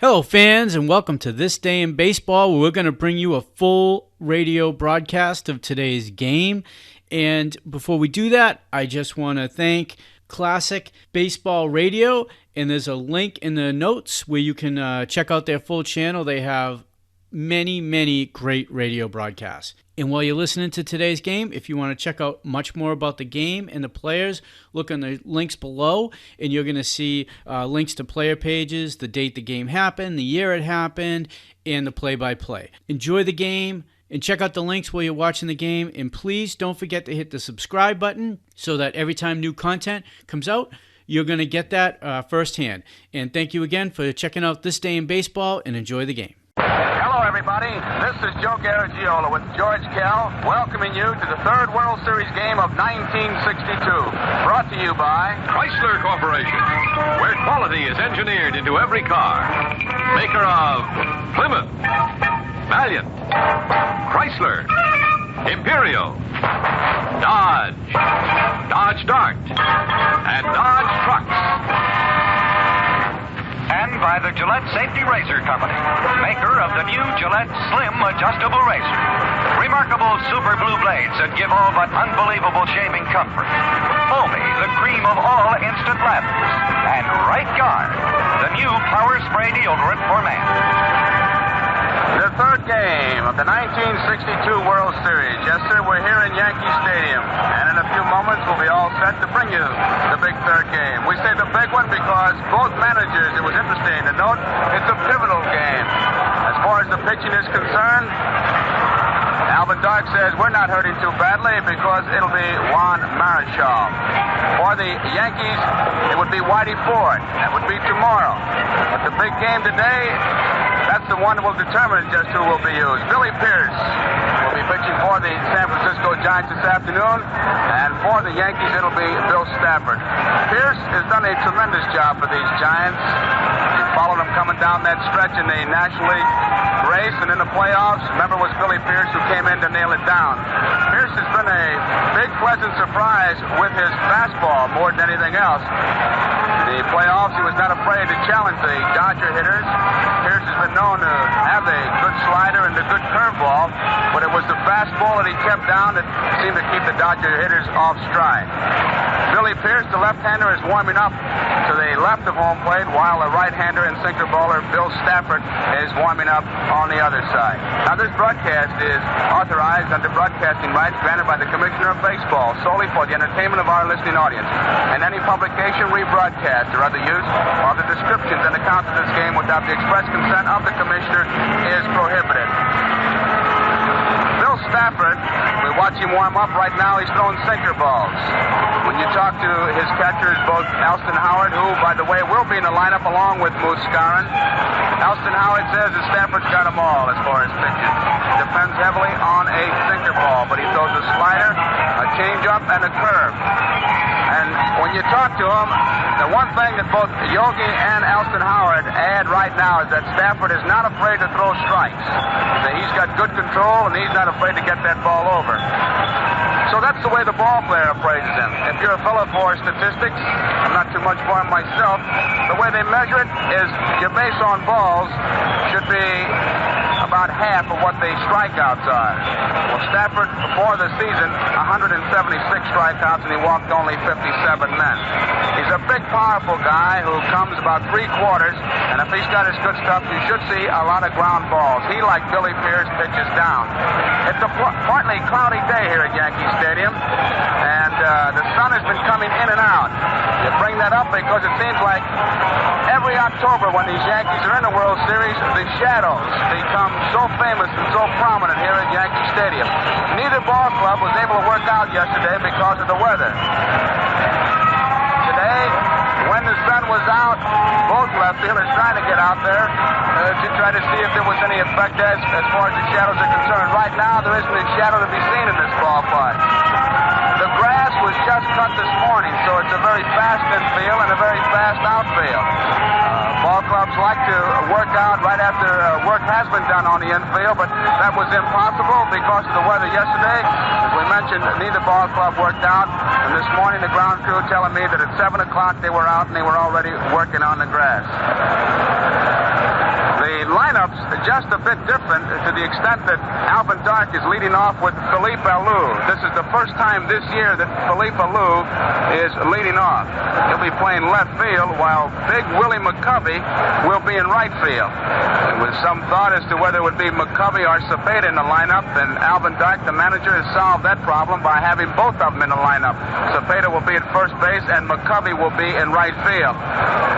Hello, fans, and welcome to This Day in Baseball, where we're going to bring you a full radio broadcast of today's game. And before we do that, I just want to thank Classic Baseball Radio, and there's a link in the notes where you can check out their full channel. They have many great radio broadcasts. And while you're listening to today's game, if you want to check out much more about the game and the players, look on the links below, and you're going to see links to player pages, the date the game happened, the year it happened, and the play-by-play. Enjoy the game, and check out the links while you're watching the game, and please don't forget to hit the subscribe button so that every time new content comes out, you're going to get that firsthand. And thank you again for checking out This Day in Baseball, and enjoy the game. Hello, everybody. This is Joe Garagiola with George Kell, welcoming you to the third World Series game of 1962. Brought to you by Chrysler Corporation, where quality is engineered into every car. Maker of Plymouth, Valiant, Chrysler, Imperial, Dodge, Dodge Dart, and Dodge Trucks. And by the Gillette Safety Razor Company, maker of the new Gillette Slim Adjustable Razor. Remarkable super blue blades that give all but unbelievable shaving comfort. Foamy, the cream of all instant lathers. And Right Guard, the new power spray deodorant for man. The third game of the 1962 World Series. Yes, sir, we're here in Yankee Stadium. And in a few moments, we'll be all set to bring you the big third game. We say the big one because both managers, it was interesting to note, it's a pivotal game. As far as the pitching is concerned, Alvin Dark says we're not hurting too badly because it'll be Juan Marichal. For the Yankees, it would be Whitey Ford. That would be tomorrow. But the big game today, that's the one that will determine just who will be used. Billy Pierce will be pitching for the San Francisco Giants this afternoon. And for the Yankees, it'll be Bill Stafford. Pierce has done a tremendous job for these Giants. You followed them coming down that stretch in the National League race and in the playoffs. Remember, it was Billy Pierce who came in to nail it down. Pierce has been a big, pleasant surprise with his fastball more than anything else. In the playoffs, he was not afraid to challenge the Dodger hitters. Pierce has been known to have a good slider and a good curveball, but it was the fastball that he kept down that seemed to keep the Dodger hitters off stride. Billy Pierce, the left-hander, is warming up to the left of home plate, while the right-hander and sinker baller Bill Stafford is warming up on the other side. Now, this broadcast is authorized under broadcasting rights granted by the Commissioner of Baseball solely for the entertainment of our listening audience. And any publication, rebroadcast, or other use of the descriptions and accounts of this game without the express consent of the Commissioner is prohibited. Bill Stafford, we watch him warm up right now. He's throwing sinker balls. When you talk to his catchers, both Alston Howard, who, by the way, will be in the lineup along with Moose Skowron. Alston Howard says that Stafford's got them all as far as pitches. Depends heavily on a sinker ball, but he throws a slider, a changeup, and a curve. And when you talk to him, the one thing that both Yogi and Alston Howard add right now is that Stafford is not afraid to throw strikes. That he's got good control, and he's not afraid to get that ball over. So that's the way the ball player appraises him. If you're a fellow for statistics, I'm not too much for him myself, the way they measure it is your base on balls should be about half of what the strikeouts are. Well, Stafford, before the season, 176 strikeouts, and he walked only 57 men. He's a big, powerful guy who comes about three-quarters, and if he's got his good stuff, you should see a lot of ground balls. He, like Billy Pierce, pitches down. It's a partly cloudy day here at Yankee Stadium, and the sun has been coming in and out. You bring that up because it seems like every October when these Yankees are in the World Series, the shadows become so famous and so prominent here at Yankee Stadium. Neither ball club was able to work out yesterday because of the weather. Today, when the sun was out, both left fielders trying to get out there to try to see if there was any effect as far as the shadows are concerned. Right now, there isn't a shadow to be seen in this ballpark. The grass was just cut this morning, so it's a very fast infield and a very fast outfield. Ball clubs like to work out right after work has been done on the infield, but that was impossible because of the weather yesterday. As we mentioned, neither ball club worked out, and this morning the ground crew telling me that at 7 o'clock they were out and they were already working on the grass. just a bit different to the extent that Alvin Dark is leading off with Philippe Alou. This is the first time this year that Philippe Alou is leading off. He'll be playing left field while big Willie McCovey will be in right field. There was some thought as to whether it would be McCovey or Cepeda in the lineup, and Alvin Dark, the manager, has solved that problem by having both of them in the lineup. Cepeda will be at first base and McCovey will be in right field.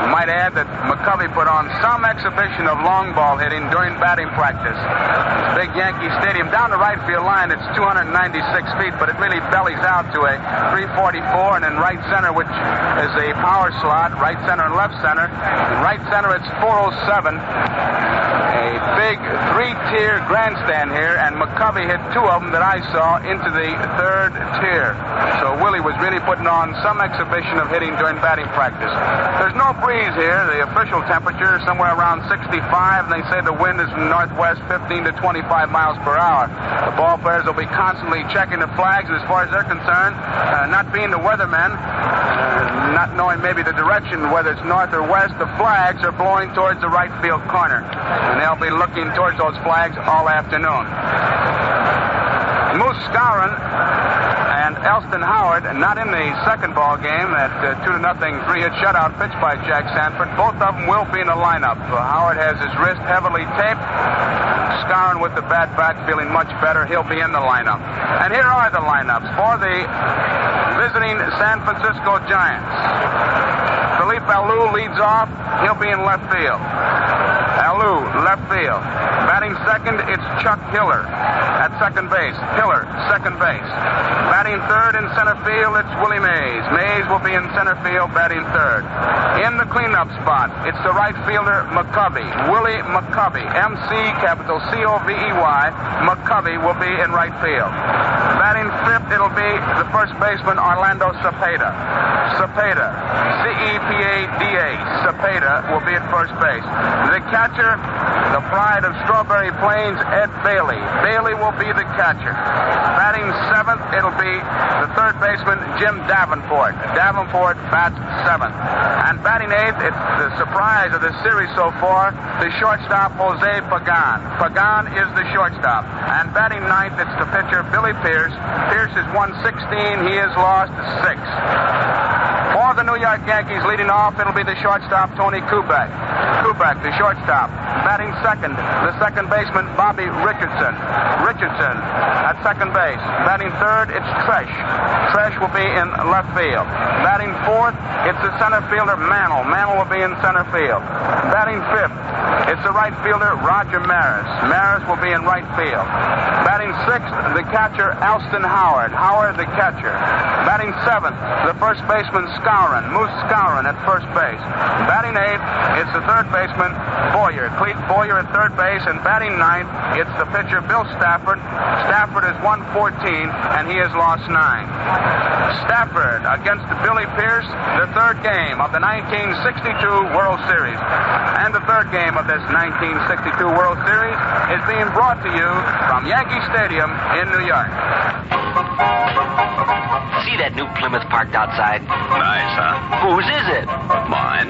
We might add that McCovey put on some exhibition of long ball hitting during batting practice. Big Yankee Stadium, down the right field line, it's 296 feet, but it really bellies out to a 344, and in right center, which is a power slot, right center and left center. In right center, it's 407. A big three-tier grandstand here, and McCovey hit two of them that I saw into the third tier. So Willie was really putting on some exhibition of hitting during batting practice. There's no breeze here. The official temperature is somewhere around 65, and they say the wind is from northwest 15 to 25 miles per hour. The ball players will be constantly checking the flags, and as far as they're concerned, not being the weathermen, not knowing maybe the direction, whether it's north or west, the flags are blowing towards the right field corner. And they'll be looking towards those flags all afternoon. Moose Skowron and Elston Howard, not in the second ball game, that 2-0 three-hit shutout pitched by Jack Sanford. Both of them will be in the lineup. Howard has his wrist heavily taped. Skowron with the bat back, feeling much better. He'll be in the lineup. And here are the lineups for the visiting San Francisco Giants. Philippe Alou leads off. He'll be in left field. Alou, left field. Batting second, it's Chuck Hiller at second base. Hiller, second base. Batting third in center field, it's Willie Mays. Mays will be in center field, batting third. In the cleanup spot, it's the right fielder, McCovey. Willie McCovey. M-C, capital C-O-V-E-Y. McCovey will be in right field. Batting fifth, it'll be the first baseman, Orlando Cepeda. Cepeda. C-E-P-A-D-A. Cepeda will be at first base. The catcher, the pride of Strawberry Plains, Ed Bailey. Bailey will be the catcher. Batting seventh, it'll be the third baseman, Jim Davenport. Davenport bats seventh. And batting eighth, it's the surprise of the series so far, the shortstop, Jose Pagan. Pagan is the shortstop. And batting ninth, it's the pitcher, Billy Pierce. Pierce is 116. He has lost 6. For the New York Yankees leading off, it'll be the shortstop, Tony Kubek. Kubek, the shortstop. Batting second, the second baseman, Bobby Richardson. Richardson at second base. Batting third, it's Tresh. Tresh will be in left field. Batting fourth, it's the center fielder, Mantle. Mantle will be in center field. Batting fifth, it's the right fielder, Roger Maris. Maris will be in right field. Batting sixth, the catcher, Elston Howard. Howard, the catcher. Batting seventh, the first baseman, Skowron. Moose Skowron at first base. Batting eighth, it's the third baseman, Boyer. Clete Boyer at third base. And batting ninth, it's the pitcher, Bill Stafford. Stafford is 114, and he has lost 9. Stafford against Billy Pierce, the third game of the 1962 World Series. And the third game of this 1962 World Series is being brought to you from Yankee Stadium in New York. See that new Plymouth parked outside? Nice, huh? Whose is it? Mine.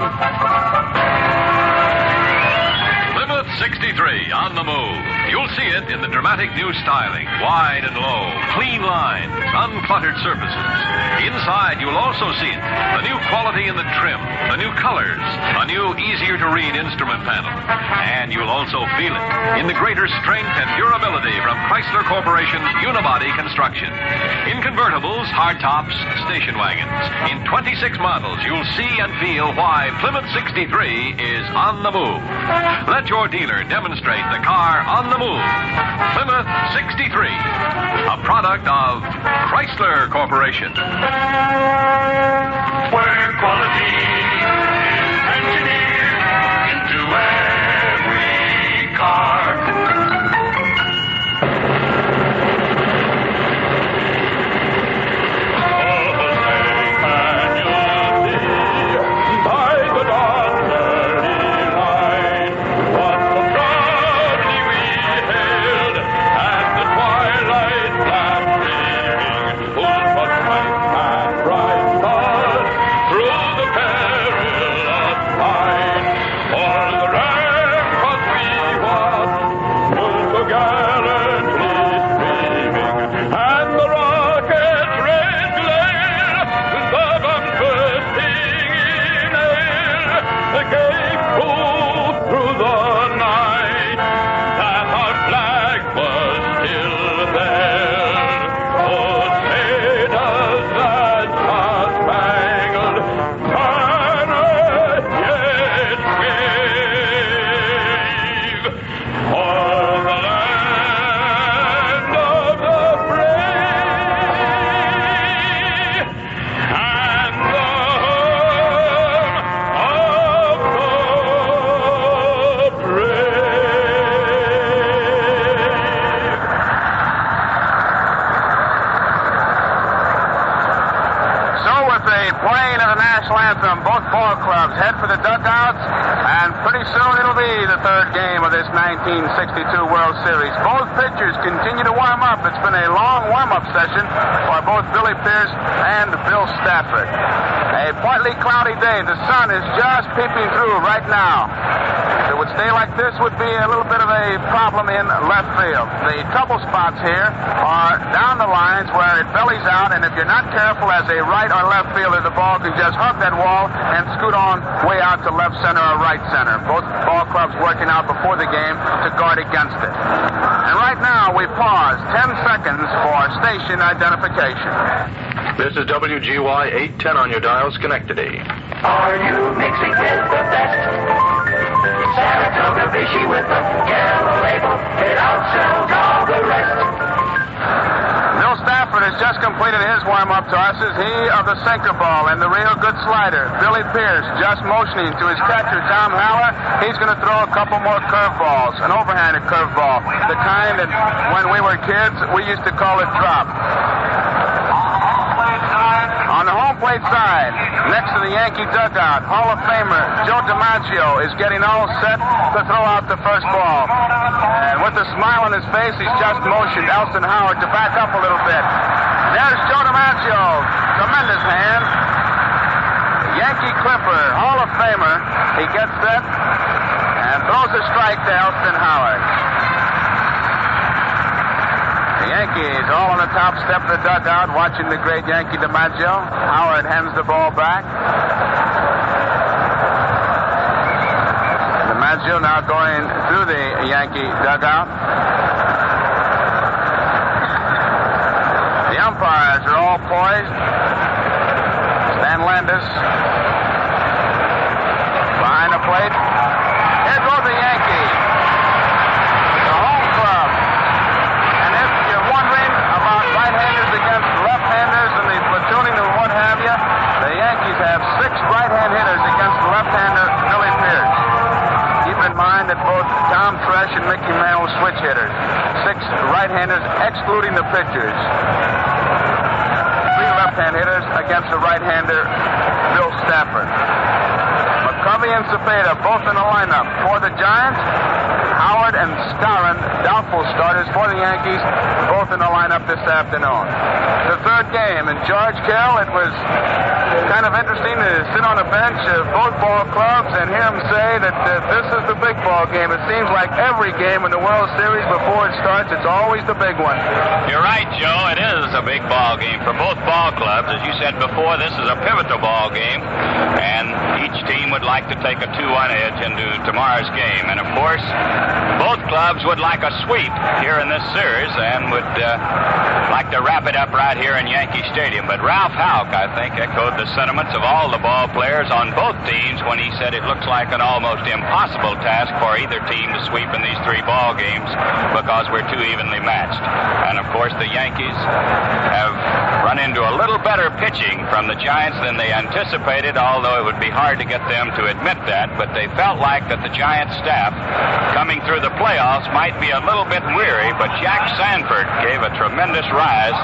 Plymouth 63 on the move. You'll see it in the dramatic new styling. Wide and low, clean lines, uncluttered surfaces. Inside, you'll also see it. The new quality in the trim, the new colors, a new, easier-to-read instrument panel. And you'll also feel it in the greater strength and durability from Chrysler Corporation's unibody construction. In convertibles, hardtops, station wagons. In 26 models, you'll see and feel why Plymouth 63 is on the move. Let your dealer demonstrate the car on the move. Plymouth 63, a product of Chrysler Corporation. Where quality is engineered into every car. Through the Pretty soon it'll be the third game of this 1962 World Series. Both pitchers continue to warm up. It's been a long warm-up session for both Billy Pierce and Bill Stafford. A partly cloudy day. The sun is just peeping through right now. If it would stay like this, would be a little bit of a problem in left field. The trouble spots here are down the lines where it bellies out, and if you're not careful as a right or left fielder, the ball can just hug that wall and scoot on way out to left center or right center. Both ball clubs working out before the game to guard against it. And right now, we pause 10 seconds for station identification. This is WGY 810 on your dial, Schenectady. Are you mixing with the best? Saratoga Vichy with the yellow label. It outsells all the rest. Bill Stafford has just completed his warm-up tosses. He of the sinker ball and the real good slider. Billy Pierce just motioning to his catcher, Tom Haller. He's going to throw a couple more curveballs, an overhanded curveball, the kind that when we were kids, we used to call it drop. On the home plate side, next to the Yankee dugout, Hall of Famer Joe Dimaggio is getting all set to throw out the first ball. And with a smile on his face, he's just motioned Elston Howard to back up a little bit. There's Joe Dimaggio. Tremendous hand. The Yankee Clipper, Hall of Famer. He gets set and throws a strike to Elston Howard. The Yankees all on the top step of the dugout watching the great Yankee Dimaggio. Howard hands the ball back. Dimaggio now going through the Yankee dugout. The umpires are all poised. Stan Landis behind the plate. Here goes the Yankees. The home club. And if you're wondering about right-handers against left-handers and the platooning and what have you, the Yankees have 6 right-hand hitters against the left-hander Billy Pierce. Keep in mind that both Tom Thresh and Mickey Mantle switch hitters. 6 right-handers excluding the pitchers. 3 left-hand hitters against the right-hander Bill Stafford. McCovey and Cepeda both in the lineup for the Giants. Howard and Skowron, doubtful starters for the Yankees, both in the lineup this afternoon. The third game, and George Kell, it was kind of interesting to sit on a bench of both ball clubs and hear him say that this is the big ball game. It seems like every game in the World Series before it starts, it's always the big one. You're right, Joe. It is a big ball game for both ball clubs. As you said before, this is a pivotal ball game, and each team would like to take a 2-1 edge into tomorrow's game. And, of course, both clubs would like a sweep here in this series and would like to wrap it up right here in Yankee Stadium. But Ralph Houck, I think, echoed the sentiments of all the ball players on both teams when he said it looks like an almost impossible task for either team to sweep in these 3 ball games because we're too evenly matched. And, of course, the Yankees have run into a little better pitching from the Giants than they anticipated, although it would be hard to get them to admit that. But they felt like that the Giants staff coming through the playoffs might be a little bit weary, but Jack Sanford gave a tremendous rise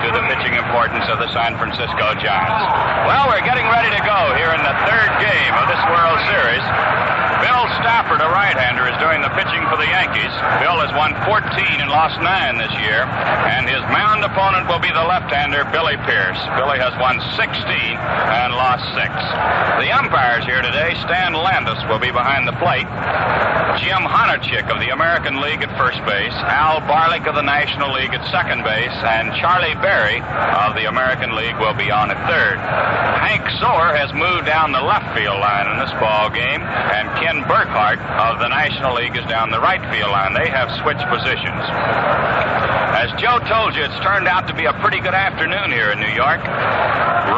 to the pitching importance of the San Francisco Giants. Well, we're getting ready to go here in the third game of this World Series. Bill Stafford, a right-hander, is doing the pitching for the Yankees. Bill has won 14 and lost 9 this year, and his mound opponent will be the left-hander, Billy Pierce. Billy has won 16 and lost 6. The umpires here today, Stan Landis will be behind the plate. Jim Honachik of the American League at first base, Al Barlick of the National League at second base, and Charlie Berry of the American League will be on at third. Hank Soar has moved down the left field line in this ball game, and Ken Burkhart of the National League is down the right field line. They have switched positions. As Joe told you, it's turned out to be a pretty good afternoon here in New York.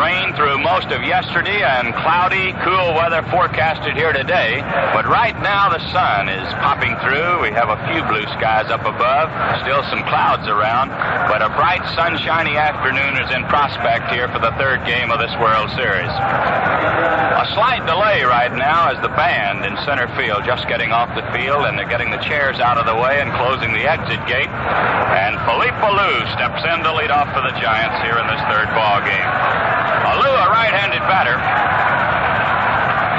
Rain through most of yesterday and cloudy, cool weather forecasted here today. But right now the sun is popping through. We have a few blue skies up above, still some clouds around, but a bright, sunshiny afternoon is in prospect here for the third game of this World Series. A slight delay right now as the band in center field just getting off the field, and they're getting the chairs out of the way and closing the exit gate. And Philippe Alou steps in to lead off for the Giants here in this third ball game. Alou, a right-handed batter,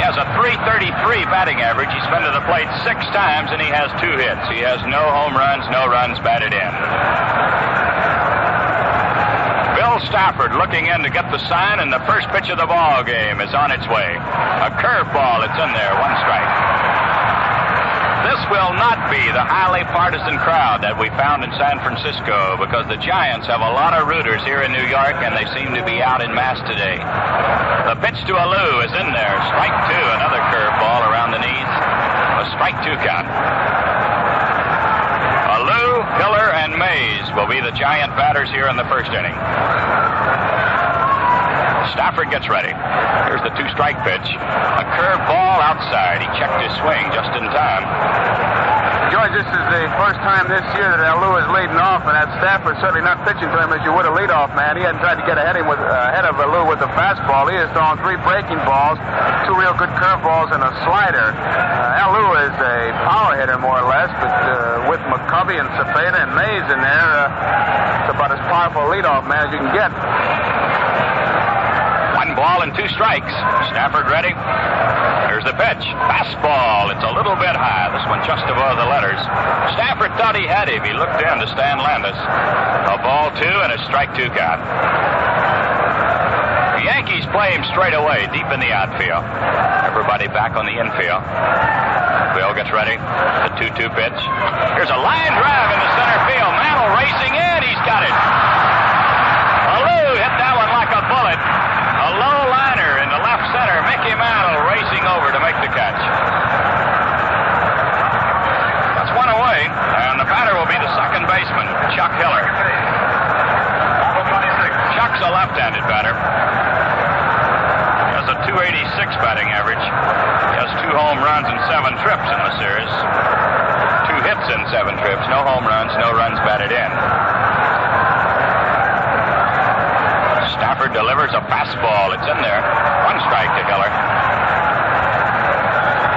He has a .333 batting average. He's been to the plate 6 times, and he has 2 hits. He has no home runs, no runs batted in. Bill Stafford looking in to get the sign, and the first pitch of the ball game is on its way. A curveball, it's in there, 1 strike. This will not be the highly partisan crowd that we found in San Francisco, because the Giants have a lot of rooters here in New York, and they seem to be out in mass today. The pitch to Alou is in there. Strike 2, another curveball around the knees. A strike 2 count. Alou, Hiller, and Mays will be the Giant batters here in the first inning. Stafford gets ready. Here's the 2-strike pitch. A curve ball outside. He checked his swing just in time. George, this is the first time this year that Alou is leading off, and that Stafford certainly not pitching to him as you would a leadoff man. He hadn't tried to get ahead of Alou with the fastball. He has thrown 3 breaking balls, 2 real good curveballs, and a slider. Alou is a power hitter, more or less, but with McCovey and Cepeda and Mays in there, it's about as powerful a leadoff man as you can get. 1 ball and 2 strikes. Stafford ready. Here's the pitch. Fastball. It's a little bit high. This one just above the letters. Stafford thought he had him. He looked in to Stan Landis. A ball 2 and a strike 2 count. The Yankees play him straight away, deep in the outfield. Everybody back on the infield. Bill gets ready. The 2-2 pitch. Here's a line drive into center field. Mantle racing in. He's got it. Alou hit that one like a bullet. A low liner into left center. Mickey Mantle racing over to make the catch. That's 1 away, and the batter will be the second baseman, Chuck Hiller. Chuck's a left-handed batter. He has a .286 batting average. He has 2 home runs and 7 trips in the series. 2 hits in 7 trips. No home runs, no runs batted in. Stafford delivers a fastball. It's in there. 1 strike to Hiller.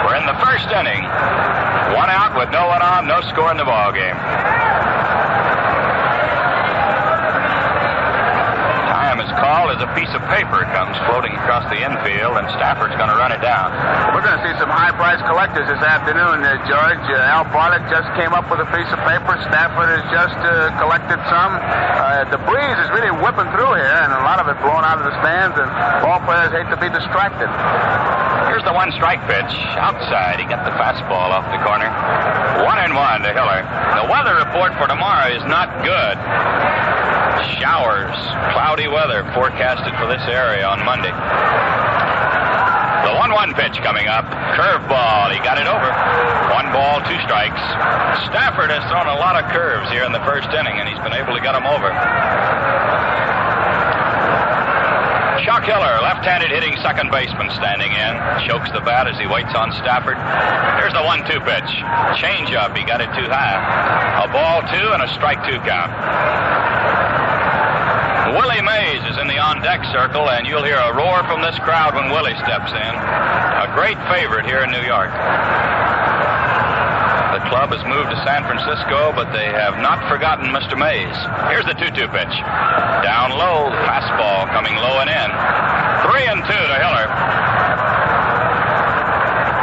We're in the first inning. 1 out with no one on, no score in the ball game. Time is called as a piece of paper comes floating across the infield, and Stafford's going to run it down. We're going to see some high-priced collectors this afternoon, George. Al Bartlett just came up with a piece of paper. Stafford has just collected some. The breeze is really whipping through here, and a lot of it blowing out of the stands, and ball players hate to be distracted. Here's the 1-strike pitch. Outside, he got the fastball off the corner. 1-1 to Hiller. The weather report for tomorrow is not good. Showers, cloudy weather forecasted for this area on Monday. The 1-1 pitch coming up. Curveball. He got it over. 1 ball, 2 strikes. Stafford has thrown a lot of curves here in the first inning, and he's been able to get them over. Chuck Hiller, left-handed hitting second baseman, standing in. Chokes the bat as he waits on Stafford. Here's the 1-2 pitch. Change-up. He got it too high. A ball 2 and a strike 2 count. Willie Mays is in the on-deck circle, and you'll hear a roar from this crowd when Willie steps in. A great favorite here in New York. The club has moved to San Francisco, but they have not forgotten Mr. Mays. Here's the 2-2 pitch. Down low, fastball coming low and in. 3-2 to Hiller.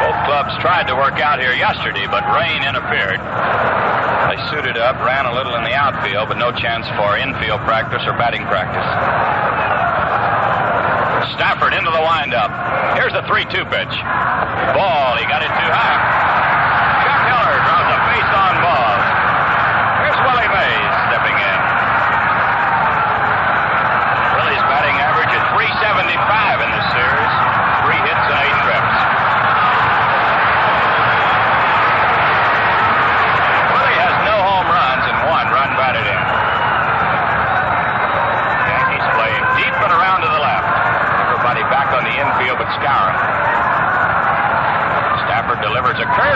Both clubs tried to work out here yesterday, but rain interfered. They suited up, ran a little in the outfield, but no chance for infield practice or batting practice. Stafford into the windup. Here's the 3-2 pitch. Ball, he got it too high. Chuck Hiller draws a base-on ball. Here's Willie Mays stepping in. Willie's batting average at .375 in this series. 3 hits and 8 trips. Willie has no home runs and 1 run batted in. Yankees playing deep and around to the left. Everybody back on the infield but Scour. Stafford delivers a curve.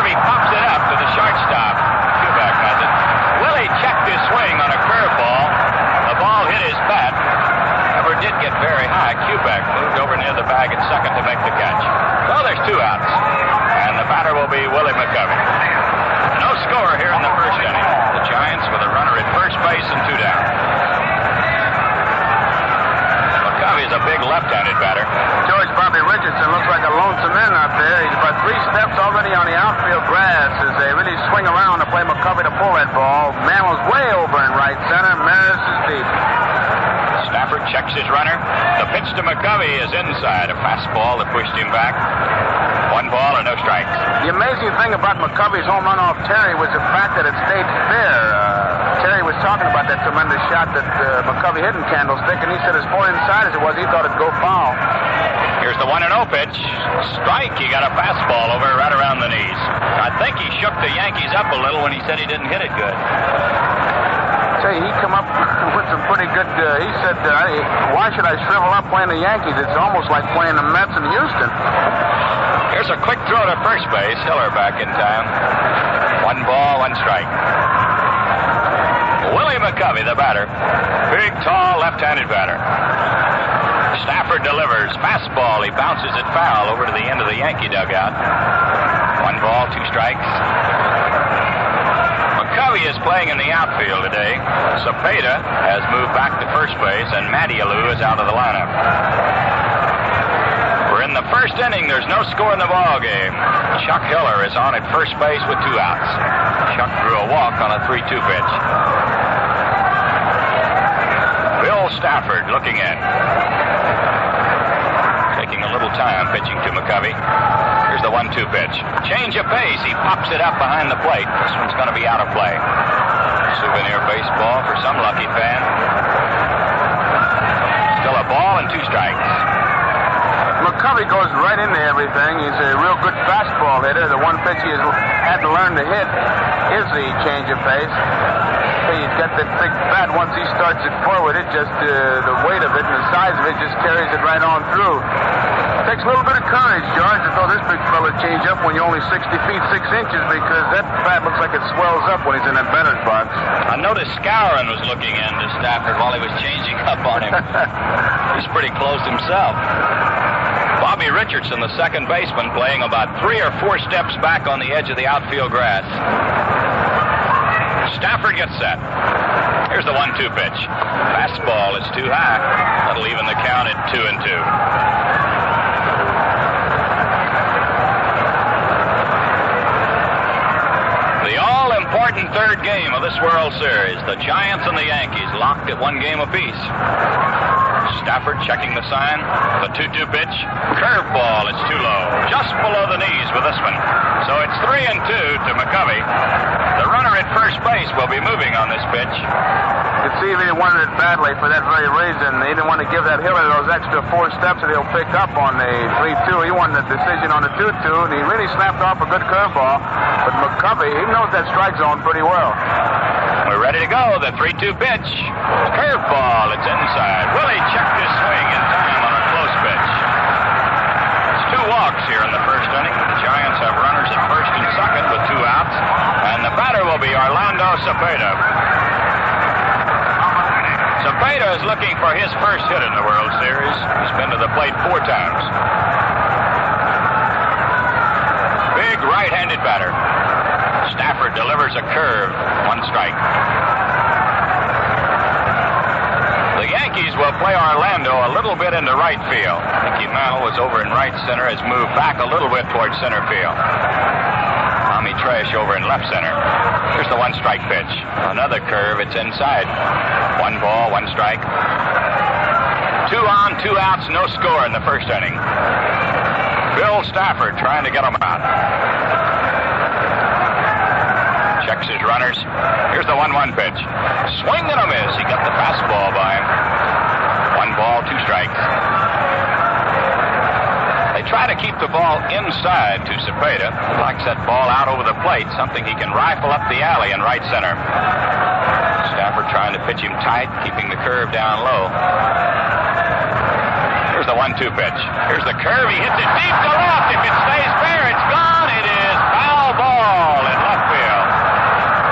3 steps already on the outfield grass as they really swing around to play McCovey to pull that ball. Mantl's way over in right center. Maris is deep. Stafford checks his runner. The pitch to McCovey is inside. A fastball that pushed him back. 1 ball and no strikes. The amazing thing about McCovey's home run off Terry was the fact that it stayed fair. Terry was talking about that tremendous shot that McCovey hit in Candlestick, and he said as far inside as it was, he thought it'd go foul. Here's the 1-0 pitch. Strike. He got a fastball over right around the knees. I think he shook the Yankees up a little when he said he didn't hit it good. Say, he come up with some pretty good, he said, why should I shrivel up playing the Yankees? It's almost like playing the Mets in Houston. Here's a quick throw to first base. Hiller back in time. 1 ball, 1 strike. Willie McCovey, the batter. Big, tall, left-handed batter. Stafford delivers. Fastball. He bounces it foul over to the end of the Yankee dugout. 1 ball, 2 strikes. McCovey is playing in the outfield today. Cepeda has moved back to first base, and Matty Alou is out of the lineup. We're in the first inning. There's no score in the ball game. Chuck Hiller is on at first base with 2 outs. Chuck drew a walk on a 3-2 pitch. Bill Stafford looking in. Taking a little time pitching to McCovey. Here's the 1-2 pitch. Change of pace. He pops it up behind the plate. This one's going to be out of play. Souvenir baseball for some lucky fan. Still a ball and 2 strikes. McCovey goes right into everything. He's a real good fastball hitter. The one pitch he has had to learn to hit is the change of pace. He's got that big bat. Once he starts it forward, it just, the weight of it and the size of it just carries it right on through. Takes a little bit of courage, George, to throw this big fella change up when you're only 60 feet 6 inches, because that bat looks like it swells up when he's in that batter's box. I noticed Skowron was looking into Stafford while he was changing up on him. He's pretty close himself. Bobby Richardson, the second baseman, playing about 3 or 4 steps back on the edge of the outfield grass. Stafford gets set. Here's the 1-2 pitch. Fastball is too high. That'll even the count at 2-2. The all-important third game of this World Series. The Giants and the Yankees locked at 1 game apiece. Stafford checking the sign. The 2-2 pitch. Curveball. It's too low. Just below the knees with this one. So it's 3-2 to McCovey. The runner at first base will be moving on this pitch. You see, he wanted it badly for that very reason. He didn't want to give that Hiller those extra 4 steps that he'll pick up on the 3-2. He wanted a decision on the 2-2, and he really snapped off a good curveball. But McCovey, he knows that strike zone pretty well. We're ready to go. The 3-2 pitch. Curveball. It's inside. Willie checked his swing in time on a close pitch. It's 2 walks here in the first inning. The Giants have runners at first and second with 2 outs. And the batter will be Orlando Cepeda. Cepeda is looking for his first hit in the World Series. He's been to the plate 4 times. Big right-handed batter. Stafford delivers a curve. 1 strike. The Yankees will play Orlando a little bit into right field. Mickey Mantle was over in right center, has moved back a little bit towards center field. Tommy Tresh over in left center. Here's the 1-strike pitch. Another curve. It's inside. 1 ball, 1 strike. 2 on, 2 outs, no score in the first inning. Bill Stafford trying to get them out. Checks his runners. Here's the 1-1 pitch. Swing and a miss. He got the fastball by him. 1 ball, 2 strikes. They try to keep the ball inside to Cepeda. He likes that ball out over the plate, something he can rifle up the alley in right center. Stafford trying to pitch him tight, keeping the curve down low. Here's the 1-2 pitch. Here's the curve. He hits it deep to left. If it stays fair, it's gone. It is foul ball in left field.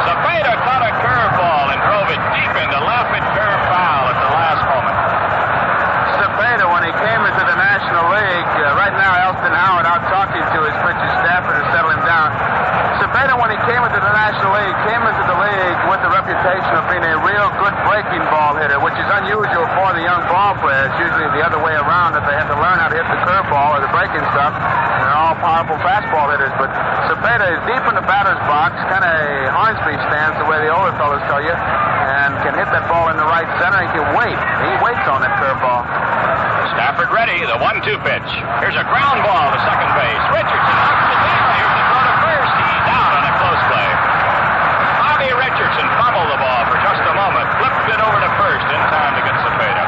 Cepeda caught a curveball and drove it deep into left and curved foul at the last moment. Cepeda, when he came into the National League, right now Elston Howard out talking to his pitcher Stafford to settle him down. Cepeda, when he came into the National League, came into the league with the reputation of being a real good breaking ball hitter, which is unusual for the young ball players. Usually the other way around, that they have to learn how to hit the curveball or the breaking stuff. And they're all powerful fastball hitters, but Cepeda is deep in the batter's box, kind of Hornsby stance, the way the older fellas tell you, and can hit that ball in the right center and can wait. He waits on that curveball. Stafford ready, the 1-2 pitch. Here's a ground ball to second base. Richardson knocks it down. Here's the throw to first. He's out on a close play. Bobby Richardson fumbled the ball for just a moment, flipped it over to first in time to get Cepeda.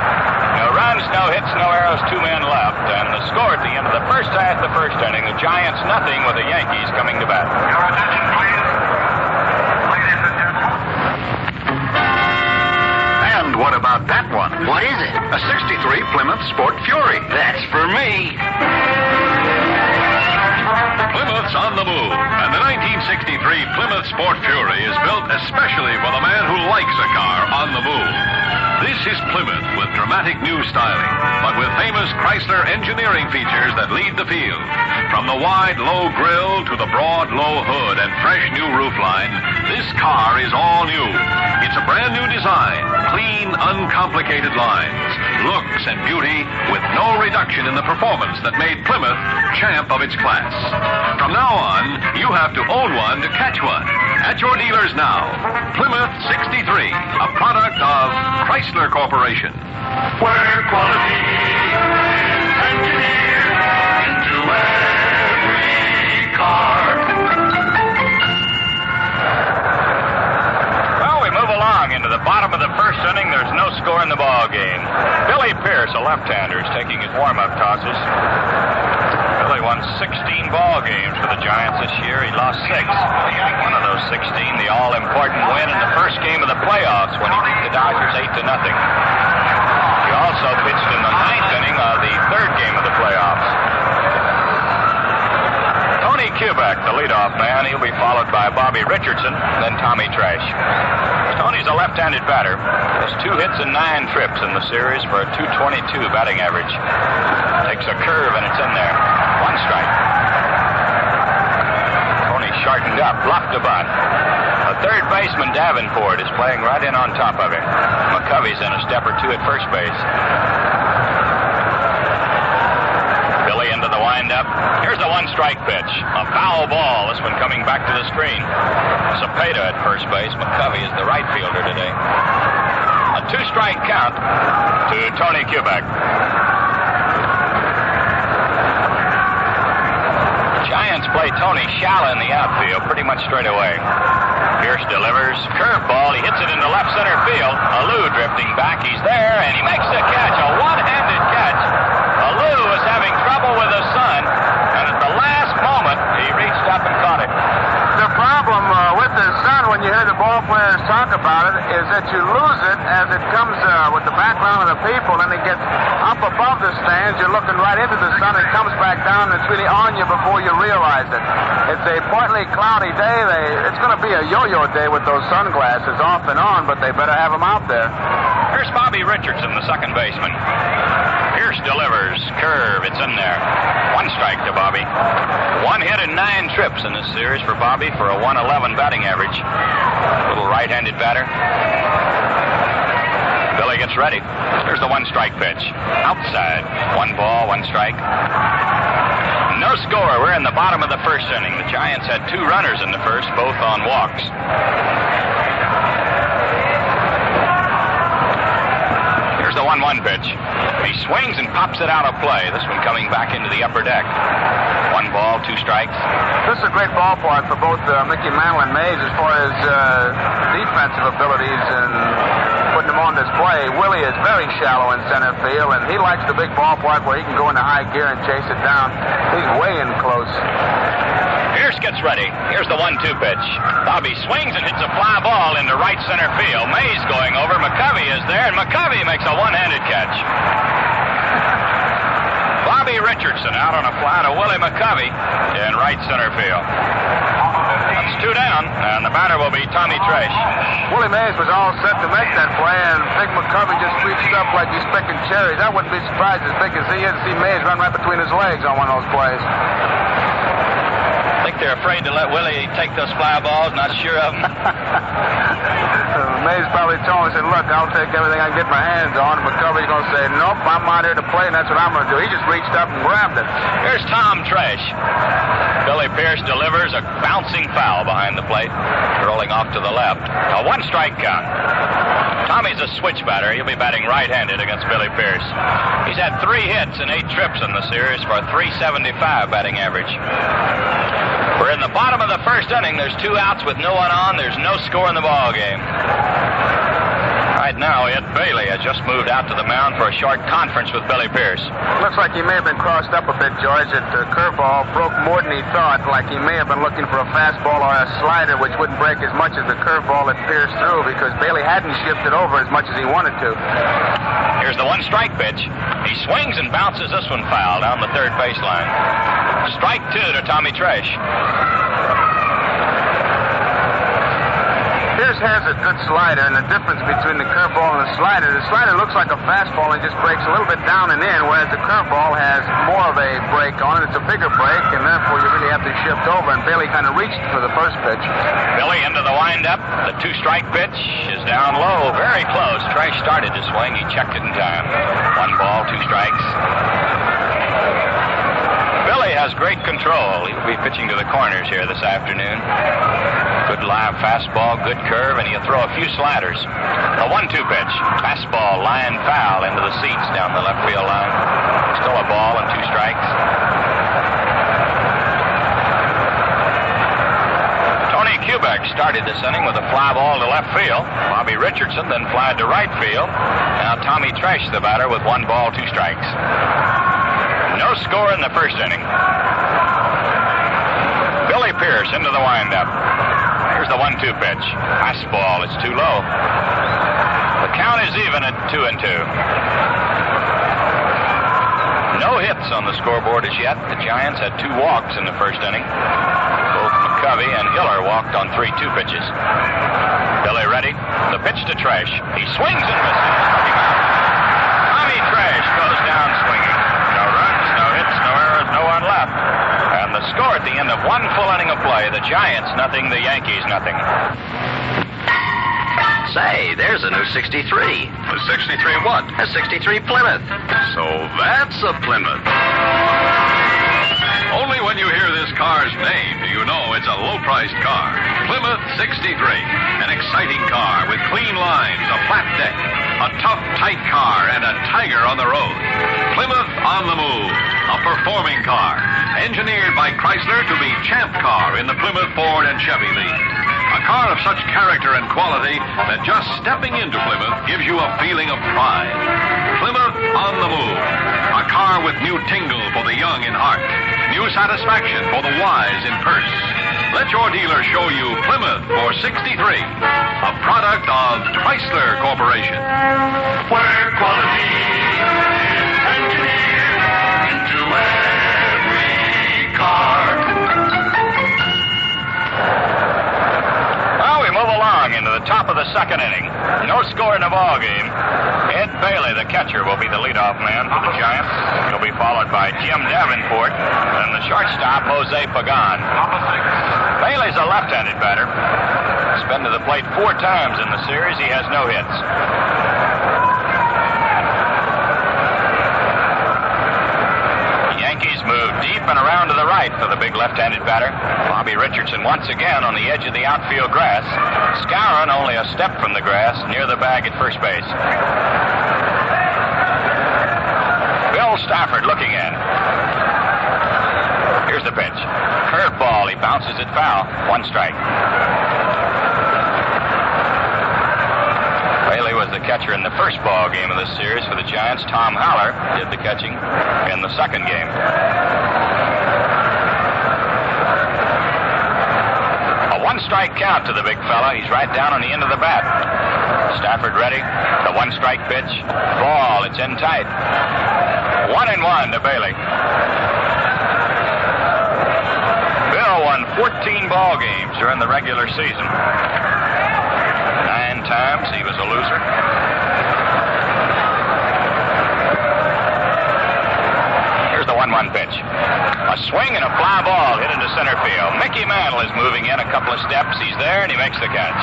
No runs, no hits, no errors, 2 men left, and the score at the end of the first half, the first inning, the Giants nothing with the Yankees coming to bat. Your attention, please. Ladies and gentlemen. And what about that one? What is it? A 63 Plymouth Sport Fury. That's for me. Plymouth's on the move, and the 1963 Plymouth Sport Fury is built especially for the man who likes a car on the move. This is Plymouth with dramatic new styling, but with famous Chrysler engineering features that lead the field. From the wide, low grille to the broad, low hood and fresh new roofline, this car is all new. It's a brand new design, clean, uncomplicated lines, looks and beauty with no reduction in the performance that made Plymouth champ of its class. From now on, you have to own one to catch one. At your dealers now. Plymouth 63, a product of Chrysler Corporation. Where quality is engineered into every car. Well, we move along into the bottom of the first inning. There's no score in the ball game. Billy Pierce, a left-hander, is taking his warm-up tosses. Billy won 16 ball games for the Giants this year. He lost 6. One of those 16, the all-important win in the first game of the playoffs when he beat the Dodgers 8-0. He also pitched in the 9th inning of the 3rd game of the playoffs. Tony Kubek, the leadoff man. He'll be followed by Bobby Richardson, then Tommy Trash. Tony's a left-handed batter. Has 2 hits and 9 trips in the series for a .222 batting average. Takes a curve and it's in there. 1 strike. Tony sharpened up, bluffed a bunt. A third baseman, Davenport, is playing right in on top of him. McCovey's in a step or 2 at first base. Billy into the windup. Here's the 1-strike pitch. A foul ball. This one coming back to the screen. Cepeda at first base. McCovey is the right fielder today. A 2-strike count to Tony Kubek. Giants play Tony shallow in the outfield pretty much straight away. Pierce delivers. Curveball. He hits it into left center field. Alou drifting back. He's there, and he makes the catch. A one-handed catch. Alou was having trouble with the sun, and at the last moment, he reached up and caught it. The problem with the sun, when you hear the ball players talk about it, is that you lose it as it comes with the background of the people, and it gets up above the stands. You're looking right into the sun. It comes back down, and it's really on you before you realize it. It's a partly cloudy day. It's going to be a yo-yo day with those sunglasses off and on, but they better have them out there. Here's Bobby Richardson, the second baseman. Pierce delivers. Curve. It's in there. 1 strike to Bobby. 1 hit and 9 trips in this series for Bobby for a .111 batting average. Little right-handed batter. Billy gets ready. Here's the 1-strike pitch. Outside. 1 ball, 1 strike. No score. We're in the bottom of the first inning. The Giants had 2 runners in the first, both on walks. Here's the 1-1 pitch. He swings and pops it out of play. This one coming back into the upper deck. 1 ball, 2 strikes. This is a great ballpark for both Mickey Mantle and Mays as far as defensive abilities and putting them on display. Willie is very shallow in center field, and he likes the big ballpark where he can go into high gear and chase it down. He's way in close. Pierce gets ready. Here's the 1-2 pitch. Bobby swings and hits a fly ball into right center field. Mays going over. McCovey is there, and McCovey makes a one-handed catch. Bobby Richardson out on a fly to Willie McCovey in right center field. That's 2 down, and the batter will be Tommy Trash. Willie Mays was all set to make that play, and Big McCovey just reached up like he's picking cherries. I wouldn't be surprised as big as he is to see Mays run right between his legs on one of those plays. I think they're afraid to let Willie take those fly balls, not sure of them. Mays probably told him, he said, look, I'll take everything I can get my hands on. McCovey's going to say, nope, I'm out here to play, and that's what I'm going to do. He just reached up and grabbed it. Here's Tom Tresh. Billy Pierce delivers a bouncing foul behind the plate, rolling off to the left. A one-strike count. Tommy's a switch batter. He'll be batting right-handed against Billy Pierce. He's had 3 hits and 8 trips in the series for a .375 batting average. We're in the bottom of the first inning. There's 2 outs with no one on. There's no score in the ball game. Right now, Ed Bailey has just moved out to the mound for a short conference with Billy Pierce. Looks like he may have been crossed up a bit, George. That curveball broke more than he thought. Like he may have been looking for a fastball or a slider, which wouldn't break as much as the curveball that pierced through, because Bailey hadn't shifted over as much as he wanted to. Here's the one-strike pitch. He swings and bounces this one foul down the third baseline. Strike 2 to Tommy Tresh. Pierce has a good slider, and the difference between the curveball and the slider looks like a fastball and just breaks a little bit down and in, whereas the curveball has more of a break on it. It's a bigger break, and therefore you really have to shift over, and Bailey kind of reached for the first pitch. Billy into the windup. The 2-strike pitch is down low, very close. Tresh started to swing. He checked it in time. 1 ball, 2 strikes. Billy has great control. He'll be pitching to the corners here this afternoon. Good live fastball, good curve, and he'll throw a few sliders. A 1-2 pitch. Fastball, line foul into the seats down the left field line. Still a ball and 2 strikes. Tony Kubek started this inning with a fly ball to left field. Bobby Richardson then flied to right field. Now Tommy Tresh, the batter, with 1 ball, 2 strikes. No score in the first inning. Billy Pierce into the windup. Here's the 1-2 pitch. Fastball is too low. The count is even at 2-2. No hits on the scoreboard as yet. The Giants had 2 walks in the first inning. Both McCovey and Hiller walked on 3-2 pitches. Billy ready. The pitch to Tresh. He swings and misses. Tommy Tresh goes down swinging. No runs, no hits, no errors, no one left. And the score at the end of 1 full inning of play, the Giants nothing, the Yankees nothing. Say, there's a new 63. A 63 what? A 63 Plymouth. So that's a Plymouth. Only when you hear this car's name do you know it's a low-priced car. Plymouth 63. An exciting car with clean lines, a flat deck, a tough, tight car, and a tiger on the road. Plymouth on the move. A performing car. Engineered by Chrysler to be champ car in the Plymouth, Ford, and Chevy League. A car of such character and quality that just stepping into Plymouth gives you a feeling of pride. Plymouth on the move. A car with new tingle for the young in heart. New satisfaction for the wise in purse. Let your dealer show you Plymouth for 63. A product of Chrysler Corporation. Where quality is engineered into every car. Well, we move along into the top of the second inning. No score in the ball game. Ed Bailey, the catcher, will be the leadoff man for the Giants. He'll be followed by Jim Davenport and the shortstop, Jose Pagan. Bailey's a left-handed batter. He's been to the plate 4 times in the series. He has no hits. The Yankees move deep and around to the right for the big left-handed batter. Bobby Richardson once again on the edge of the outfield grass. Skowron only a step from the grass near the bag at first base. Bill Stafford looking in. Here's the pitch. Curveball. He bounces it foul. 1 strike. Bailey was the catcher in the first ball game of this series for the Giants. Tom Haller did the catching in the second game. A 1-strike count to the big fella. He's right down on the end of the bat. Stafford ready. The 1-strike pitch. Ball. It's in tight. 1-1 to Bailey. Bill won 14 ball games during the regular season. 9 times he was a loser. Here's the 1-1 pitch. A swing and a fly ball hit into center field. Mickey Mantle is moving in a couple of steps. He's there and he makes the catch.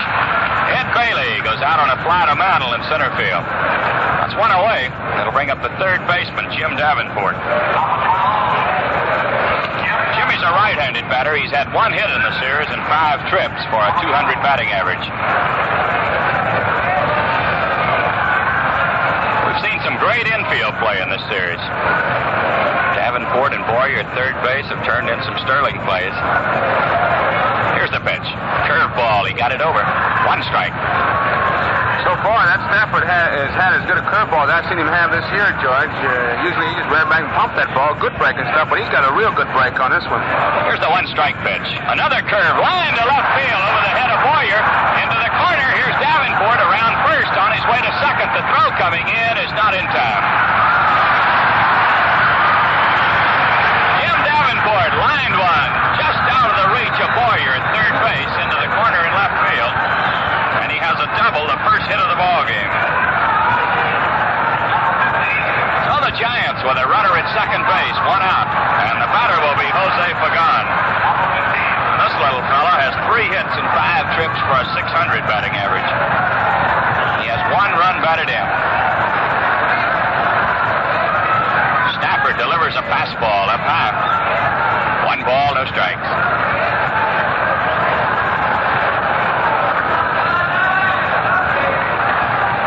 Ed Bailey goes out on a fly to Mantle in center field. That's one away. That'll bring up the third baseman, Jim Davenport. Jimmy's a right-handed batter. He's had one hit in the series and 5 trips for a .200 batting average. We've seen some great infield play in this series. Davenport and Boyer at third base have turned in some sterling plays. Here's the pitch. Curveball. He got it over. 1 strike. So far, that Stafford has had as good a curveball as I've seen him have this year, George. Usually he just ran back and pumped that ball. Good break and stuff, but he's got a real good break on this one. Here's the 1-strike pitch. Another curve. Line to left field over the head of Boyer. Into the corner. Here's Davenport around first on his way to second. The throw coming in is not in time. Jim Davenport lined one just out of the reach of Boyer at third base into the corner in left field. And he has a double, the first hit of the ball game. So the Giants with a runner at second base, 1 out, and the batter will be Jose Pagan. This little fella has 3 hits and 5 trips for a .600 batting average. He has 1 run batted in. Stafford delivers a fastball up high. 1 ball, no strikes.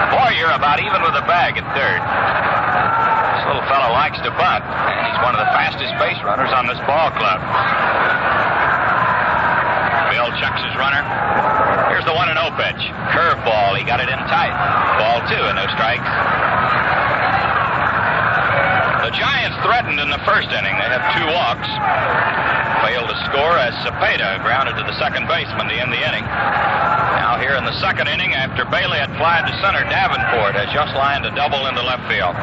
Boyer about even with the bag at third. This little fellow likes to bunt, and he's one of the fastest base runners on this ball club. Bill checks his runner. Here's the 1-0 pitch. Curveball. He got it in tight. Ball 2 and no strikes. The Giants threatened in the first inning. They have 2 walks. Failed to score as Cepeda grounded to the second baseman to end the inning. Now here in the second inning, after Bailey had flied to center, Davenport has just lined a double into left field.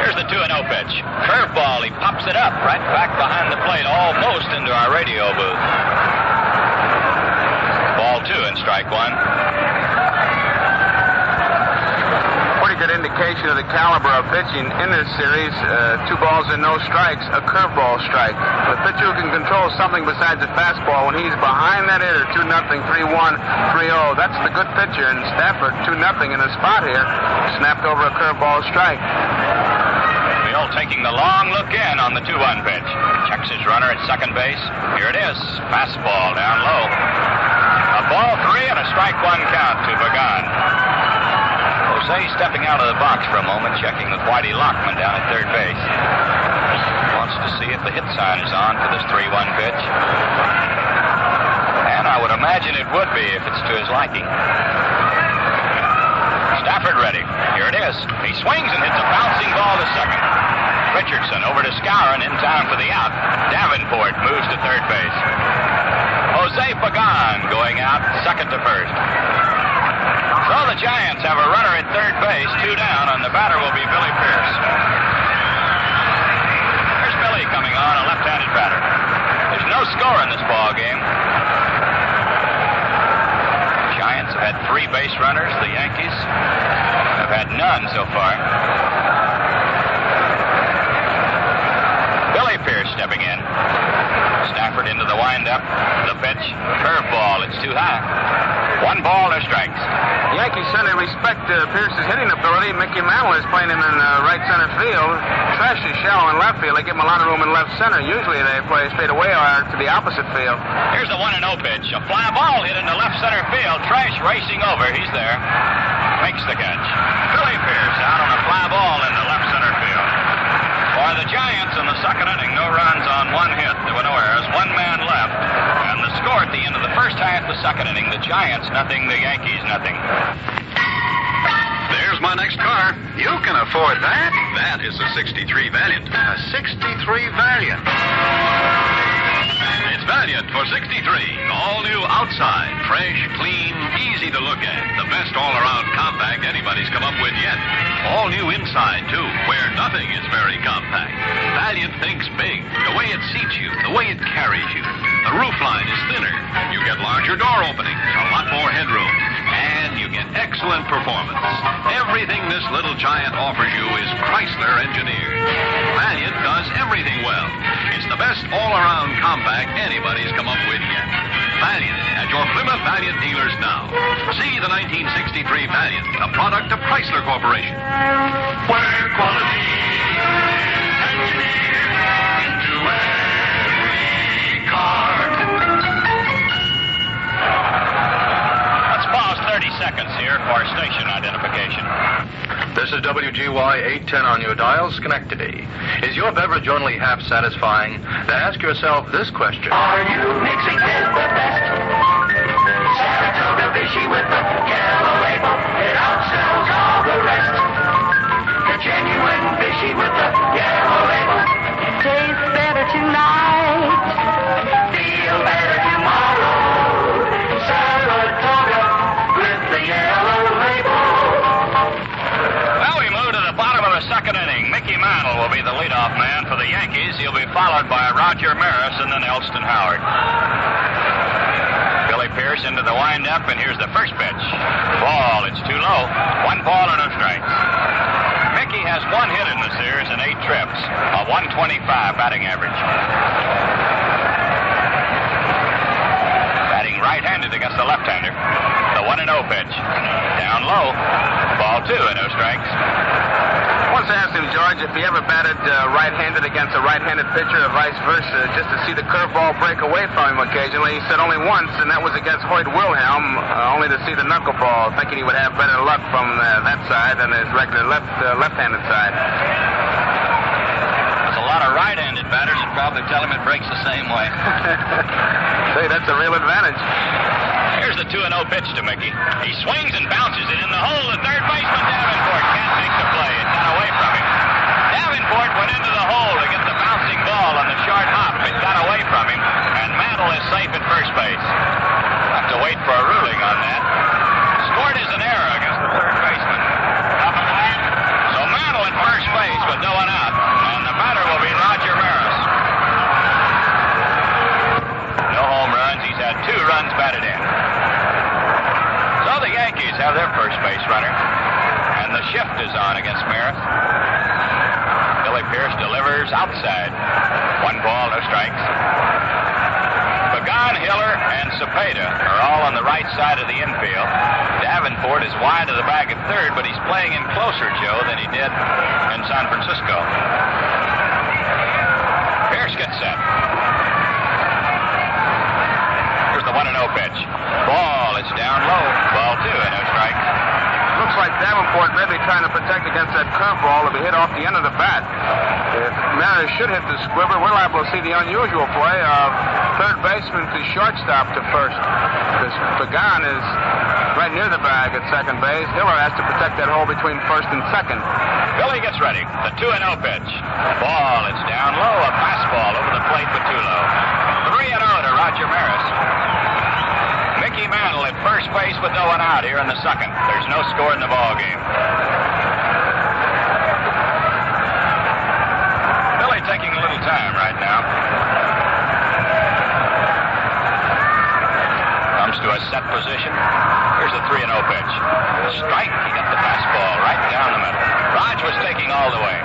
Here's the 2-0 pitch. Curveball. He pops it up right back behind the plate, almost into our radio booth. Ball 2 and strike 1. Good indication of the caliber of pitching in this series. 2 balls and no strikes, a curveball strike. The pitcher who can control something besides a fastball when he's behind that hitter, 2-0, 3-1, 3-0. That's the good pitcher. And Stafford, 2-0 in the spot here, snapped over a curveball strike. Bill taking the long look in on the 2-1 pitch. Checks his runner at second base. Here it is. Fastball down low. A ball 3 and a strike 1 count to Pagan. Jose stepping out of the box for a moment, checking with Whitey Lockman down at third base. Wants to see if the hit sign is on for this 3-1 pitch. And I would imagine it would be if it's to his liking. Stafford ready. Here it is. He swings and hits a bouncing ball to second. Richardson over to Skowron in time for the out. Davenport moves to third base. Jose Pagan going out second to first. So the Giants have a runner at third base, 2 down, and the batter will be Billy Pierce. There's Billy coming on, a left-handed batter. There's no score in this ball game. Giants have had 3 base runners. The Yankees have had none so far. Billy Pierce stepping in. Stafford into the windup. The pitch. Curveball. It's too high. 1 ball, no strikes. The Yankees certainly respect Pierce's hitting ability. Mickey Mantle is playing him in right center field. Trash is shallow in left field. They give him a lot of room in left center. Usually they play straight away or to the opposite field. Here's the 1-0 pitch. A fly ball hit into left center field. Trash racing over. He's there. Makes the catch. Billy Pierce out on a fly ball into left center field. For the Giants in the second inning, no runs on 1 hit. There were no errors. 1 man left. And the score at the end of the first half, the second inning, the Giants nothing, the Yankees nothing. There's my next car. You can afford that. That is a 63 Valiant. A 63 Valiant. It's Valiant for 63. All new outside. Fresh, clean, easy to look at. The best all-around compact anybody's come up with yet. All new inside, too, where nothing is very compact. Valiant thinks big. The way it seats you, the way it carries you. The roofline is thinner. You get larger door openings, a lot more headroom. And you get excellent performance. Everything this little giant offers you is Chrysler engineered. Valiant does everything well. It's the best all-around compact anybody's come up with yet. Valiant at your Plymouth Valiant dealers now. See the 1963 Valiant, a product of Chrysler Corporation. Where quality is engineered into every car. Let's pause 30 seconds here for station identification. This is WGY 810 on your dial, Schenectady. Is your beverage only half satisfying? Then ask yourself this question. Are you mixing with the best? Saratoga Vichy with the yellow label. It outsells all the rest. The genuine Vichy with the yellow label. Tastes better tonight. Feel better tomorrow. Saratoga with the yellow label. Well, we move to the bottom of the second inning. Mickey Mantle will be the leadoff man for the Yankees. He'll be followed by Roger Maris and then Elston Howard. Billy Pierce into the windup, and here's the first pitch. Ball, it's too low. 1 ball and no strikes. Mickey has 1 hit in the series and 8 trips, a 125 batting average. Batting right-handed against the left-hander. The 1-0 pitch. Down low. Ball 2 and no strikes. Once I asked him, George, if he ever batted right-handed against a right-handed pitcher or vice versa, just to see the curveball break away from him occasionally. He said only once, and that was against Hoyt Wilhelm, only to see the knuckleball, thinking he would have better luck from that side than his regular left-handed side. There's a lot of right-handed batters that probably tell him it breaks the same way. Say, that's a real advantage. Here's the 2-0 pitch to Mickey. He swings and bounces it in the hole. The third baseman, Davenport, can't make the play. It got away from him. Davenport went into the hole to get the bouncing ball on the short hop. It got away from him, and Mantle is safe at first base. Have to wait for a ruling on that. Scored is an error against the third baseman. So Mantle at first base with no one out, and the batter will be Roger Maris. No home runs. He's had 2 runs batted in. So the Yankees have their first base runner, and the shift is on against Maris. Billy Pierce delivers outside. 1 ball, no strikes. Pagan, Hiller, and Cepeda are all on the right side of the infield. Davenport is wide of the bag at third, but he's playing in closer, Joe, than he did in San Francisco. Pierce gets set. Here's the 1-0 pitch. Ball, it's down low. Ball 2 and no strikes. Looks like Davenport may be trying to protect against that curveball to be hit off the end of the bat. If Maris should hit the squibber, we're liable to see the unusual play of third baseman to shortstop to first. Because Pagan is right near the bag at second base. Hiller has to protect that hole between first and second. Billy gets ready. The 2-0 pitch. Ball, it's down low. A fastball over the plate, but too low. 3-0 to Roger Maris. Mickey Mantle at first base with no one out here in the second. There's no score in the ball game. Billy taking a little time right now. Comes to a set position. Here's the 3-0 pitch. Strike. He got the fastball right down the middle. Raj was taking all the way.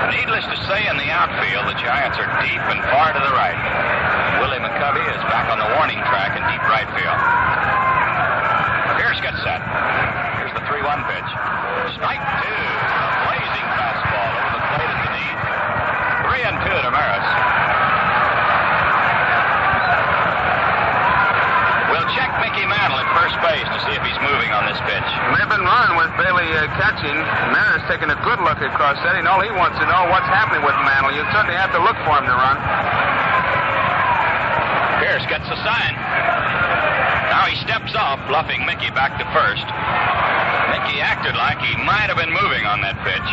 Needless to say, in the outfield, the Giants are deep and far to the right. Willie McCovey is back on the warning track in deep right field. Pierce gets set. Here's the 3-1 pitch. Strike 2. A blazing fastball over the plate at the knee. 3-2 to Maris. We'll check Mickey Mantle at first base to see if he's moving on this pitch. May have been run with Bailey catching. Maris taking a good look across that. All he wants to know what's happening with Mantle. You certainly have to look for him to run. Pierce gets a sign. Now he steps off, bluffing Mickey back to first. Mickey acted like he might have been moving on that pitch.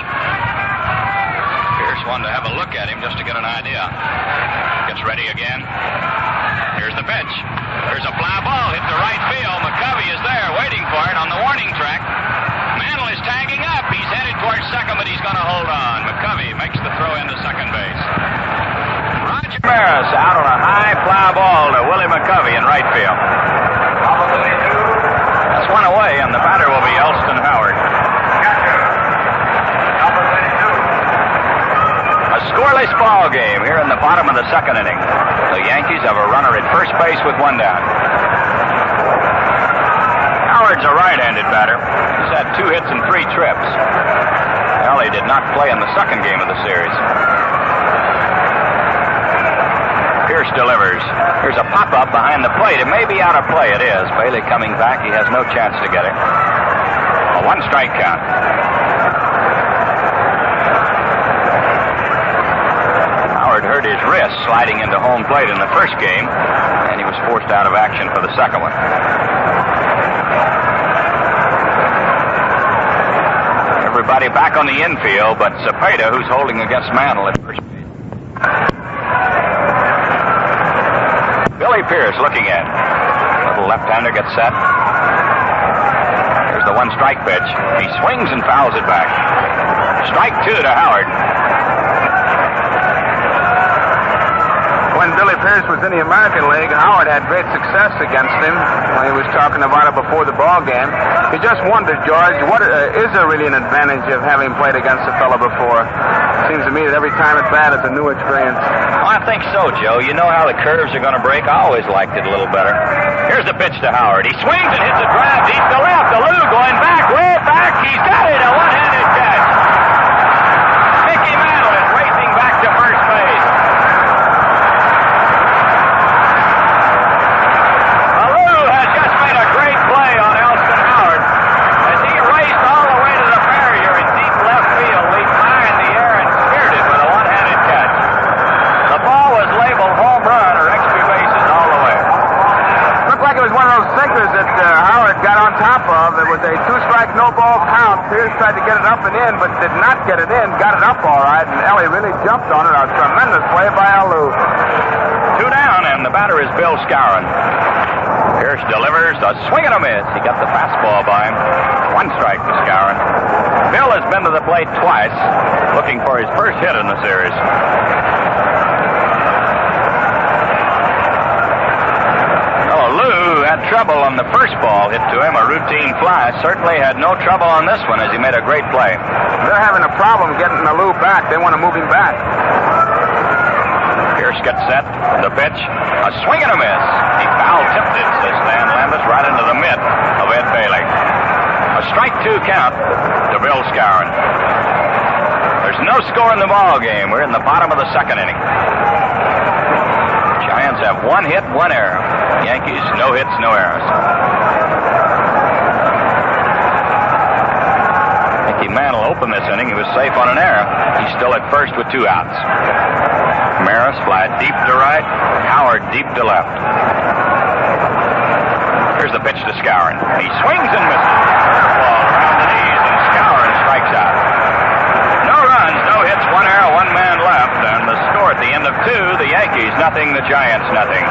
Pierce wanted to have a look at him just to get an idea. Gets ready again. Here's the pitch. Here's a fly ball hit to right field. McCovey is there waiting for it on the warning track. Mantle is tagging up. He's headed towards second, but he's going to hold on. McCovey makes the throw into second base. Roger Maris out on a high fly ball to Willie McCovey in right field. That's one away, and the batter will be Elston Howard. A scoreless ball game here in the bottom of the second inning. The Yankees have a runner at first base with one down. Howard's a right-handed batter. He's had 2 hits and 3 trips. Ellie did not play in the second game of the series. Pierce delivers. Here's a pop-up behind the plate. It may be out of play. It is. Bailey coming back. He has no chance to get it. A 1-strike count. Howard hurt his wrist sliding into home plate in the first game, and he was forced out of action for the second one. Everybody back on the infield, but Cepeda, who's holding against Mantle at first base. Billy Pierce looking in. Little left-hander gets set. Here's the 1-strike pitch. He swings and fouls it back. Strike 2 to Howard. When Billy Pierce was in the American League, Howard had great success against him when he was talking about it before the ball game. He just wondered, George, is there really an advantage of having played against a fellow before? Seems to me that every time at bat is a new experience. Oh, I think so, Joe. You know how the curves are going to break. I always liked it a little better. Here's the pitch to Howard. He swings and hits a drive deep to left. Alou going back, way back. He's got it. A one-handed catch. Mickey Mantle is racing back to first base. Alou has just made a great play on Elston Howard as he raced all the way to the barrier in deep left field, leaped high in the air and speared it with a one-handed catch. The ball was labeled home run or extra bases all the way. Looked like it was one of those sinkers that Howard got on top of. It was a 2-strike, no-ball count. Pierce tried to get it up and in, but did not get it in. Got it up all right, and Ellie really jumped on it. A tremendous play by Alou. 2 down, and the batter is Bill Skowron. Pierce delivers a swing and a miss. He got the fastball by him. 1 strike to Skowron. Bill has been to the plate twice, looking for his first hit in the series. Lou had trouble on the first ball hit to him, a routine fly. Certainly had no trouble on this one as he made a great play. They're having a problem getting Alou back. They want to move him back. Pierce gets set. The pitch. A swing and a miss. He foul-tipped it, says Stan Landis, right into the mitt of Ed Bailey. A strike 2 count to Bill Skowron. There's no score in the ball game. We're in the bottom of the second inning. Giants have 1 hit, 1 error. Yankees, no hits, no errors. Mickey Mantle opened this inning. He was safe on an error. He's still at first with 2 outs. Maris fly deep to right. Howard deep to left. Here's the pitch to Skowron. He swings and misses. Ball around the knees, and Skowron strikes out. No runs, no hits, 1 error, 1 man left. And the score at the end of 2, the Yankees nothing, the Giants nothing.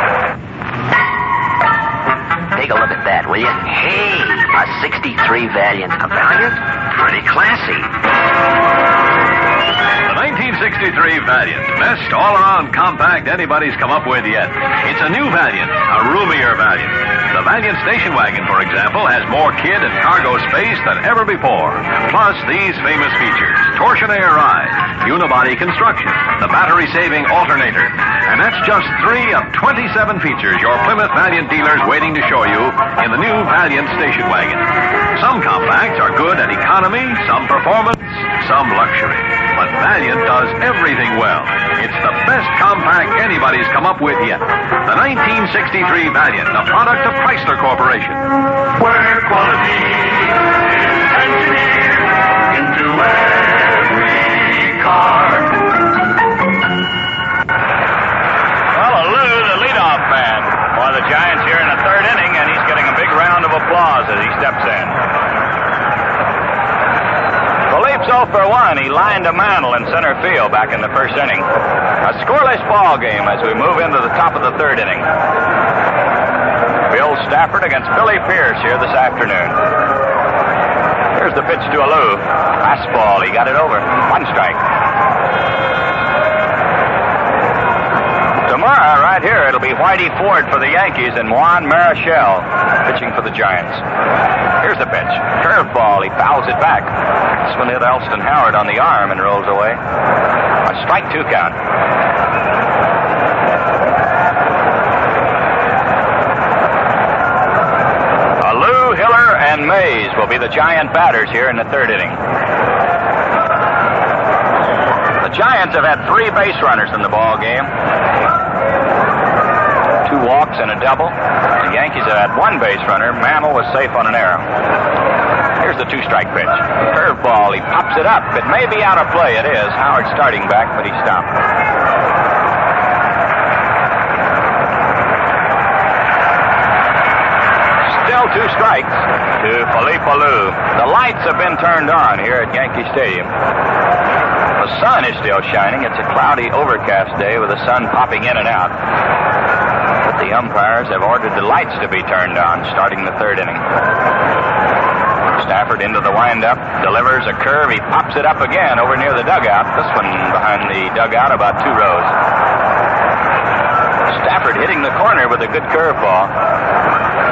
Take a look at that, will you? Hey, a 63 Valiant. A Valiant? Pretty classy. The 1963 Valiant. Best all-around compact anybody's come up with yet. It's a new Valiant, a roomier Valiant. The Valiant station wagon, for example, has more kid and cargo space than ever before. Plus these famous features: torsion-air ride, unibody construction, the battery-saving alternator. And that's just 3 of 27 features your Plymouth Valiant dealer's waiting to show you in the new Valiant station wagon. Some compacts are good at economy, some performance, some luxury. But Valiant does everything well. It's the best compact anybody's come up with yet. The 1963 Valiant, a product of Chrysler Corporation. Where quality is engineered into every car. Well, Alou, the leadoff man for the Giants here in the 3rd inning, and he's getting a big round of applause as he steps in. Philippe's 0 for 1. He lined a Mantle in center field back in the 1st inning. A scoreless ball game as we move into the top of the 3rd inning. Bill Stafford against Billy Pierce here this afternoon. Here's the pitch to Alou. Fastball. He got it over. 1 strike. To tomorrow, right here, it'll be Whitey Ford for the Yankees and Juan Marichal pitching for the Giants. Here's the pitch. Curveball. He fouls it back. This one hit Elston Howard on the arm and rolls away. A strike 2 count. Alou, Hiller, and Mays will be the Giant batters here in the 3rd inning. The Giants have had 3 base runners in the ball game. 2 walks and a double. The Yankees have had 1 base runner. Mantle was safe on an error. Here's the 2-strike pitch. Curveball. He pops it up. It may be out of play. It is. Howard starting back, but he stopped. Still 2 strikes to Philippe Alou. The lights have been turned on here at Yankee Stadium. The sun is still shining. It's a cloudy, overcast day with the sun popping in and out. But the umpires have ordered the lights to be turned on, starting the 3rd inning. Stafford into the windup, delivers a curve. He pops it up again over near the dugout. This one behind the dugout about 2 rows. Stafford hitting the corner with a good curveball,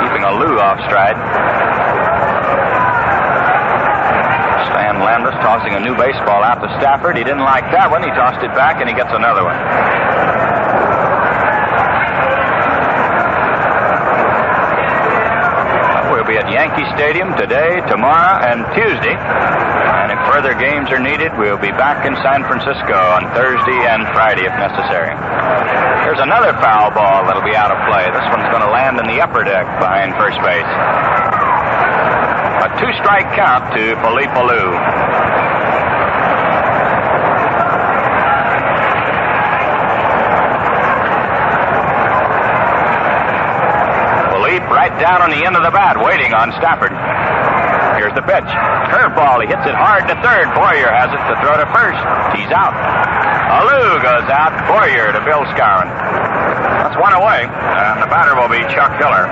keeping Alou off stride. Stan Landis tossing a new baseball out to Stafford. He didn't like that one. He tossed it back, and he gets another one. We'll be at Yankee Stadium today, tomorrow, and Tuesday. And if further games are needed, we'll be back in San Francisco on Thursday and Friday if necessary. There's another foul ball that'll be out of play. This one's going to land in the upper deck behind first base. A 2-strike count to Philippe Alou. Philippe right down on the end of the bat, waiting on Stafford. Here's the pitch. Curveball. He hits it hard to 3rd. Boyer has it to throw to 1st. He's out. Alou goes out. Boyer to Bill Skowron. That's 1 away. And the batter will be Chuck Hiller.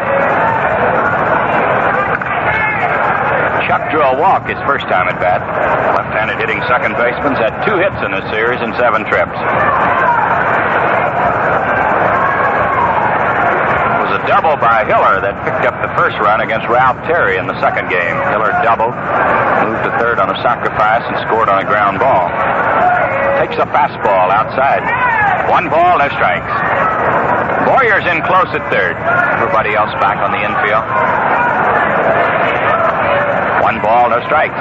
Chuck drew a walk his first time at bat. Left-handed hitting second baseman's had 2 hits in this series in 7 trips. It was a double by Hiller that picked up the first run against Ralph Terry in the 2nd game. Hiller doubled, moved to 3rd on a sacrifice, and scored on a ground ball. Takes a fastball outside. 1 ball, no strikes. Boyer's in close at 3rd. Everybody else back on the infield. 1 ball, no strikes.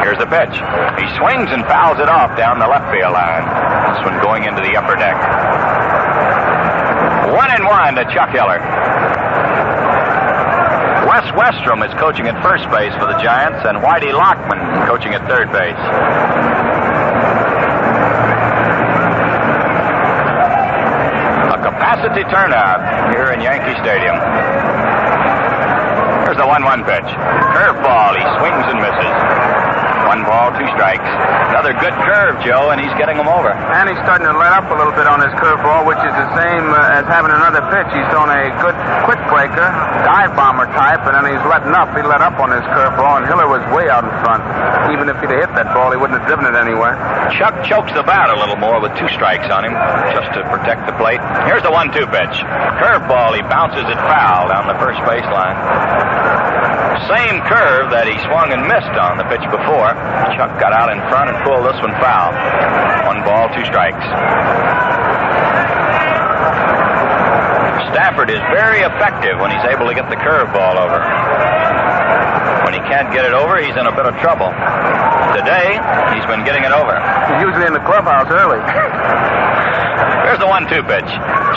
Here's the pitch. He swings and fouls it off down the left field line. This one going into the upper deck. 1-1 to Chuck Hiller. Wes Westrom is coaching at first base for the Giants, and Whitey Lockman coaching at 3rd base. A capacity turnout here in Yankee Stadium. Here's the 1-1 pitch. Curveball. He swings and misses. 1 ball, 2 strikes. Another good curve, Joe, and he's getting them over. And he's starting to let up a little bit on his curveball, which is the same as having another pitch. He's thrown a good quick breaker, dive bomber type, and then he's letting up. He let up on his curveball, and Hiller was way out in front. Even if he'd have hit that ball, he wouldn't have driven it anywhere. Chuck chokes the bat a little more with 2 strikes on him, just to protect the plate. Here's the 1-2 pitch. Curveball. He bounces it foul down the first baseline. Same curve that he swung and missed on the pitch before. Chuck got out in front and pulled this one foul. 1 ball, 2 strikes. Stafford is very effective when he's able to get the curveball over. When he can't get it over, he's in a bit of trouble. Today, he's been getting it over. He's usually in the clubhouse early. Here's the 1-2 pitch.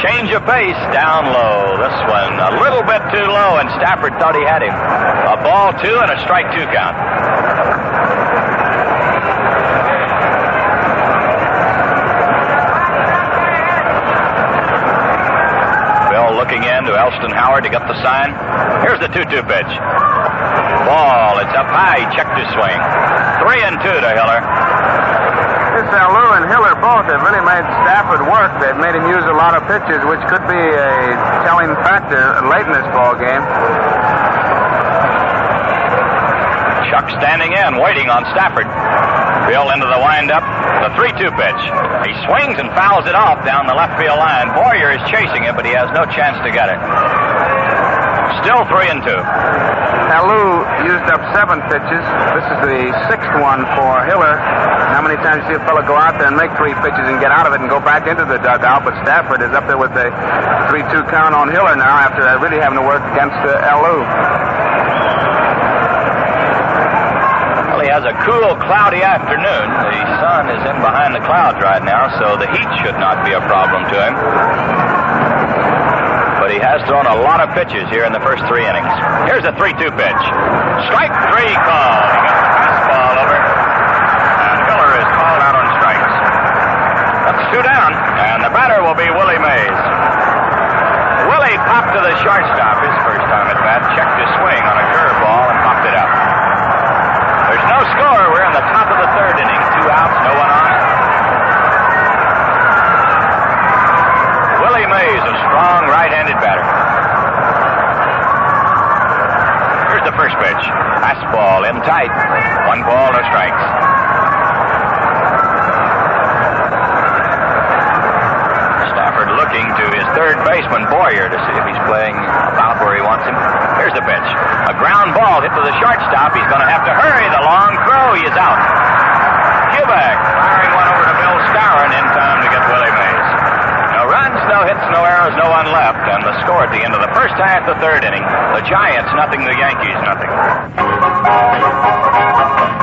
Change of pace down low. This one a little bit too low, and Stafford thought he had him. A ball 2 and a strike 2 count. Bill looking in to Elston Howard to get the sign. Here's the 2-2 pitch. Ball. It's up high. He checked his swing. 3-2 to Hiller. This Alou and Hiller both have really made Stafford work. They've made him use a lot of pitches, which could be a telling factor late in this ball game. Chuck standing in, waiting on Stafford. Bill into the windup. The 3-2 pitch. He swings and fouls it off down the left field line. Boyer is chasing it, but he has no chance to get it. Still 3-2. Now, Lou used up 7 pitches. This is the 6th one for Hiller. How many times do you see a fellow go out there and make 3 pitches and get out of it and go back into the dugout? But Stafford is up there with the 3-2 count on Hiller now after really having to work against Lou. Well, he has a cool, cloudy afternoon. The sun is in behind the clouds right now, so the heat should not be a problem to him. But he has thrown a lot of pitches here in the first 3 innings. Here's a 3-2 pitch. Strike 3 call. He gets the fastball over. And Hiller is called out on strikes. That's 2 down. And the batter will be Willie Mays. Willie popped to the shortstop his first time at bat. Checked his swing on a curveball and popped it out. There's no score. We're in the top of the 3rd inning. 2 outs, no one on. Willie Mays, a strong right-handed batter. Here's the first pitch. Fastball in tight. 1 ball, no strikes. Stafford looking to his third baseman, Boyer, to see if he's playing about where he wants him. Here's the pitch. A ground ball hit to the shortstop. He's going to have to hurry. The long throw. He is out. Kubek firing one over to Bill Skowron in time to get Willie Mays. No runs, no hits, no errors, no one left. And the score at the end of the first half, the 3rd inning. The Giants nothing, the Yankees nothing.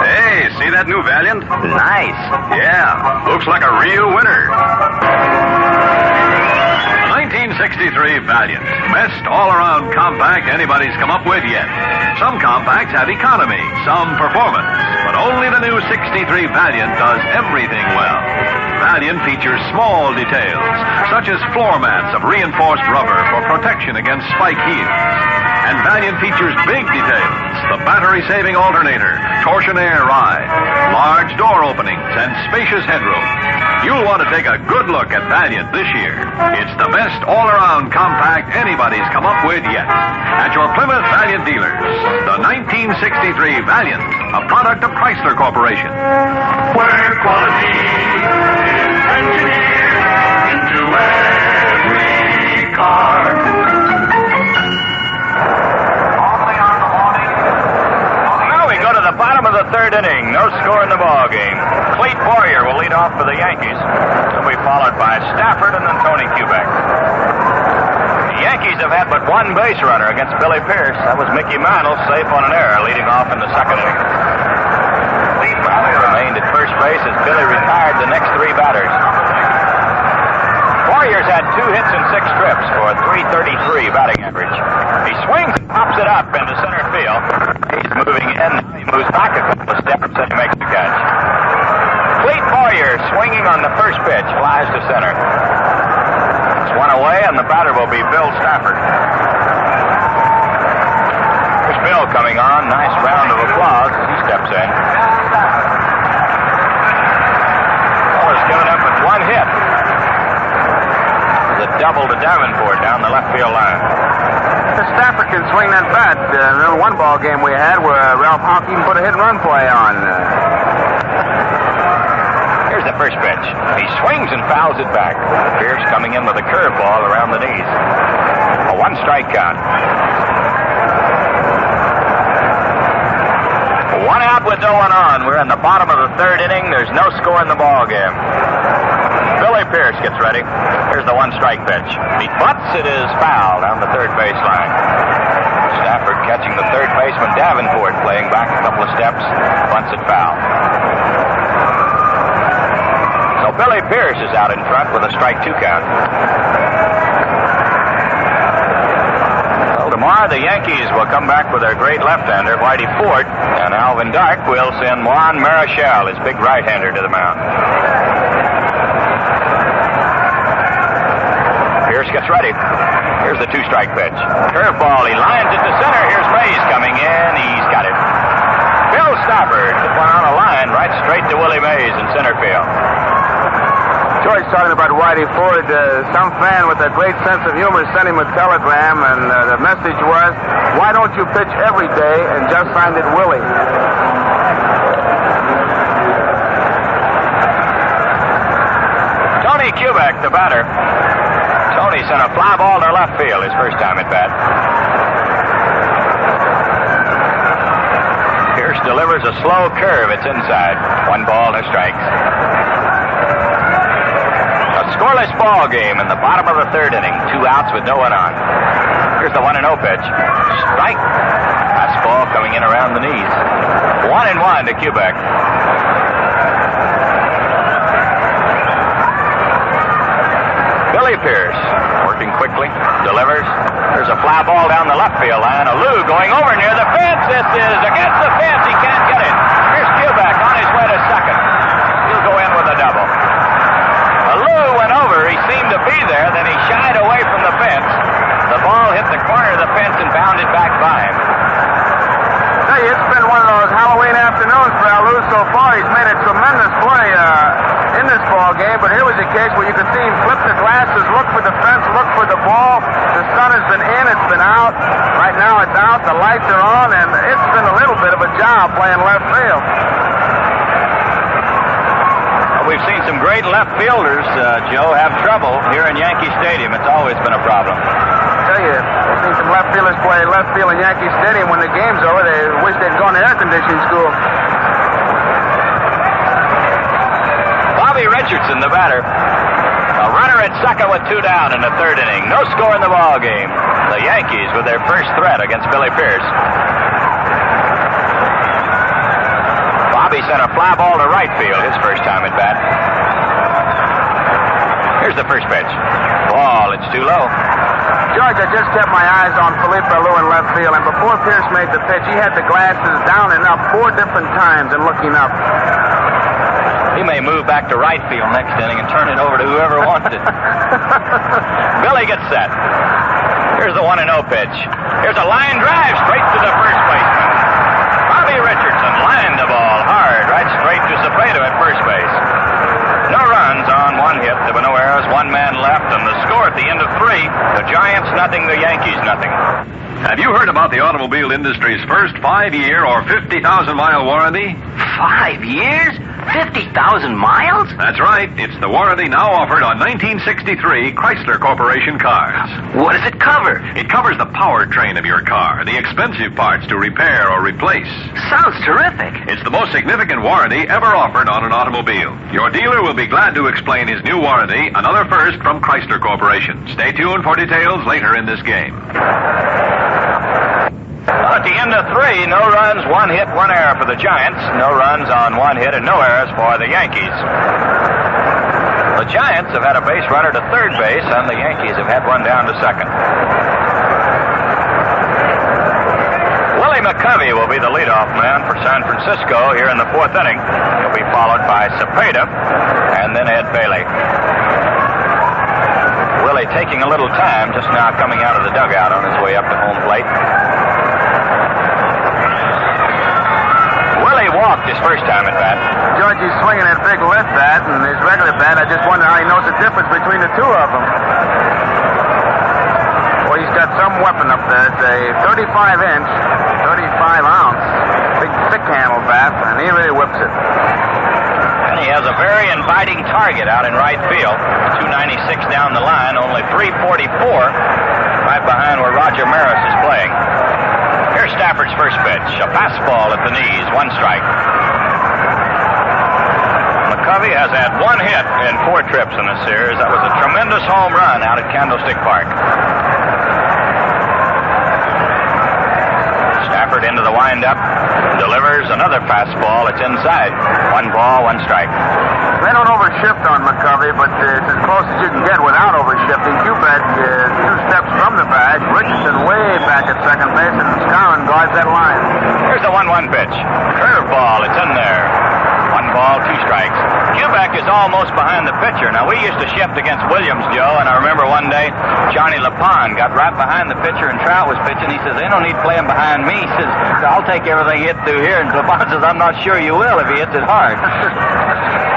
Hey, see that new Valiant? Nice. Yeah, looks like a real winner. 1963 Valiant. Best all-around compact anybody's come up with yet. Some compacts have economy, some performance, but only the new 63 Valiant does everything well. Valiant features small details, such as floor mats of reinforced rubber for protection against spike heels. And Valiant features big details, the battery-saving alternator, torsionaire ride, large door openings, and spacious headroom. You'll want to take a good look at Valiant this year. It's the best all-around compact anybody's come up with yet. At your Plymouth Valiant dealers, the 1963 Valiant, a product of Chrysler Corporation. Where quality is engineered into every car. Now we go to the bottom of the 3rd inning. No score in the ball game. Clete Boyer will lead off for the Yankees. He'll be followed by Stafford and then Tony Kubek. The Yankees have had but 1 base runner against Billy Pierce. That was Mickey Mantle, safe on an error, leading off in the 2nd inning. Mantle remained at first base as Billy retired the next 3 batters. Boyer's had 2 hits and 6 trips for a .333 batting average. He swings and pops it up into center field. He's moving in. He moves back a couple of steps and he makes the catch. Clete Boyer swinging on the first pitch, flies to center. It's 1 away, and the batter will be Bill Stafford. There's Bill coming on. Nice round of applause as he steps in. Bill is given up with 1 hit. There's a double to Davenport down the left field line. Stafford can swing that bat. Remember one ball game we had where Ralph Honk even put a hit-and-run play on. Here's the first pitch. He swings and fouls it back. Pierce coming in with a curveball around the knees. A 1-strike count. 1 out with no one on. We're in the bottom of the 3rd inning. There's no score in the ball game. Billy Pierce gets ready. Here's the 1-strike pitch. He butts. It is foul down the 3rd baseline. Stafford catching the 3rd baseman Davenport, playing back a couple of steps. Bunts it foul. So Billy Pierce is out in front with a strike 2 count. Well, tomorrow the Yankees will come back with their great left-hander, Whitey Ford, and Alvin Dark will send Juan Marichal, his big right-hander, to the mound. Pierce gets ready. Here's the 2-strike pitch. Curveball. He lines it to center. Here's Mays coming in. He's got it. Bill Stafford put one on a line right straight to Willie Mays in center field. George talking about Whitey Ford. Some fan with a great sense of humor sent him a telegram, and the message was, why don't you pitch every day, and just signed it Willie. Tony Kubek, the batter. Tony sent a fly ball to left field his first time at bat. Pierce delivers a slow curve. It's inside. 1 ball, no strikes. A scoreless ball game in the bottom of the third inning. 2 outs with no one on. Here's the 1-0 pitch. Strike. Fastball coming in around the knees. 1-1 to Kubek. Billy Pierce working quickly. Delivers. There's a fly ball down the left field line. Alou going over near the fence. This is against the fence. He can't get it. Here's Kubek on his way to second. He'll go in with a double. Alou went over. He seemed to be there. Then he shied away from the fence. The ball hit the corner of the fence and bounded back by him. Hey, it's been one of those Halloween afternoons for Alou so far. He's made a tremendous play in this ball game, but here was a case where you could see him flip the glasses, look for the fence, look for the ball. The sun has been in, it's been out. Right now it's out, the lights are on, and it's been a little bit of a job playing left field. We've seen some great left fielders, Joe, have trouble here in Yankee Stadium. It's always been a problem. I tell you, I've seen some left fielders play left field in Yankee Stadium. When the game's over, they wish they'd gone to air conditioning school. Bobby Richardson, the batter. A runner at second with 2 down in the third inning. No score in the ball game. The Yankees with their first threat against Billy Pierce. Bobby sent a fly ball to right field his first time at bat. Here's the first pitch. Ball, it's too low. George, I just kept my eyes on Felipe Alou in left field, and before Pierce made the pitch, he had the glasses down and up 4 different times and looking up. He may move back to right field next inning and turn it over to whoever wants it. Billy gets set. Here's the 1-0 pitch. Here's a line drive straight to the first baseman. Bobby Richardson lined the ball hard right straight to Cepeda at first base. No runs on 1 hit. There were no errors, 1 man left, and the score at the end of 3, the Giants nothing, the Yankees nothing. Have you heard about the automobile industry's first 5-year or 50,000-mile warranty? 5 years? 50,000 miles? That's right. It's the warranty now offered on 1963 Chrysler Corporation cars. What does it cover? It covers the powertrain of your car, the expensive parts to repair or replace. Sounds terrific. It's the most significant warranty ever offered on an automobile. Your dealer will be glad to explain his new warranty, another first from Chrysler Corporation. Stay tuned for details later in this game. At the end of 3, no runs, 1 hit, 1 error for the Giants. No runs on 1 hit and no errors for the Yankees. The Giants have had a base runner to third base, and the Yankees have had one down to second. Willie McCovey will be the leadoff man for San Francisco here in the 4th inning. He'll be followed by Cepeda and then Ed Bailey. Willie taking a little time, just now coming out of the dugout on his way up to home plate. Willie walked his first time at bat. George, he's swinging that big left bat, and his regular bat, I just wonder how he knows the difference between the 2 of them. Well, he's got some weapon up there. It's a 35-inch, 35-ounce, big thick-handle bat, and he really whips it. And he has a very inviting target out in right field. 296 down the line, only 344 right behind where Roger Maris is playing. Here's Stafford's first pitch. A fastball at the knees, 1 strike. McCovey has had 1 hit in 4 trips in the series. That was a tremendous home run out at Candlestick Park. Stafford into the windup. Delivers another fastball. It's inside. 1 ball, 1 strike. They don't overshift on McCovey, but it's as close as you can get without overshifting. Kubek is 2 steps from the bag. Richardson way back at second base, and Scowen guards that line. Here's the 1-1 pitch. Curveball. It's in there. 1 ball, 2 strikes. Kubek is almost behind the pitcher. Now, we used to shift against Williams, Joe, and I remember one day Johnny LaPon got right behind the pitcher and Trout was pitching. He says, they don't need playing behind me. He says, I'll take everything hit through here. And LaPon says, I'm not sure you will if he hits it hard.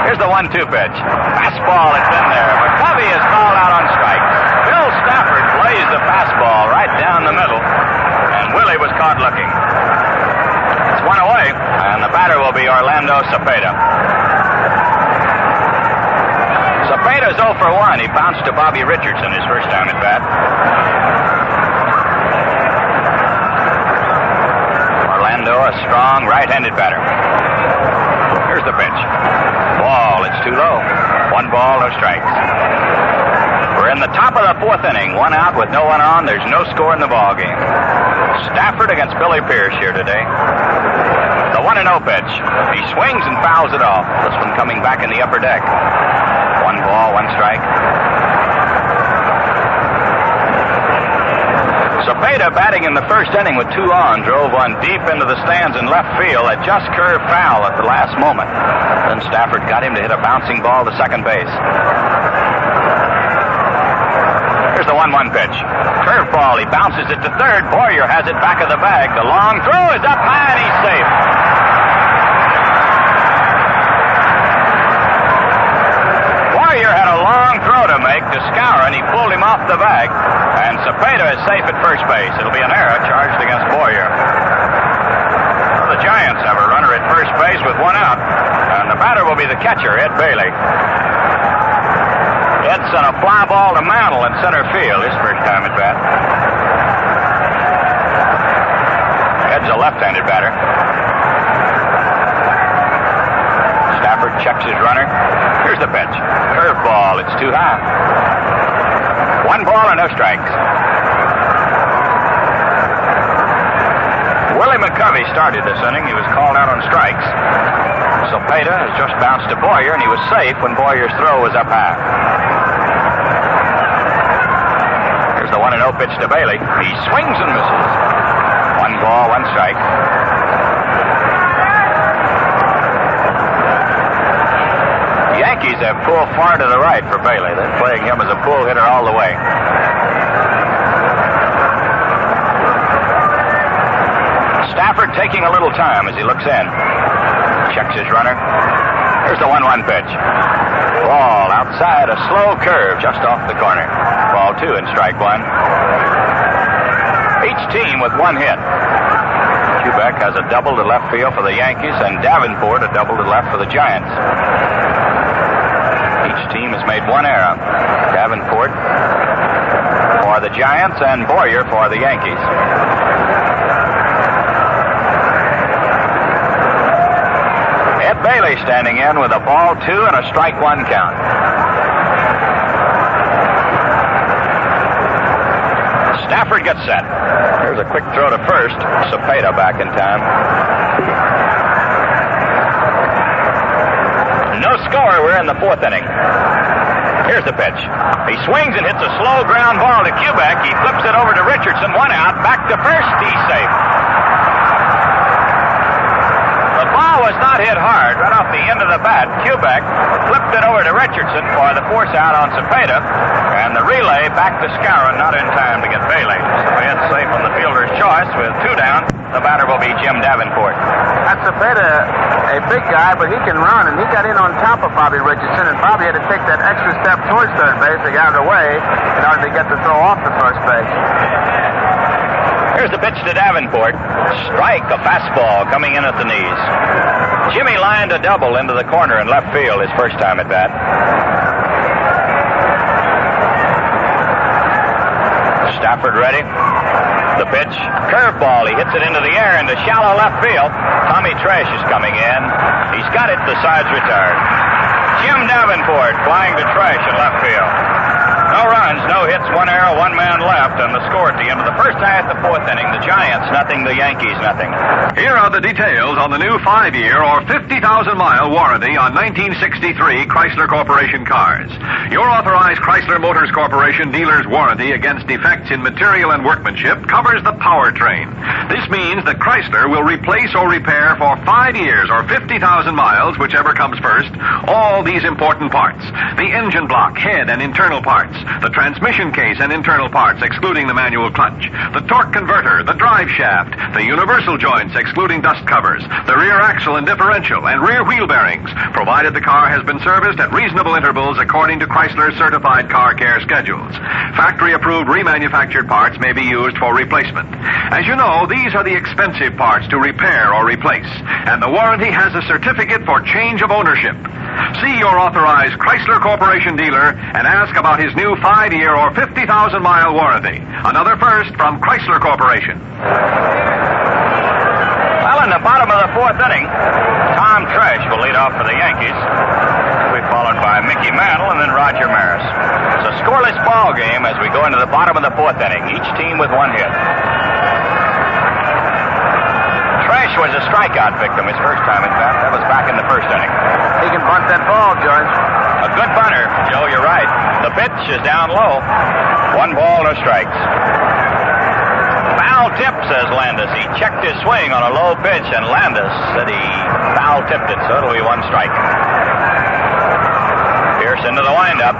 Here's the 1-2 pitch. Fastball, it's in there. McCovey is called out on strike. Bill Stafford plays the fastball right down the middle, and Willie was caught looking. It's 1 away, and the batter will be Orlando Cepeda. Cepeda Cepeda is 0 for 1. He bounced to Bobby Richardson his first time at bat. Orlando, a strong right-handed batter. Here's the pitch. Ball, it's too low. 1 ball, no strikes. We're in the top of the 4th inning. 1 out with no one on. There's no score in the ball game. Stafford against Billy Pierce here today. The 1-0 pitch. He swings and fouls it off. This one coming back in the upper deck. 1 ball, 1 strike. Cepeda, batting in the first inning with 2 on, drove one deep into the stands in left field that just curved foul at the last moment. Then Stafford got him to hit a bouncing ball to second base. Here's the 1-1 pitch. Curveball, he bounces it to third. Boyer has it back of the bag. The long throw is up high and he's safe. Boyer had a long throw to make to Scour, and he pulled him off the bag. And Cepeda is safe at first base. It'll be an error charged against Boyer. The Giants have a runner at first base with 1 out. And the batter will be the catcher, Ed Bailey. Ed sent a fly ball to Mantle in center field his first time at bat. Ed's a left-handed batter. Stafford checks his runner. Here's the pitch. Curveball, it's too high. 1 ball and no strikes. Willie McCovey started this inning. He was called out on strikes. Cepeda has just bounced to Boyer, and he was safe when Boyer's throw was up high. Here's the 1-0 pitch to Bailey. He swings and misses. 1 ball, 1 strike. The Yankees have pulled far to the right for Bailey. They're playing him as a pull hitter all the way. Stafford taking a little time as he looks in. Checks his runner. Here's the 1-1 pitch. Ball outside, a slow curve just off the corner. Ball 2 and strike 1. Each team with 1 hit. Kubek has a double to left field for the Yankees, and Davenport a double to left for the Giants. Each team has made 1 error. Davenport for the Giants and Boyer for the Yankees. Ed Bailey standing in with a ball 2 and a strike 1 count. Stafford gets set. Here's a quick throw to first. Cepeda back in time. No score. We're in the 4th inning. Here's the pitch. He swings and hits a slow ground ball to Kubek. He flips it over to Richardson. 1 out. Back to first. He's safe. The ball was not hit hard. Right off the end of the bat, Kubek flipped it over to Richardson for the force out on Cepeda. And the relay back to Scour, not in time to get Bailey. Cepeda safe on the fielder's choice with 2 down. The batter will be Jim Davenport. That's Cepeda, a big guy, but he can run, and he got in on top of Bobby Richardson, and Bobby had to take that extra step towards third base to get out of the way in order to get the throw off the first base. Here's the pitch to Davenport. Strike, a fastball coming in at the knees. Jimmy lined a double into the corner in left field his first time at bat. Stafford ready. The pitch. Curveball. He hits it into the air into shallow left field. Tommy Tresh is coming in. He's got it. The side's retired. Jim Davenport flying to Tresh in left field. No runs, no hits, 1 error, 1 man left, and the score at the end of the first half, the 4th inning. The Giants nothing, the Yankees nothing. Here are the details on the new 5-year or 50,000-mile warranty on 1963 Chrysler Corporation cars. Your authorized Chrysler Motors Corporation dealer's warranty against defects in material and workmanship covers the powertrain. This means that Chrysler will replace or repair for 5 years or 50,000 miles, whichever comes first, all these important parts. The engine block, head, and internal parts. The transmission case and internal parts, excluding the manual clutch. The torque converter, the drive shaft, the universal joints, excluding dust covers, the rear axle and differential, and rear wheel bearings, provided the car has been serviced at reasonable intervals according to Chrysler's certified car care schedules. Factory-approved remanufactured parts may be used for replacement. As you know, these are the expensive parts to repair or replace, and the warranty has a certificate for change of ownership. See your authorized Chrysler Corporation dealer and ask about his new 5-year or 50,000-mile warranty. Another first from Chrysler Corporation. Well, in the bottom of the fourth inning, Tom Tresh will lead off for the Yankees. He'll be followed by Mickey Mantle and then Roger Maris. It's a scoreless ball game as we go into the bottom of the fourth inning, each team with one hit. Tresh was a strikeout victim his first time at bat. That was back in the first inning. He can bunt that ball, George. A good bunter, Joe, you're right. The pitch is down low. 1 ball, no strikes. Foul tip, says Landis. He checked his swing on a low pitch, and Landis said he foul tipped it, so it'll be 1 strike. Pierce into the windup.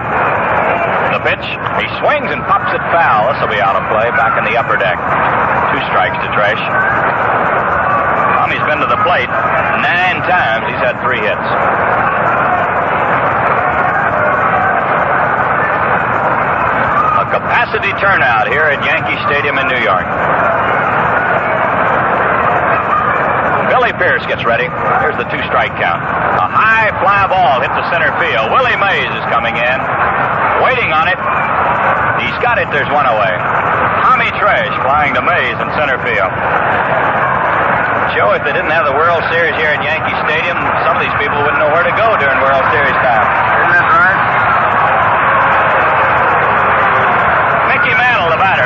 The pitch, he swings and pops it foul. This will be out of play back in the upper deck. 2 strikes to Tresh. Tommy's been to the plate 9 times. He's had 3 hits. A capacity turnout here at Yankee Stadium in New York. Billy Pierce gets ready. Here's the 2-strike count. A high fly ball hit the center field. Willie Mays is coming in. Waiting on it. He's got it. There's 1 away. Tommy Tresh flying to Mays in center field. Joe, if they didn't have the World Series here at Yankee Stadium, some of these people wouldn't know where to go during World Series time. Isn't that right? Mickey Mantle, the batter.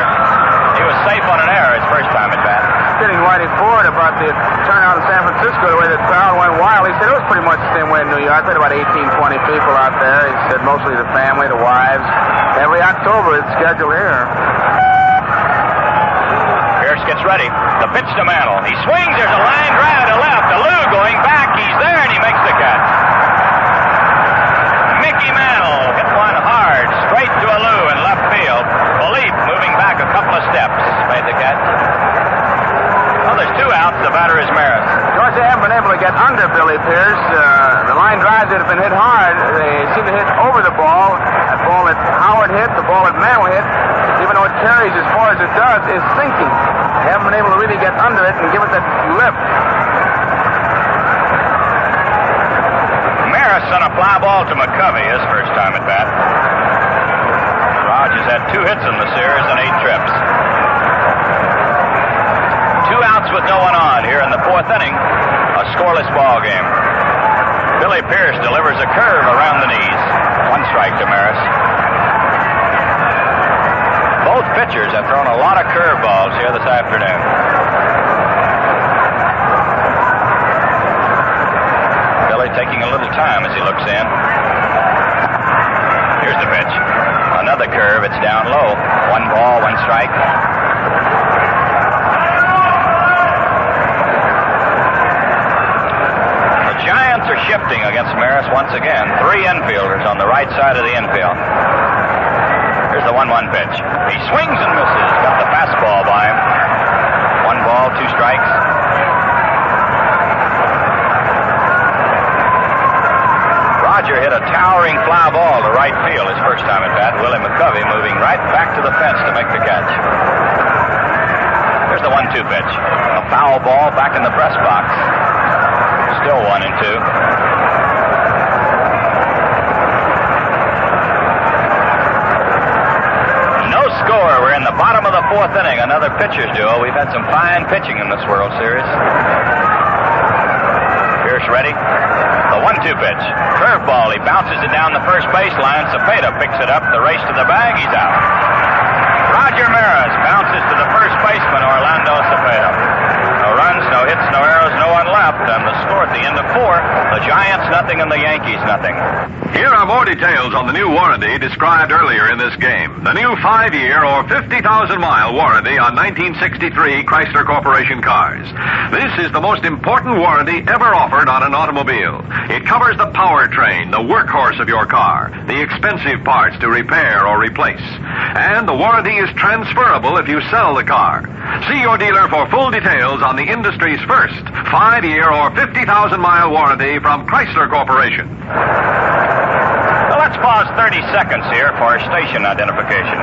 He was safe on an error his first time at bat. Kidding Whitey Ford about the turnout in San Francisco, the way the crowd went wild. He said it was pretty much the same way in New York. They had about 18, 20 people out there. He said mostly the family, the wives. Every October it's scheduled here. Pierce gets ready. The pitch to Mantle. He swings. There's a line drive to left. Alou going back. He's there, and he makes the catch. Mickey Mantle hit one hard straight to Alou in left field. Philippe moving back a couple of steps made the catch. Well, there's 2 outs. The batter is Maris. George, they haven't been able to get under Billy Pierce. The line drives that have been hit hard, they seem to hit over the ball. That ball that Howard hit, the ball that Mantle hit, even though it carries as far as it does, is sinking. They haven't been able to really get under it and give it that lift. Maris sent a fly ball to McCovey his first time at bat. Rogers had 2 hits in the series and 8 trips. 2 outs with no one on here in the fourth inning. A scoreless ball game. Billy Pierce delivers a curve around the knees. 1 strike to Maris. Both pitchers have thrown a lot of curveballs here this afternoon. Billy taking a little time as he looks in. Here's the pitch. Another curve. It's down low. 1 ball, 1 strike. The Giants are shifting against Maris once again. 3 infielders on the right side of the infield. Here's the 1-1 pitch. He swings and misses. Got the fastball by him. 1 ball, 2 strikes. Roger hit a towering fly ball to right field his first time at bat. Willie McCovey moving right back to the fence to make the catch. Here's the 1-2 pitch. A foul ball back in the press box. Still 1-2. Score. We're in the bottom of the fourth inning. Another pitcher's duel. We've had some fine pitching in this World Series. Pierce ready. The 1-2 pitch. Curveball. He bounces it down the first baseline. Cepeda picks it up. The race to the bag. He's out. Roger Maris bounces to the first baseman, Orlando Cepeda. No runs, no hits, no errors, no one left. And the score at the end of 4. The Giants nothing and the Yankees nothing. Here are more details on the new warranty described earlier in this game. The new 5-year or 50,000-mile warranty on 1963 Chrysler Corporation cars. This is the most important warranty ever offered on an automobile. It covers the powertrain, the workhorse of your car, the expensive parts to repair or replace. And the warranty is transferable if you sell the car. See your dealer for full details on the industry's first 5-year or 50,000-mile warranty from Chrysler Corporation. Well, let's Let's pause 30 seconds here for station identification.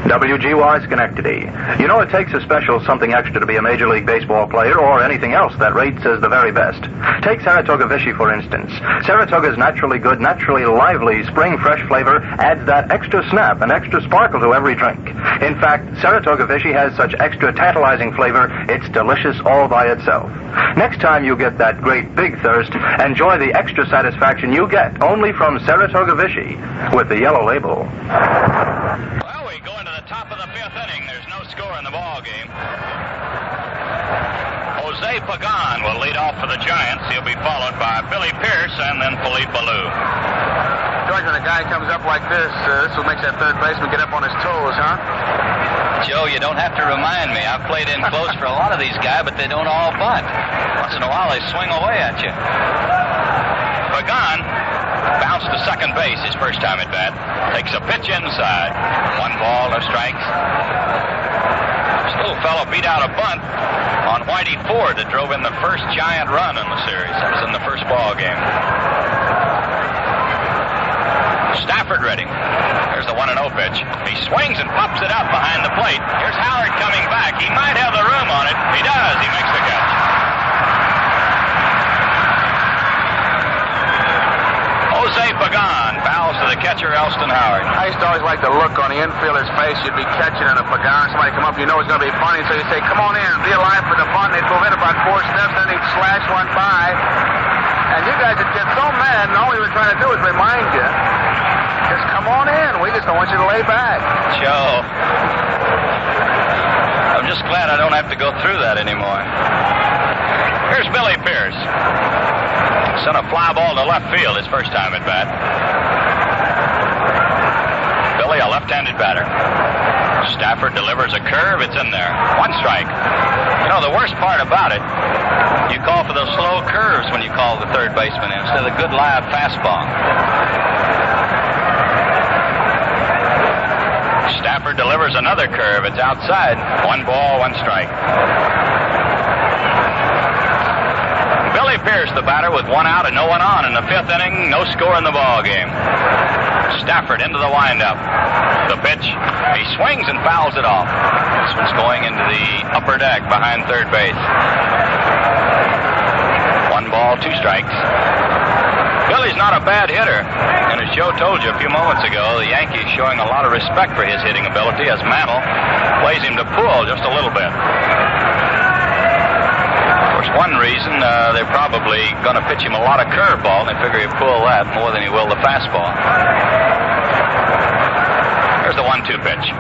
WGY Schenectady. You know, it takes a special something extra to be a Major League Baseball player or anything else that rates as the very best. Take Saratoga Vichy, for instance. Saratoga's naturally good, naturally lively, spring fresh flavor adds that extra snap and extra sparkle to every drink. In fact, Saratoga Vichy has such extra tantalizing flavor, it's delicious all by itself. Next time you get that great big thirst, enjoy the extra satisfaction you get only from Saratoga Vichy with the yellow label. Well, we go into the top of the fifth inning. There's no score in the ball game. Jose Pagan will lead off for the Giants. He'll be followed by Billy Pierce and then Philippe Ballou. George, when a guy comes up like this what makes that third baseman get up on his toes, huh? Joe, you don't have to remind me. I've played in close for a lot of these guys, but they don't all bunt. Once in a while, they swing away at you. Pagan bounced to second base his first time at bat. Takes a pitch inside. 1 ball, no strikes. This little fellow beat out a bunt on Whitey Ford that drove in the first Giant run in the series. That was in the first ball game. Stafford ready. There's the 1-0 pitch. He swings and pops it up behind the plate. Here's Howard coming back. He might have the room on it. He does. He makes the catch. Jose Pagan fouls to the catcher, Elston Howard. I used to always like the look on the infielder's face. You'd be catching in a Pagan. Somebody come up, you know it's going to be funny, so you say, come on in, be alive for the fun. They'd move in about 4 steps, then he'd slash one by. And you guys would get so mad, and all we were trying to do was remind you, just come on in. We just don't want you to lay back. Joe, I'm just glad I don't have to go through that anymore. Here's Billy Pierce. Sent a fly ball to left field his first time at bat. Billy, a left-handed batter. Stafford delivers a curve. It's in there. 1 strike. You know, the worst part about it, You call for those slow curves when you call the third baseman in instead of the good live fastball. Stafford delivers another curve. It's outside. 1 ball, 1 strike. Billy Pierce, the batter, with 1 out and no one on in the 5th inning. No score in the ball game. Stafford into the windup. The pitch. He swings and fouls it off. This one's going into the upper deck behind third base. 1 ball, 2 strikes. Billy's not a bad hitter. And as Joe told you a few moments ago, the Yankees showing a lot of respect for his hitting ability as Mantle plays him to pull just a little bit. Of course, one reason they're probably going to pitch him a lot of curveball, and they figure he'll pull that more than he will the fastball. Here's the 1-2 pitch.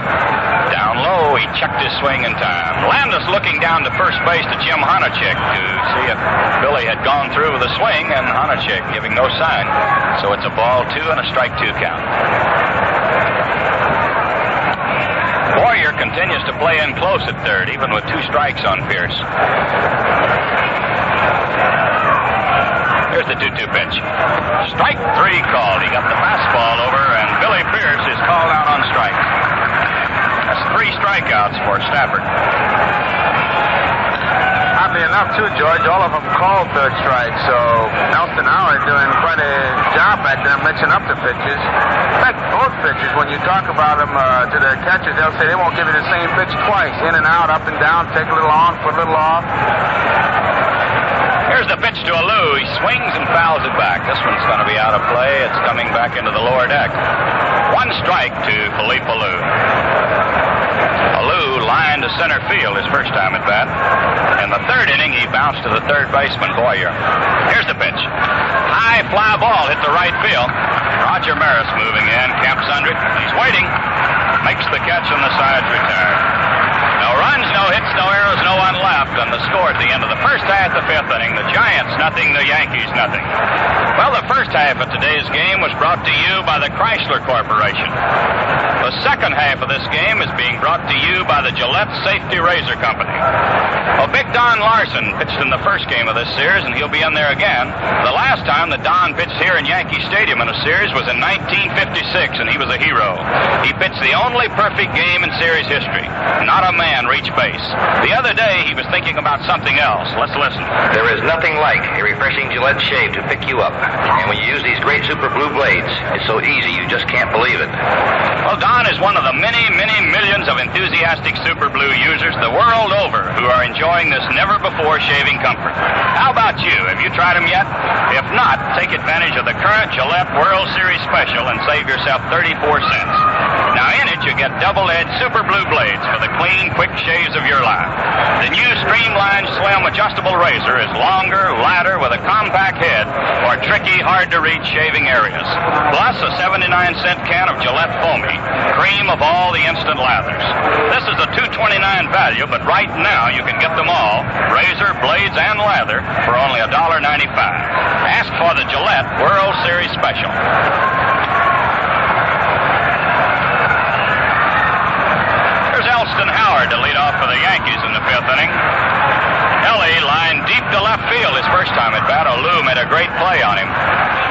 Down low, he checked his swing in time. Landis looking down to first base to Jim Honachek to see if Billy had gone through with the swing, and Honachek giving no sign. So it's a ball 2 and a strike 2 count. Boyer continues to play in close at third, even with 2 strikes on Pierce. Here's the 2-2 pitch. Strike 3 called. He got the fastball over, and Billy Pierce is called out on strikes. That's 3 strikeouts for Stafford. Oddly enough, too, George, all of them called third strike, so Elston Howard doing quite a job back there mixing up the pitches. In fact, both pitches, when you talk about them to the catchers, they'll say they won't give you the same pitch twice. In and out, up and down, take a little on, put a little off. Here's the pitch to Alou. He swings and fouls it back. This one's going to be out of play. It's coming back into the lower deck. 1 strike to Philippe Alou. Alou lined to center field his first time at bat. In the 3rd inning, he bounced to the third baseman, Boyer. Here's the pitch. High fly ball hit the right field. Roger Maris moving in. Kemp's under it. He's waiting. Makes the catch and the side's retired. No runs, no hits, no errors, no one left. And the score at the end of the first half of the 5th inning, the Giants nothing, the Yankees nothing. Well, the first half of today's game was brought to you by the Chrysler Corporation. The second half of this game is being brought to you by the Gillette Safety Razor Company. Well, Big Don Larson pitched in the first game of this series, and he'll be in there again. The last time that Don pitched here in Yankee Stadium in a series was in 1956, and he was a hero. He pitched the only perfect game in series history. Not a man reached base. The other day, he was thinking about something something else. Let's listen. There is nothing like a refreshing Gillette shave to pick you up. And when you use these great Super Blue blades, it's so easy you just can't believe it. Well, Don is one of the many, many millions of enthusiastic Super Blue users the world over who are enjoying this never-before shaving comfort. How about you? Have you tried them yet? If not, take advantage of the current Gillette World Series special and save yourself 34 cents. Now, in it, you get double-edged Super Blue blades for the clean, quick shaves of your life. The new streamlined, slim, adjustable razor is longer, lighter, with a compact head for tricky, hard-to-reach shaving areas. Plus, a 79-cent can of Gillette Foamy, cream of all the instant lathers. This is a $2.29 value, but right now you can get them all, razor, blades, and lather, for only $1.95. Ask for the Gillette World Series special. Howard to lead off for the Yankees in the fifth inning. Ellie lined deep to left field his first time at bat. Lou made a great play on him.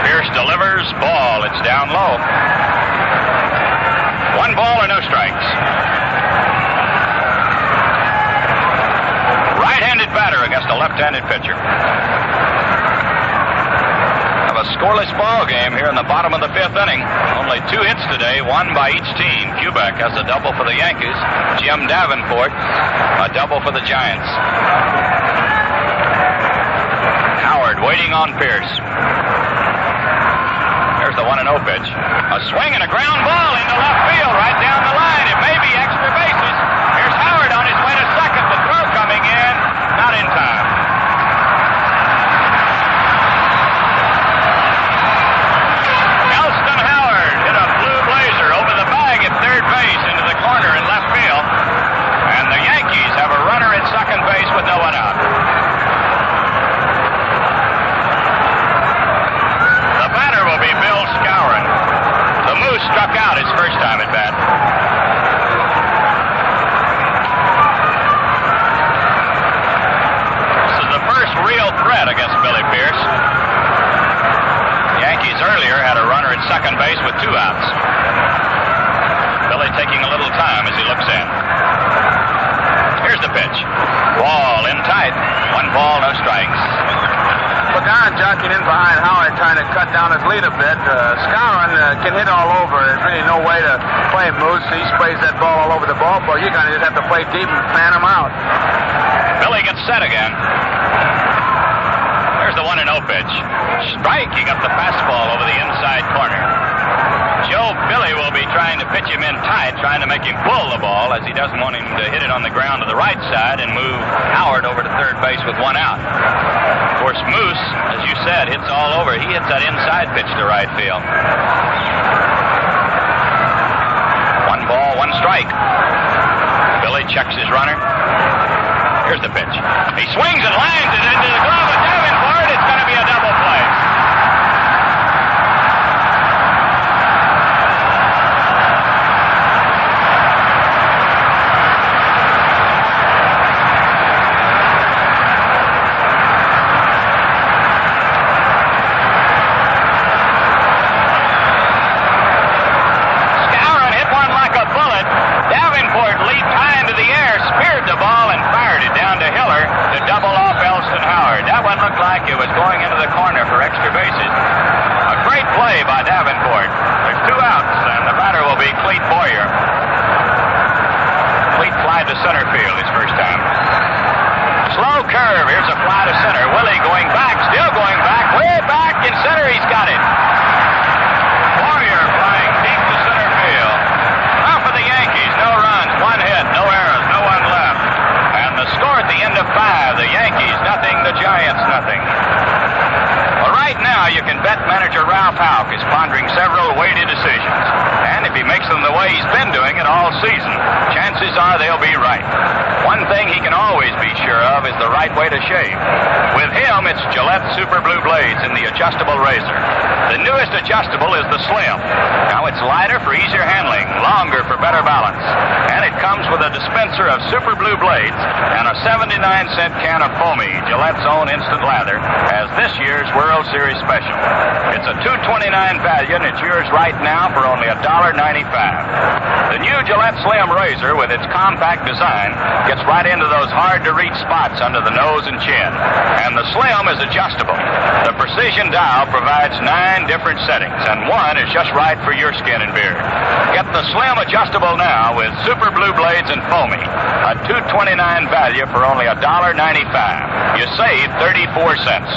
Pierce delivers. Ball. It's down low. 1 ball or no strikes. Right-handed batter against a left-handed pitcher. A scoreless ball game here in the bottom of the fifth inning. Only 2 hits today, 1 by each team. Kubek has a double for the Yankees. Jim Davenport, a double for the Giants. Howard waiting on Pierce. There's the 1-0 pitch. A swing and a ground ball into left field, right down the line. It may be extra bases. Here's Howard on his way to second. The throw coming in, not in time. Into the corner in left field, and the Yankees have a runner at second base with no one out. The batter will be Bill Skowron. The Moose struck out his first time at bat. This is the first real threat against Billy Pierce. The Yankees earlier had a runner at second base with 2 outs. Billy taking a little time as he looks in. Here's the pitch. Ball in tight. 1 ball, no strikes. Well, Don jockeying in behind Howard, trying to cut down his lead a bit. Skowron can hit all over. There's really no way to play Moose. He sprays that ball all over the ballpark. You're going to just have to play deep and fan him out. Billy gets set again. There's the 1-0 pitch. Strike. He got the fastball over the inside corner. Joe Billy will be trying to pitch him in tight, trying to make him pull the ball, as he doesn't want him to hit it on the ground to the right side and move Howard over to third base with 1 out. Of course, Moose, as you said, hits all over. He hits that inside pitch to right field. 1 ball, 1 strike. Billy checks his runner. Here's the pitch. He swings and lines it into the glove of Davenport. It's going to be a double play. It was going into the corner for extra bases. A great play by Davenport. There's 2 outs, and the batter will be Cleet Boyer. Cleet fly to center field his first time. Slow curve. Here's a fly to center. Willie going back, still going back, way back in center. He's got it. Boyer flying deep to center field. Now for the Yankees. No runs, 1 hit, no errors, no one left. And the score at the end of 5, the Yankees nothing, the Giants nothing. Well, right now you can bet manager Ralph Houck is pondering several weighty decisions. And if he makes them the way he's been doing it all season, chances are they'll be right. One thing he can always be sure of is the right way to shave. With him, it's Gillette Super Blue Blades in the adjustable razor. The newest adjustable is the Slim. Now it's lighter for easier handling, longer for better balance. And it comes with a dispenser of Super Blue Blades and a 79-cent can of Foamy, Gillette's own instant lather, as this year's World Series special. It's a $2.29 value, and it's yours right now for only $1.95. The new Gillette Slim razor, with its compact design, gets right into those hard-to-reach spots under the nose and chin. And the Slim is adjustable. The precision dial provides 9 different settings, and one is just right for your skin and beard. Get the Slim adjustable now with super blue blades and foamy. A $2.29 value for only $1.95. You save 34 cents.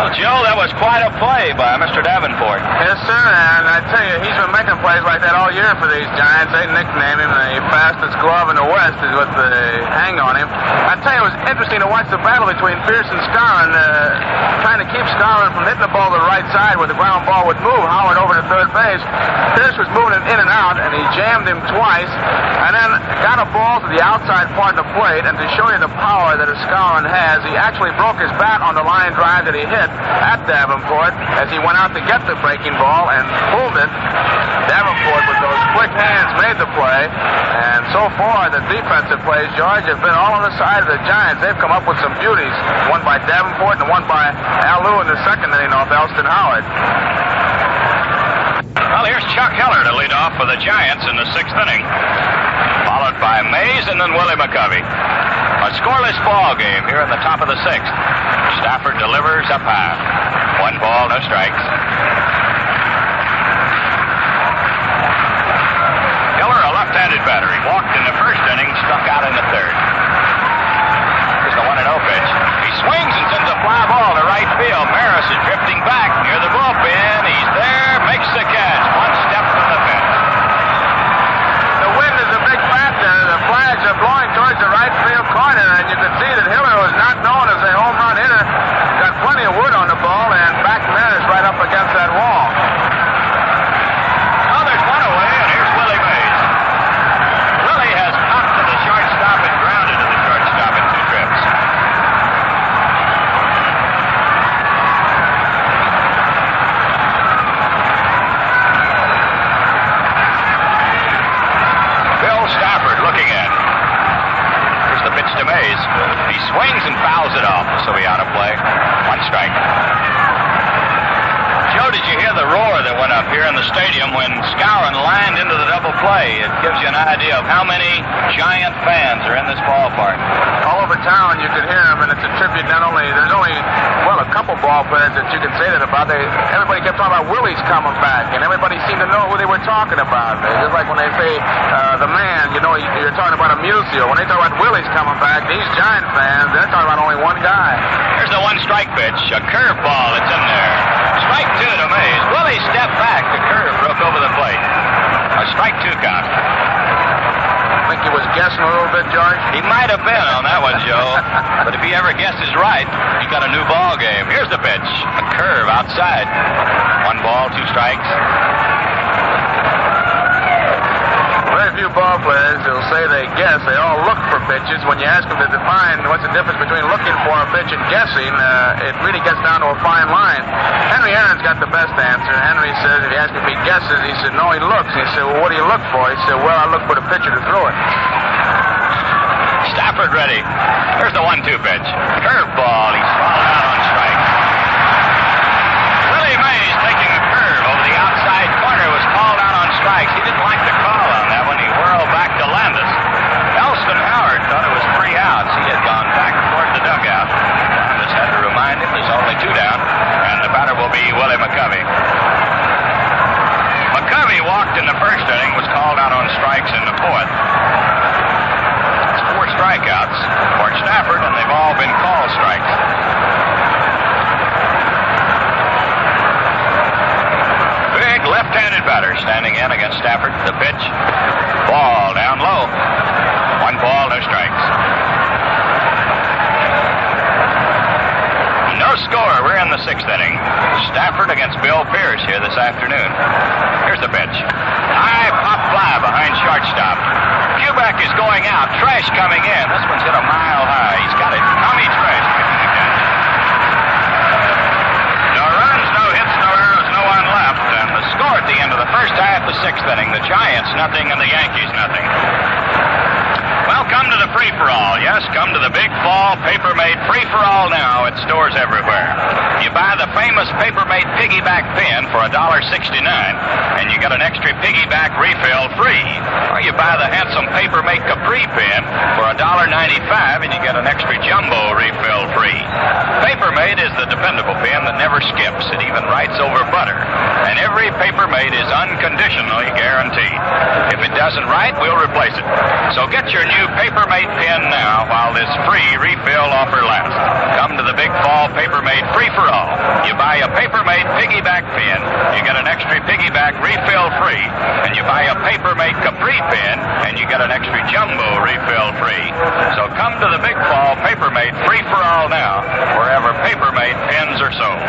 Well, Joe, that was quite a play by Mr. Davenport. Yes, sir, and I tell you, he's been making plays like that all year for these Giants. They nickname him the fastest glove in the West is what they hang on him. I tell you, it was interesting to watch the battle between Pierce and Skowron, trying to keep Skowron from hitting the ball to the right side where the ground ball would move Howard over to third base. Pierce was moving it in and out, and he jammed him twice, and then got a ball to the outside part of the plate, and to show you the power that a Skowron has, he actually broke his bat on the line drive that he hit at Davenport as he went out to get the breaking ball and pulled it. Davenport, with those quick hands, made the play, and so far the defensive plays, George, have been all on the side of the Giants. They've come up with some beauties, one by Davenport and one by Al Lew in the second inning off Elston Howard. Well, here's Chuck Heller to lead off for the Giants in the 6th inning, followed by Mays and then Willie McCovey. A scoreless ball game here in the top of the 6th. Stafford delivers up high. 1 ball, no strikes. Heller, a left-handed batter. He walked in the 1st inning, struck out in the 3rd. Here's the 1-0 pitch. He swings and sends a fly ball to right field. Maris is drifting back near the bullpen. He's there, makes the catch. 1 step from the fence. The wind is a big factor. The flags are blowing towards the right field corner, and you can see that Hiller was not known as a home run hitter. Got plenty of wood on the ball, and back Maris right up against that wall. Well, there's one away, and here's Willie Mays. Willie has popped to the shortstop and grounded to the shortstop in 2 trips. Bill Stafford looking in. Here's the pitch to Mays. He swings and fouls it off, so he out of play. 1 strike. Joe, did you hear the roar that went up here in the stadium when Skowron lined into the double play? It gives you an idea of how many Giant fans are in this ballpark. All over town you can hear them, and it's a tribute not only, there's only, well, a couple ball players that you can say that about. Everybody kept talking about Willie's coming back, and everybody seemed to know who they were talking about. Just like when they say the man, you know, you're talking about Amusio. When they talk about Willie's coming back, these Giant fans, they're talking about only one guy. Here's the 1 strike pitch, a curveball that's in there. Strike 2 to Mays. Willie stepped back. The curve broke over the plate. A strike 2 count. Think he was guessing a little bit, George? He might have been on that one, Joe. But if he ever guesses right, he got a new ball game. Here's the pitch. A curve outside. 1 ball, 2 strikes. Very few ball players will say they guess. They all look for pitches. When you ask them to define what's the difference between looking for a pitch and guessing, it really gets down to a fine line. Henry Aaron's got the best answer. Henry says, if you ask him if he guesses, he said, no, he looks. He said, well, what do you look for? He said, well, I look for the pitcher to throw it. Stafford ready. Here's the 1-2 pitch. Curveball. He's fallen out on strike. Willie Mays taking a curve over the outside corner was called out on strikes. He didn't like the call on that one. He whirled back to Landis. Elston Howard thought it was 3 outs. He had gone back toward the dugout. Landis had to remind him there's only 2 down, and the batter will be Willie McCovey. McCovey walked in the 1st inning, was called out on strikes in the 4th. It's 4 strikeouts for Stafford, and they've all been called strikes. Big left-handed batter standing in against Stafford. The pitch, ball down low. 1 ball, no strikes. No score. We're in the 6th inning. Stafford against Bill Pierce here this afternoon. Here's the pitch. High pop fly behind shortstop. Kubek is going out. Trash coming in. This one's hit a mile high. He's got it. Tommy Trash making the catch. No runs, no hits, no errors, no one left. And the score at the end of the 1st half, the 6th inning. The Giants nothing and the Yankees nothing. Well, come to the free-for-all. Yes, come to the Big Fall Paper Made free-for-all now at stores everywhere. You buy the famous Paper Made piggyback pen for $1.69, and you get an extra piggyback refill free. Or you buy the handsome Paper Made Capri pen for $1.95, and you get an extra jumbo refill free. Paper Made is the dependable pen that never skips. It even writes over butter. And every Paper Made is unconditionally guaranteed. If it doesn't write, we'll replace it. So get your new Paper Made pen now while this free refill offer lasts. Come to the Big Fall Paper Made free-for-all. You buy a Paper Made piggyback pen, you get an extra piggyback refill free. And you buy a Paper Made Capri pen, and you get an extra jumbo refill free. So come to the Big Fall Paper Made free-for-all now, wherever Paper Made pens are sold.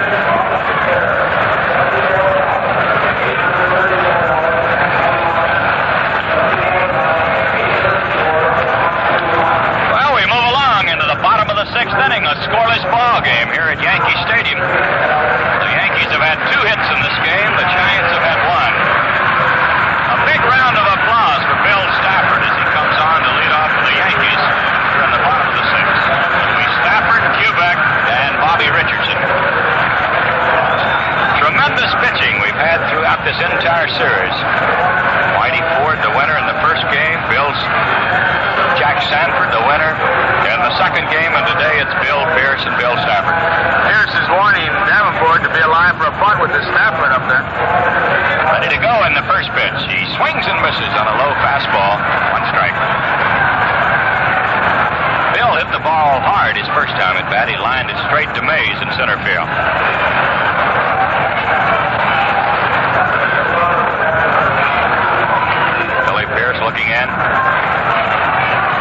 Bottom of the sixth inning, a scoreless ball game here at Yankee Stadium. The Yankees have had 2 hits in this game. The Giants have had 1. A big round of applause for Bill Stafford as he comes on to lead off for the Yankees here in the bottom of the sixth. It'll be Stafford, Kubek, and Bobby Richardson. Tremendous pitching we've had throughout this entire series. Whitey Ford, the winner in the first game. Jack Sanford, the winner. In the second game, and today it's Bill Pierce and Bill Stafford. Pierce is warning Davenport to be alive for a punt with the Stafford up there. Ready to go in the first pitch. He swings and misses on a low fastball. 1 strike. Bill hit the ball hard his first time at bat. He lined it straight to Mays in center field. Billy Pierce looking in.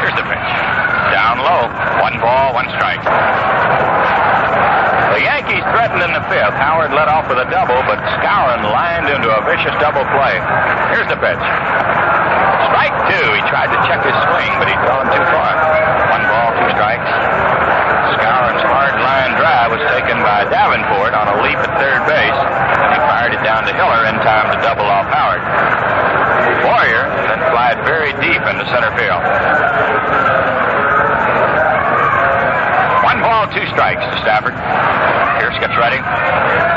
Here's the pitch. Down low. 1 ball, 1 strike. The Yankees threatened in the fifth. Howard led off with a double, but Skowron lined into a vicious double play. Here's the pitch. Strike 2. He tried to check his swing, but he'd gone too far. 1 ball, 2 strikes. Skowron's hard line drive was taken by Davenport on a leap at third base, and he fired it down to Hiller in time to double off Howard. Warrior then flied very deep into center field. 1 ball, 2 strikes to Stafford. Pierce gets ready.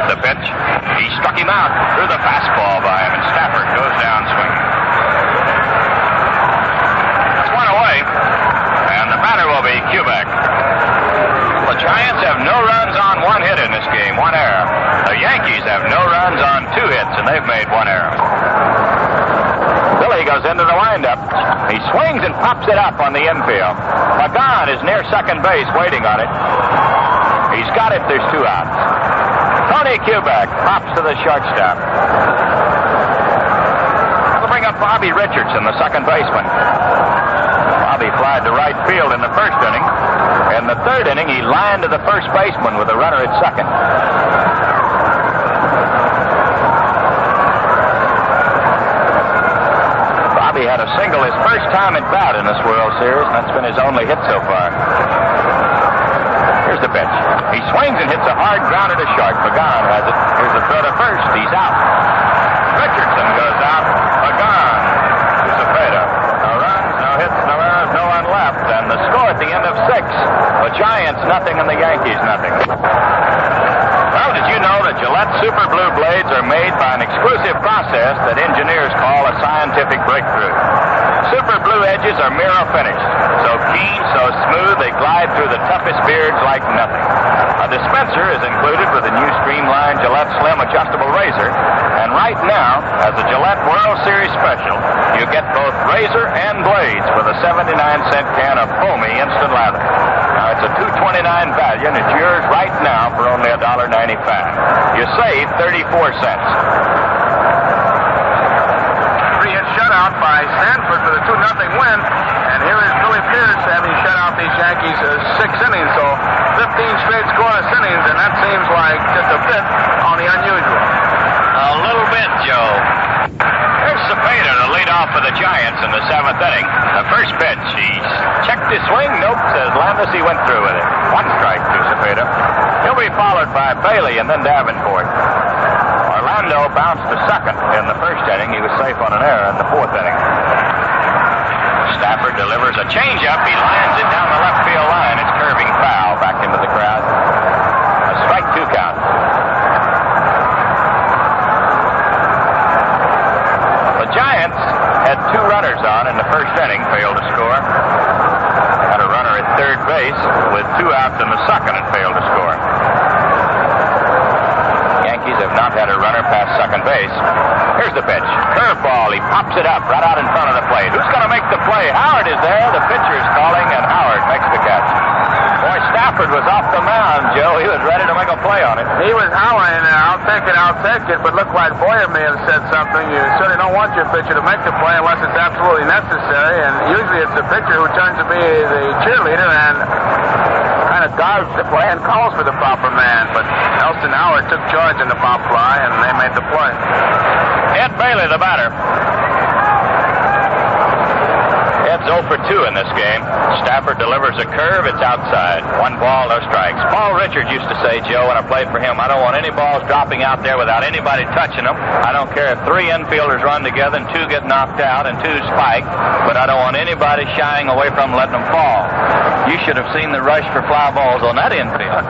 The pitch. He struck him out. Threw the fastball by him, and Stafford goes down swinging. That's 1 away, and the batter will be Kubek. The Giants have no runs on 1 hit in this game, 1 error. The Yankees have no runs on 2 hits, and they've made 1 error. Billy goes into the windup. He swings and pops it up on the infield. McGowan is near second base waiting on it. He's got it. There's 2 outs. Tony Kubek pops to the shortstop. That'll bring up Bobby Richardson, the second baseman. Bobby flied to right field in the first inning. In the third inning, he lined to the first baseman with a runner at second. Bobby had a single his first time at bat in this World Series, and that's been his only hit so far. Here's the pitch. He swings and hits a hard grounder to short. McGowan has it. Here's the throw to first. He's out. Richardson goes out. McGowan to Cepeda. No runs, no hits, no errors, no one left. And the score at the end of 6. The Giants nothing and the Yankees nothing. Well, did you know that Gillette Super Blue Blades are made by an exclusive process that engineers call a scientific breakthrough? Super Blue edges are mirror finished. So keen, so smooth, they glide through the toughest beards like nothing. A dispenser is included with the new streamlined Gillette Slim Adjustable Razor. And right now, as a Gillette World Series special, you get both razor and blades with a 79-cent can of foamy instant lather. Now, it's a $2.29 value, and it's yours right now for only $1.95. You save 34 cents. Three-hit shutout by Sanford for the 2-0 win. And here is Billy Pierce having shut out these Yankees 6 innings. So 15 straight scoreless innings, and that seems like just a bit on the unusual. A little bit, Joe. There's Cepeda to lead off for the Giants in the 7th inning. The first pitch, he checked his swing. Nope, says Landis. He went through with it. 1 strike to Cepeda. He'll be followed by Bailey and then Davenport. Orlando bounced to second in the first inning. He was safe on an error in the 4th inning. Stafford to delivers a changeup. He lands it down the left field line. It's curving foul back into the crowd. A strike 2 count. The Giants had 2 runners on in the first inning, failed to score. Had a runner at third base with 2 outs in the second and failed to score. Yankees have not had a runner past second base. Here's the pitch. Curveball. He pops it up right out in front of the plate. Who's going to make the play? Howard is there. The pitcher is calling, and Howard makes the catch. Boy, Stafford was off the mound, Joe. He was ready to make a play on it. He was howling, I'll take it, but looked like Boyer may have said something. You certainly don't want your pitcher to make the play unless it's absolutely necessary, and usually it's the pitcher who turns to be the cheerleader and kind of dodged the play and calls for the proper man, but Elston Howard took charge in the pop fly, and they made the play. Ed Bailey, the batter. Ed's 0 for 2 in this game. Stafford delivers a curve. It's outside. 1 ball, no strikes. Paul Richards used to say, Joe, when I played for him, I don't want any balls dropping out there without anybody touching them. I don't care if 3 infielders run together and 2 get knocked out and 2 spike, but I don't want anybody shying away from letting them fall. You should have seen the rush for fly balls on that infield.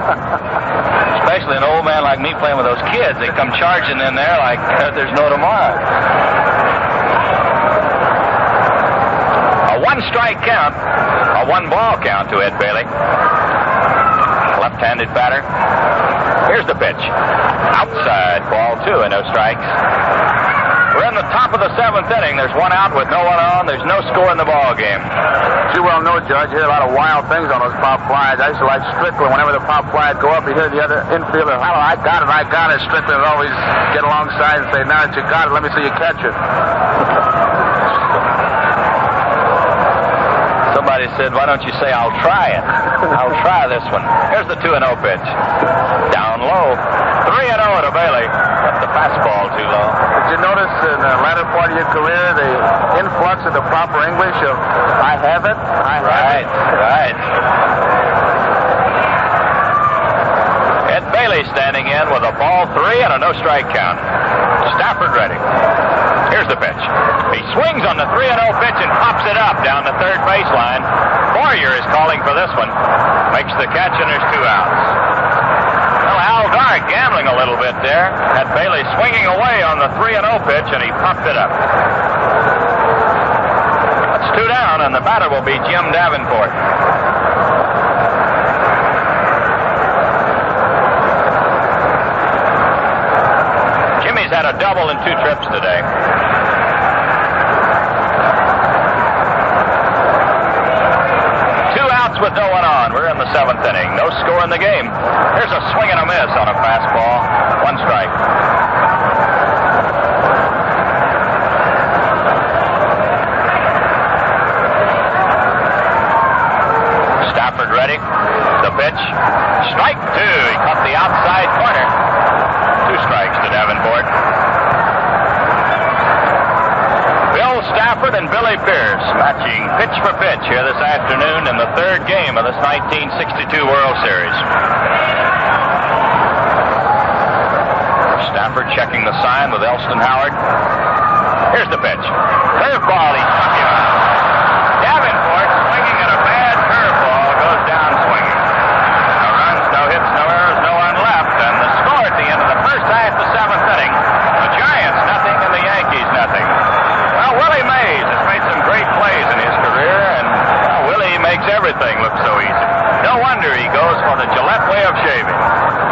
Especially an old man like me playing with those kids. They come charging in there like there's no tomorrow. A 1-strike count, a 1-ball count to Ed Bailey. Left-handed batter. Here's the pitch. Outside, ball 2 and no strikes. We're in the top of the 7th inning. There's 1 out with no one on. There's no score in the ball game. You well know, Judge, you hear a lot of wild things on those pop flies. I used to like Strickland. Whenever the pop flies go up, you hear the other infielder, "Hello, I got it. Strickland would always get alongside and say, "Now that you got it, let me see you catch it." Somebody said, why don't you say, I'll try it. I'll try this one. Here's the 2-0 pitch. Down low. 3-0 to Bailey. Got the fastball too low. Did you notice in the latter part of your career the influx of the proper English of "I have it"? Right. Ed Bailey standing in with a ball 3 and a no-strike count. Stafford ready. Here's the pitch. He swings on the 3-0 pitch and pops it up down the third baseline. Boyer is calling for this one. Makes the catch, and there's 2 outs. Well, Al Dark gambling a little bit there. Had Bailey swinging away on the 3-0 pitch, and he popped it up. That's 2 down, and the batter will be Jim Davenport. Jimmy's had a double in 2 trips today. 2 outs with no one on. We're in the 7th inning. No score in the game. Here's a swing and a miss on a fastball. 1 strike. Stafford ready. The pitch. Strike 2. He cut the outside corner. 2 strikes to Davenport. Bill Stafford and Billy Pierce matching pitch for pitch here this afternoon in the 3rd game of this 1962 World Series. Stafford checking the sign with Elston Howard. Here's the pitch. Curveball. He struck him out. Davenport swinging at a bad curveball goes down swinging. No runs, no hits, no errors, no one left. And the score at the end of the first half of the 7th inning, the Giants nothing and the Yankees nothing. Well, Willie Mays has made some great plays in his career, and Willie makes everything look so easy. No wonder he goes for the Gillette way of shaving.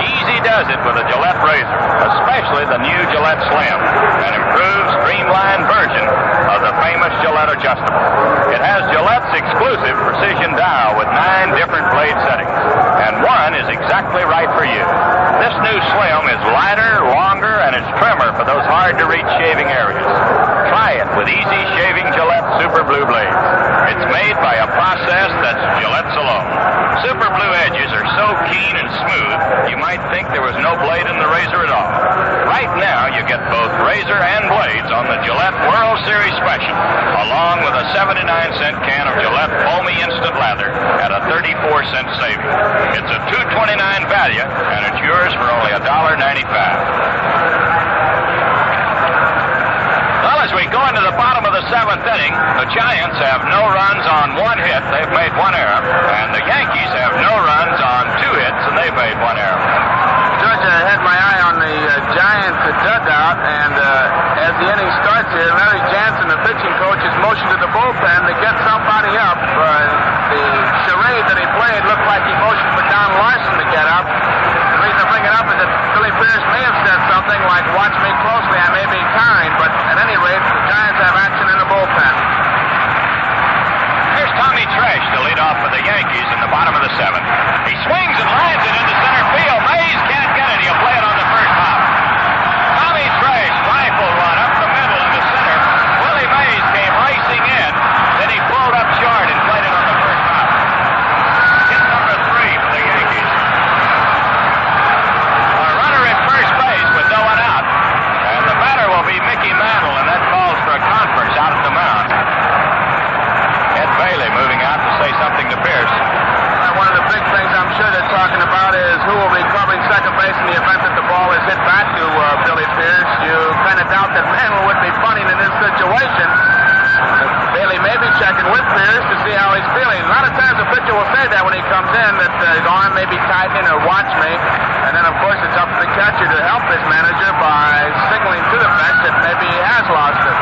Easy does it with a Gillette razor, especially the new Gillette Slim, an improved, streamlined version of the famous Gillette Adjustable. It has Gillette's exclusive precision dial with 9 different blade settings, and one is exactly right for you. This new Slim is lighter, longer, and it's trimmer for those hard-to-reach shaving areas. Try it with easy shaving Gillette Super Blue blades. It's made by a process that's Gillette's alone. Super Blue edges are so keen and smooth, you might think there was no blade in the razor at all. Right now, you get both razor and blades on the Gillette World Series Special, along with a 79-cent can of Gillette Foamy Instant Lather at a 34-cent saving. It's a $2.29 value, and it's yours for only $1.95. Well, as we go into the bottom of the 7th inning, inning, the Giants have no runs on 1 hit. They've made 1 error. And the Yankees have no runs on 2 hits, and they've made 1 error. George, I had my eye on the Giants dugout, and as the inning starts here, Larry Jansen, the pitching coach, is motioned to the bullpen to get somebody up. The charade that he played looked like he motioned for Don Larson to get up. The reason I bring it up is that Billy Pierce may have said something like, "Watch me closely, I may be kind," but at any rate, the Giants have action in the bullpen. Here's Tommy Tresh to lead off for the Yankees in the bottom of the 7th. He swings and lines it into center field. Mays can't get it. He'll play it on the first hop. Tommy Tresh, rifle run up the middle into center. Willie Mays came racing in. Then he pulled up short and played it on the first hop. Hit number 3 for the Yankees. A runner at first base with no one out. And the batter will be Mickey Mantle, and that calls for a conference out at the mound. Ed Bailey moving out to say something to Pierce. One of the big things I'm sure they're talking about is who will be covering second base in the event that the ball is hit back to Billy Pierce. You kind of doubt that Mantle would be punting in this situation. Bailey may be checking with Pierce to see how he's feeling. A lot of times a pitcher will say that when he comes in, that his arm may be tightening or watch me. And then, of course, it's up to the catcher to help his manager by signaling to the bench that maybe he has lost it.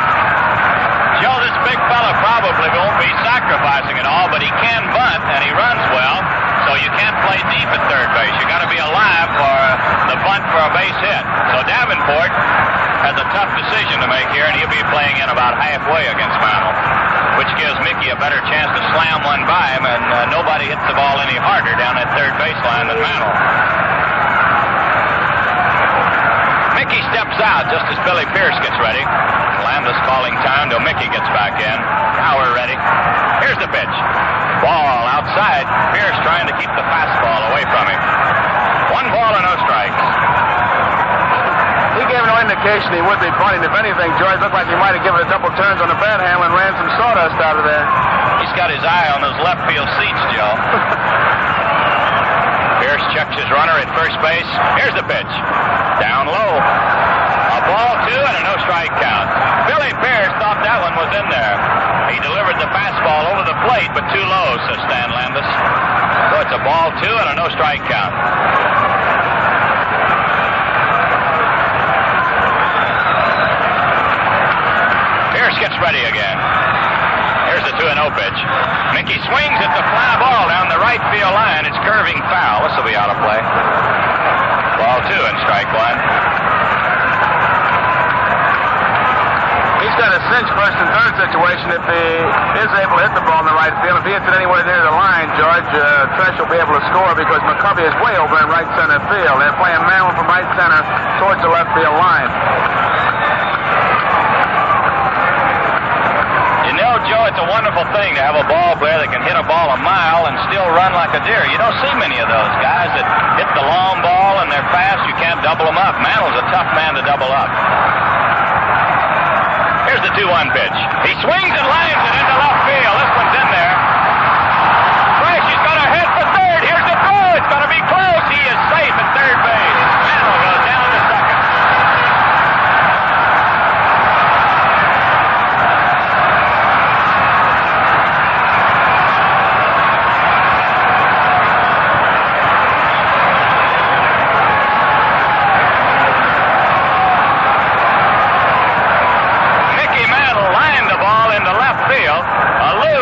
Joe, this big fella probably won't be sacrificing it all, but he can bunt, and he runs well, so you can't play deep at third base. You got to be alive for the bunt for a base hit. So Davenport has a tough decision to make here, and he'll be playing in about halfway against Mantle, which gives Mickey a better chance to slam one by him, and nobody hits the ball any harder down that third baseline than Mantle. Mickey steps out just as Billy Pierce gets ready. Landis calling time till Mickey gets back in. Now we're ready. Here's the pitch. Ball outside. Pierce trying to keep the fastball away from him. 1 ball and no strikes. He gave no indication he would be punting. If anything, George looked like he might have given a double turns on the bat handle and ran some sawdust out of there. He's got his eye on those left field seats, Joe. Pierce checks his runner at first base. Here's the pitch. Down low. A ball 2 and a no strike count. Billy Pierce thought that one was in there. He delivered the fastball over the plate, but too low, says Stan Landis. So it's a ball 2 and a no strike count. Pierce gets ready again. Here's the 2-0 pitch. Mickey swings at the fly ball down the right field line. It's curving foul. This will be out of play. Ball 2 and strike 1. He's got a cinch first and third situation if he is able to hit the ball in the right field. If he hits it anywhere near the line, George, Tresh will be able to score because McCovey is way over in right center field. They're playing Mantle from right center towards the left field line. You know, Joe, it's a wonderful thing to have a ball player that can hit a ball a mile and still run like a deer. You don't see many of those guys that hit the long ball and they're fast. You can't double them up. Mantle's a tough man to double up. Here's the 2-1 pitch. He swings and lines it into left field. This one's in there. Fresh, he's got a head for third. Here's the throw. It's going to be close. He is safe at third base. Mantle goes down to second.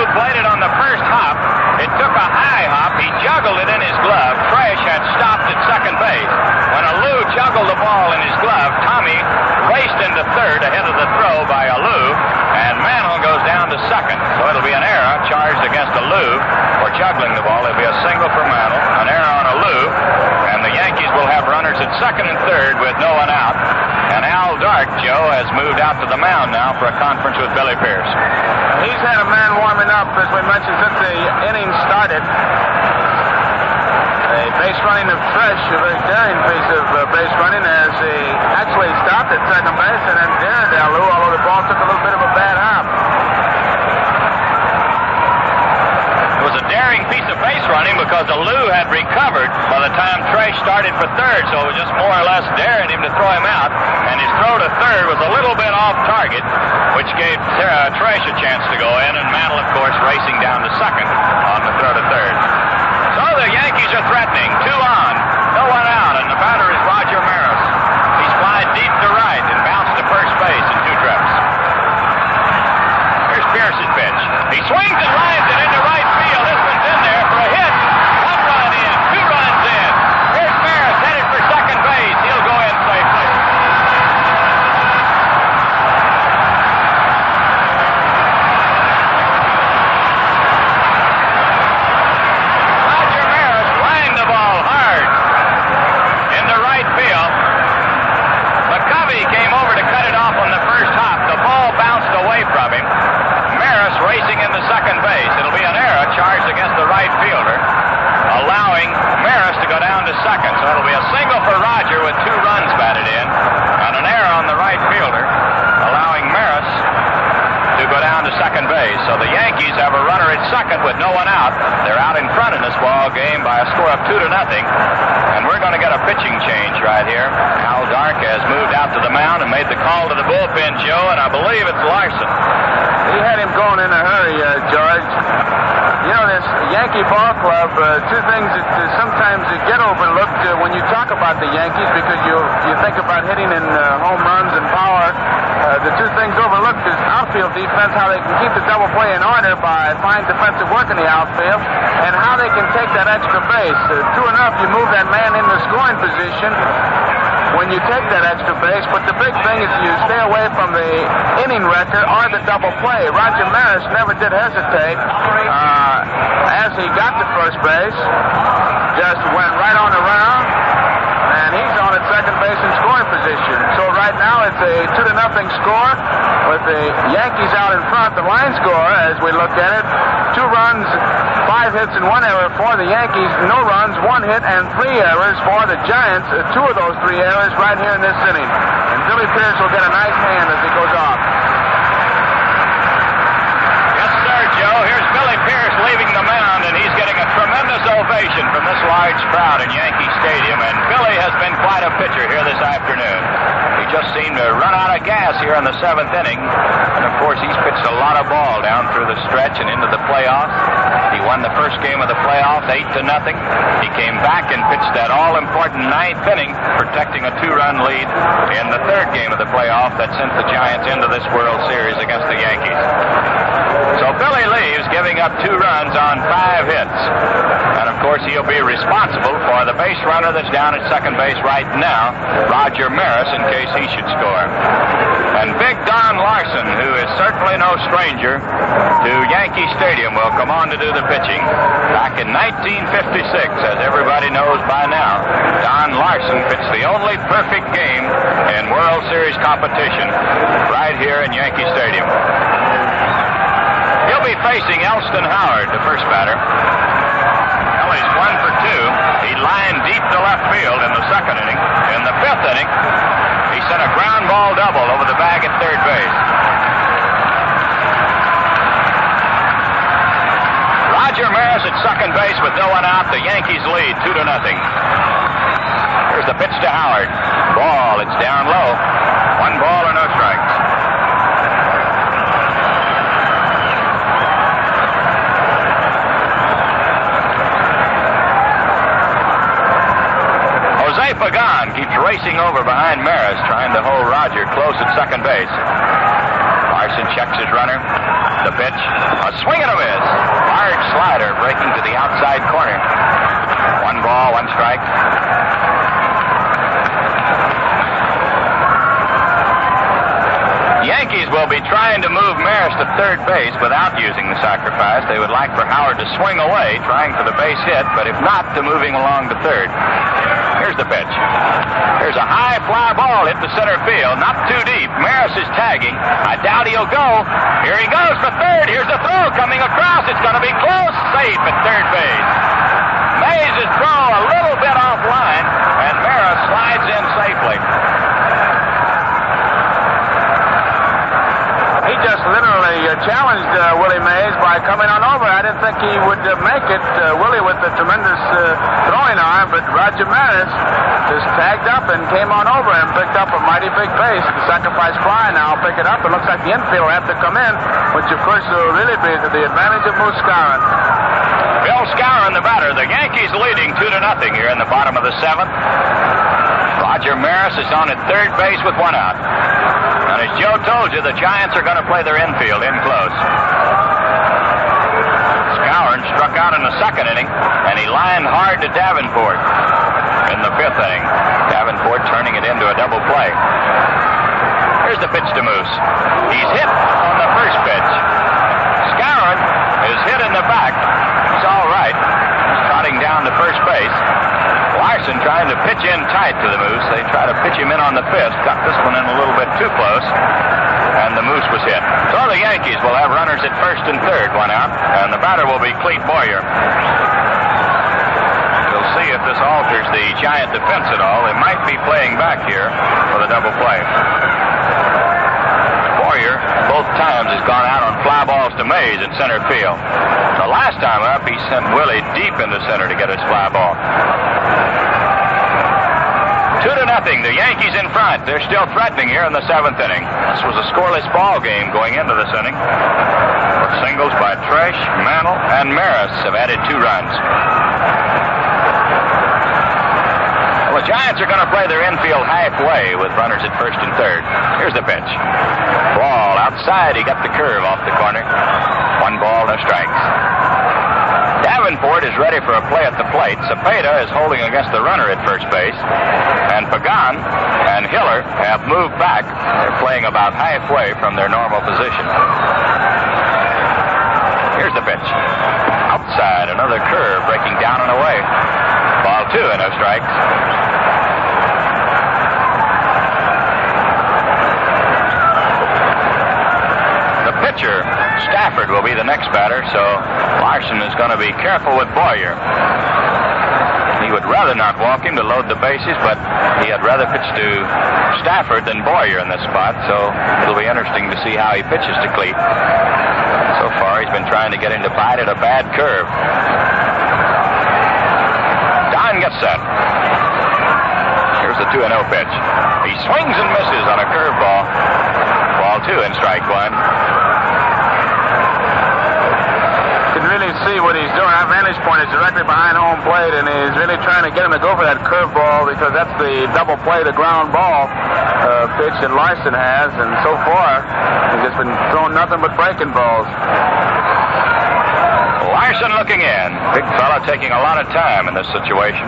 Played it on the first hop. It took a high hop. He juggled it in his glove. Tresh had stopped at second base. When Alou juggled the ball in his glove, Tommy raced into third ahead of the throw by Alou, and Mantle goes down to second. So it'll be an error charged against Alou for juggling the ball. It'll be a single for Mantle, an error on Alou, and the Yankees will have runners at second and third with no one out. And Al Dark, Joe, has moved out to the mound now for a conference with Billy Pierce. He's had a man warming up, as we mentioned, since the inning started. A base running of Tresh, a very daring piece of base running, as he actually stopped at second base and then dared Alou, although the ball took a little bit of a bad hop. It was a daring piece of base running because because the Lou had recovered by the time Trash started for third, so it was just more or less daring him to throw him out, and his throw to third was a little bit off target, which gave Trash a chance to go in, and Mantle, of course, racing down to second on the throw to third. So the Yankees are threatening. 2 on, no one out, and the batter is Roger Maris. He's flied deep to right and bounced to first base in 2 trips. Here's Pierce's pitch. He swings and lines it into right field. This one's in there for a hit. 1 run in, 2 runs in. Here's Maris headed for second base. He'll go in safely. Roger Maris lined the ball hard into right field. McCovey came over to cut it off on the first hop. The ball bounced away from him. Maris racing into second base. It'll be an error charged against the right fielder, allowing Maris to go down to second. So it'll be a single for Roger with 2 runs batted in, and an error on the right fielder, allowing Maris to go down to second base. So the Yankees have a runner at second with no one out. They're out in front in this ball game by a score of 2-0. And we're going to get a pitching change right here. Al Dark has moved out to the mound and made the call to the bullpen, Joe, and I believe it's Larson. He had him going in a hurry, George. You know, this Yankee ball club, 2 things that sometimes get overlooked when you talk about the Yankees, because you think about hitting in home runs and power. The 2 things overlooked is outfield defense, how they can keep the double play in order by fine defensive work in the outfield, and how they can take that extra base. True enough, you move that man in the scoring position when you take that extra base, but the big thing is you stay away from the inning record or the double play. Roger Maris never did hesitate as he got to first base, just went right on around, and he's on at second base in scoring position. So right now it's a 2-0 score with the Yankees out in front. The line score, as we look at it, 2 runs, 5 hits, and 1 error for the Yankees. No runs, 1 hit, and 3 errors for the Giants. 2 of those 3 errors right here in this inning. And Billy Pierce will get a nice hand as he goes off. Yes, sir, Joe. Here's Billy Pierce leaving the mound, and he's getting a tremendous ovation from this large crowd in Yankee Stadium. And Billy has been quite a pitcher here this afternoon. He just seemed to run out of gas here in the 7th inning. And, of course, he's pitched a lot of ball down through the stretch and into the playoffs. He won the first game of the playoffs 8-0. He came back and pitched that all-important 9th inning, protecting a 2-run lead in the 3rd game of the playoff that sent the Giants into this World Series against the Yankees. So Billy leaves, giving up 2 runs on 5 hits. And, of course, he'll be responsible for the base runner that's down at second base right now, Roger Maris, in case he should score. And Big Don Larson, who is certainly no stranger to Yankee Stadium, will come on to do the pitching. Back in 1956, as everybody knows by now, Don Larson pitched the only perfect game in World Series competition right here in Yankee Stadium. He'll be facing Elston Howard, the first batter. Well, he's 1 for 2. He lined deep to left field in the 2nd inning. In the 5th inning, he sent a ground ball double over the bag at third base. Roger Maris at second base with no one out. The Yankees lead 2-0. Here's the pitch to Howard. Ball, it's down low. 1 ball or no strikes. Pagan keeps racing over behind Maris, trying to hold Roger close at second base. Larson checks his runner. The pitch. A swing and a miss. Large slider breaking to the outside corner. 1 ball, 1 strike. Yankees will be trying to move Maris to third base without using the sacrifice. They would like for Howard to swing away, trying for the base hit, but if not, to moving along to third. Here's the pitch. Here's a high fly ball hit to center field. Not too deep. Maris is tagging. I doubt he'll go. Here he goes for third. Here's the throw coming across. It's going to be close. Safe at third base. Mays' throw a little bit offline, and Maris slides in safely. He just literally he challenged Willie Mays by coming on over. I didn't think he would make it, Willie, with a tremendous throwing arm, but Roger Maris just tagged up and came on over and picked up a mighty big base. The sacrifice fly now will pick it up. It looks like the infield will have to come in, which, of course, will really be to the advantage of Moose Skowron. Bill Skowron, the batter. The Yankees leading 2-0 here in the bottom of the 7th. Roger Maris is on at third base with 1 out. And as Joe told you, the Giants are going to play their infield in close. Skowron struck out in the 2nd inning, and he lined hard to Davenport in the 5th inning. Davenport turning it into a double play. Here's the pitch to Moose. He's hit on the first pitch. Skowron is hit in the back. He's all right. He's trotting down to first base. Larson trying to pitch in tight to the Moose. They try to pitch him in on the 5th. Got this one in a little bit too close. And the Moose was hit. So the Yankees will have runners at 1st and 3rd, 1 out. And the batter will be Clete Boyer. We'll see if this alters the Giant defense at all. They might be playing back here for the double play. Boyer, both times, has gone out on fly balls to Mays in center field. The last time up, he sent Willie deep into center to get his fly ball. 2-0. The Yankees in front. They're still threatening here in the 7th inning. This was a scoreless ball game going into this inning. But singles by Tresh, Mantle, and Maris have added 2 runs. Well, the Giants are going to play their infield halfway with runners at 1st and 3rd. Here's the pitch. Ball outside. He got the curve off the corner. 1 ball, no strikes. Davenport is ready for a play at the plate. Cepeda is holding against the runner at first base. And Pagan and Hiller have moved back. They're playing about halfway from their normal position. Here's the pitch. Outside, another curve breaking down and away. Ball 2 and no strikes. The pitcher, Stafford, will be the next batter, so Larson is going to be careful with Boyer. He would rather not walk him to load the bases, but he had rather pitch to Stafford than Boyer in this spot, so it'll be interesting to see how he pitches to Clete. So far, he's been trying to get him to bite at a bad curve. Don gets set. Here's the 2-0 pitch. He swings and misses on a curveball. Ball 2 and strike 1. Can really see what he's doing. Our vantage point is directly behind home plate, and he's really trying to get him to go for that curveball because that's the double play, the ground ball pitch that Larson has, and so far he's just been throwing nothing but breaking balls. Larson looking in. Big fella taking a lot of time in this situation.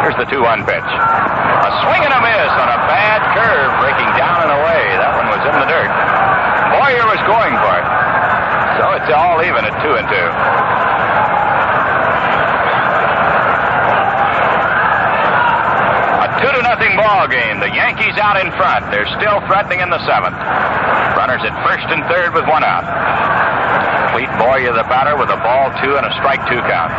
Here's the 2-1 pitch. A swing and a miss on a bad curve breaking down and away. That one was in the dirt. Boyer was going for it. So it's all even at 2-2. A 2-0 ball game. The Yankees out in front. They're still threatening in the 7th. Runners at 1st and 3rd with 1 out. Clete Boyer, the batter, with a ball 2 and a strike 2 count.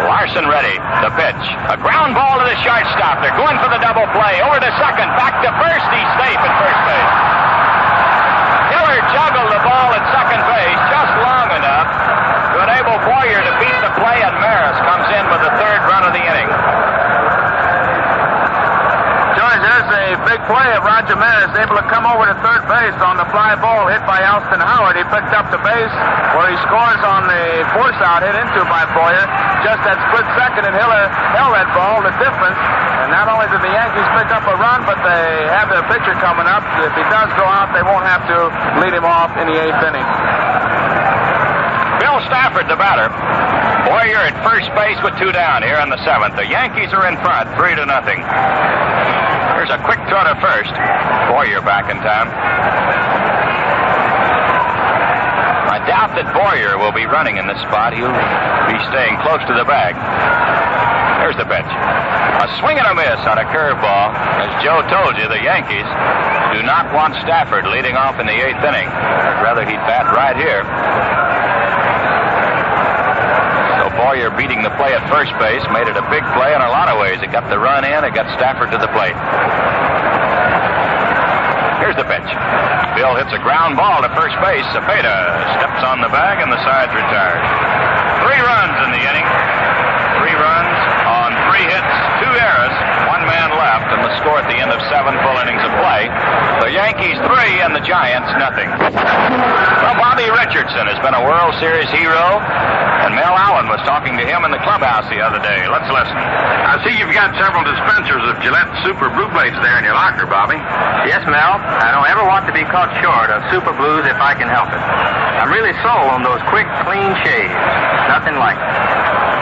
Larson ready. The pitch. A ground ball to the shortstop. They're going for the double play. Over to second. Back to first. He's safe at first base. Hiller juggled the ball at second base just long enough to enable Boyer to beat the play, and Maris comes in with the 3rd run of the inning. George, there's a big play of Roger Maris able to come over to third base on the fly ball hit by Alston Howard. He picked up the base where he scores on the force out hit into by Boyer. Just that split second, and Hiller held that ball, the difference. And not only did the Yankees pick up a run, but they have their pitcher coming up. If he does go out, they won't have to lead him off in the 8th inning. Bill Stafford, the batter. Boyer at first base with 2 down here in the 7th. The Yankees are in front, 3-0. Here's a quick throw to first. Boyer back in time. I doubt that Boyer will be running in this spot. He'll be staying close to the bag. Here's the pitch. A swing and a miss on a curveball. As Joe told you, the Yankees do not want Stafford leading off in the 8th inning. I'd rather he'd bat right here. So Boyer beating the play at first base made it a big play in a lot of ways. It got the run in. It got Stafford to the plate. Here's the pitch. Bill hits a ground ball to first base. Cepeda steps on the bag, and the side's retired. 3 runs in the inning. 3 runs on 3 hits, 2 errors, 1 man left, and the score at the end of 7 full innings of play. The Yankees 3 and the Giants nothing. Well, Bobby Richardson has been a World Series hero, and Mel Allen was talking to him in the clubhouse the other day. Let's listen. I see you've got several dispensers of Gillette Super Blue Blades there in your locker, Bobby. Yes, Mel. I don't ever want to be caught short of Super Blues if I can help it. I'm really sold on those quick, clean shaves. Nothing like it.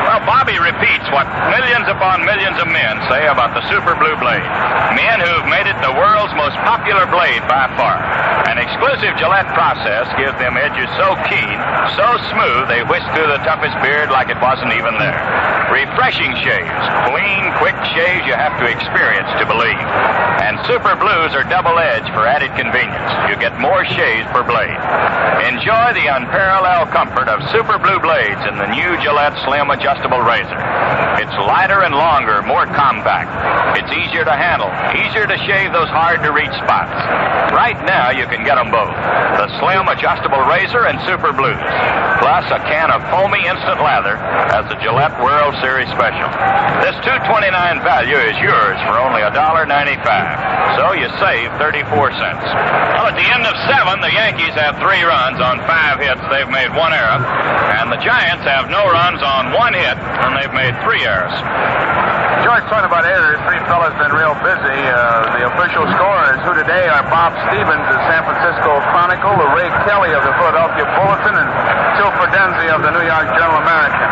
Well, Bobby repeats what millions upon millions of men say about the Super Blue Blade. Men who've made it the world's most popular blade by far. An exclusive Gillette process gives them edges so keen, so smooth, they whisk through the toughest beard like it wasn't even there. Refreshing shaves, clean, quick shaves you have to experience to believe. And Super Blues are double-edged for added convenience. You get more shaves per blade. Enjoy the unparalleled comfort of Super Blue Blades in the new Gillette Slim Adjustable Razor. It's lighter and longer, more compact. It's easier to handle, easier to shave those hard-to-reach spots. Right now, you can get them both. The Slim Adjustable Razor and Super Blues. Plus a can of foamy instant lather as the Gillette World Series Special. This $2.29 value is yours for only $1.95. So you save 34 cents. Well, at the end of 7, the Yankees have 3 runs on 5 hits. They've made 1 error. And the Giants have no runs on 1 hit, and they've made 3 errors. George, talking about errors, 3 fellas been real busy. The official scorers who today are Bob Stevens of the San Francisco Chronicle, Ray Kelly of the Philadelphia Bulletin, and Phil Fidenzi of the New York Journal American.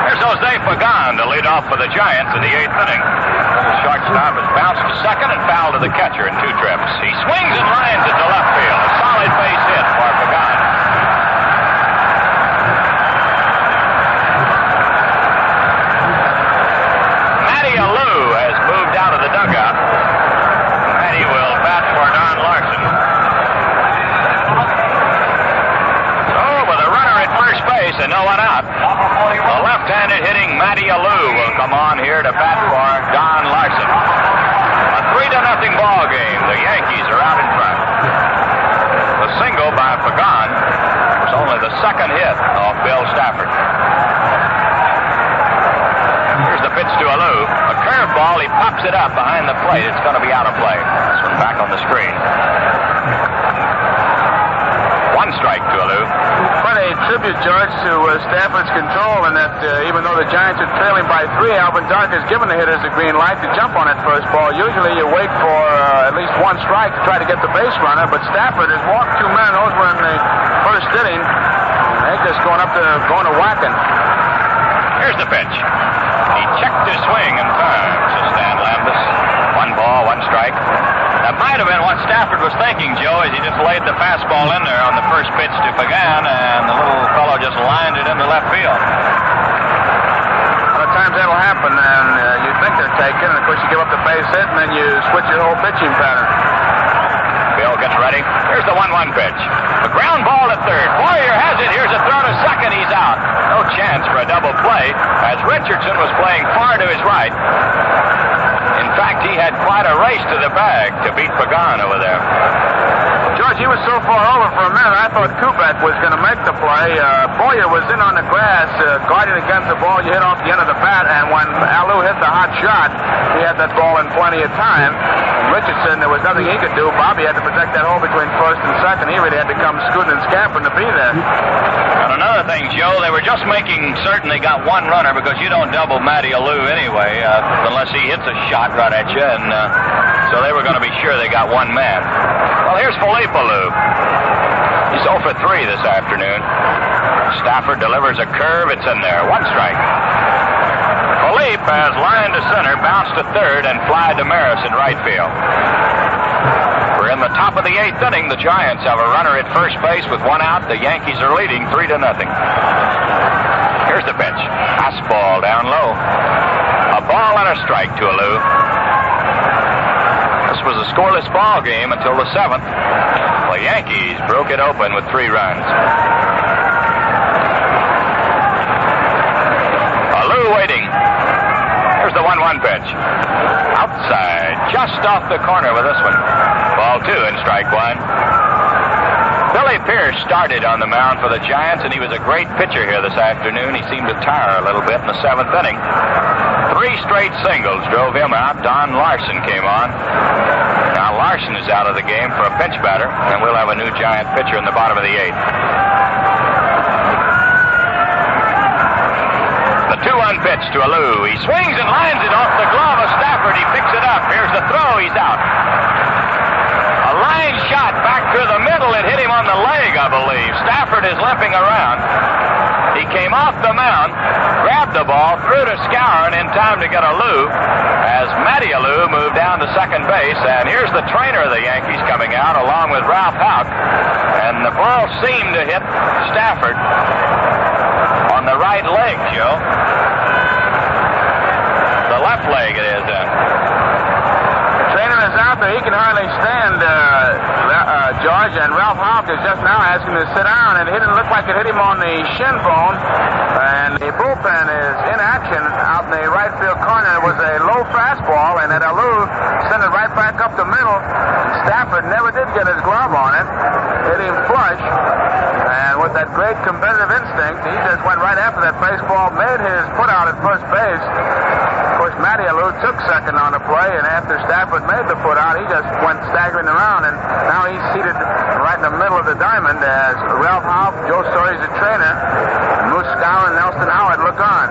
Here's Jose Pagan to lead off for the Giants in the 8th inning. The shortstop has bounced to second and fouled to the catcher in 2 trips. He swings and lines it to left field. A solid base hit for Pagan. Matty Alou has moved out of the dugout. Matty will bat for Don Larson. So, with a runner at first base and no one out, the left-handed hitting Matty Alou will come on here to bat for Don Larson. A 3-0 ball game. The Yankees are out in front. The single by Pagan was only the 2nd hit off Bill Stafford. Here's the pitch to Alou. A curveball. He pops it up behind the plate. It's going to be out of play. This one back on the screen. 1 strike to Alou. Quite a tribute, George, to Stafford's control, and that even though the Giants are trailing by 3, Alvin Dark has given the hitters a green light to jump on that first ball. Usually you wait for at least 1 strike to try to get the base runner, but Stafford has walked 2 men. Those were in the first inning. They're just going to whacking. Here's the pitch. He checked his swing in time to Stan Landis. 1 ball, 1 strike. That might have been what Stafford was thinking, Joe, as he just laid the fastball in there on the first pitch to Pagan, and the little fellow just lined it into left field. A lot of times that'll happen, and you think they're taken, and of course you give up the base hit, and then you switch your whole pitching pattern. Bill gets ready. Here's the 1-1 pitch. A ground ball at third. Boyer has it. Here's a throw to second. He's out. No chance for a double play, as Richardson was playing far to his right. In fact, he had quite a race to the bag to beat Pagan over there. George, he was so far over for a minute, I thought Kubek was going to make the play. Boyer was in on the grass, guarding against the ball you hit off the end of the bat, and when Alou hit the hot shot, he had that ball in plenty of time. And Richardson, there was nothing he could do. Bobby had to protect that hole between first and second. He really had to come scooting and scampering to be there. And another thing, Joe, they were just making certain they got 1 runner, because you don't double Matty Alou anyway, unless he hits a shot right at you, and so they were going to be sure they got 1 man. Well, here's Philippe Alou. He's 0 for 3 this afternoon. Stafford delivers a curve. It's in there. 1 strike. Philippe has lined to center, bounced to third, and fly to Maris in right field. We're in the top of the 8th inning. The Giants have a runner at first base with 1 out. The Yankees are leading 3-0. Here's the pitch. Fastball down low. A ball and a strike to Alou. This was a scoreless ball game until the 7th. The Yankees broke it open with 3 runs. Alou waiting. Here's the 1-1 pitch. Outside, just off the corner with this one. Ball 2 and strike 1. Billy Pierce started on the mound for the Giants, and he was a great pitcher here this afternoon. He seemed to tire a little bit in the 7th inning. 3 straight singles drove him out. Don Larson came on. Now Larson is out of the game for a pinch batter, and we'll have a new Giant pitcher in the bottom of the 8th. The 2-1 pitch to Alou. He swings and lines it off the glove of Stafford. He picks it up. Here's the throw. He's out. A line shot back to the middle. It hit him on the leg, I believe. Stafford is limping around. He came off the mound, grabbed the ball, threw to Skowron in time to get Alou as Matty Alou moved down to second base. And here's the trainer of the Yankees coming out along with Ralph Houck. And the ball seemed to hit Stafford on the right leg, Joe. The left leg it is then. Is out there. He can hardly stand, George, and Ralph Houck is just now asking him to sit down, and it didn't look like it hit him on the shin bone, and the bullpen is in action out in the right field corner. It was a low fastball, and Alou sent it right back up the middle. Stafford never did get his glove on it. Hit him flush, and with that great competitive instinct, he just went right after that baseball, made his put out at first base. Of course, Matty Alou took second on the play, and after Stafford made the put out, he just went staggering around, and now he's seated right in the middle of the diamond as Ralph Houck, Joe Story's the trainer, and Moose Skowron and Nelson Howard look on.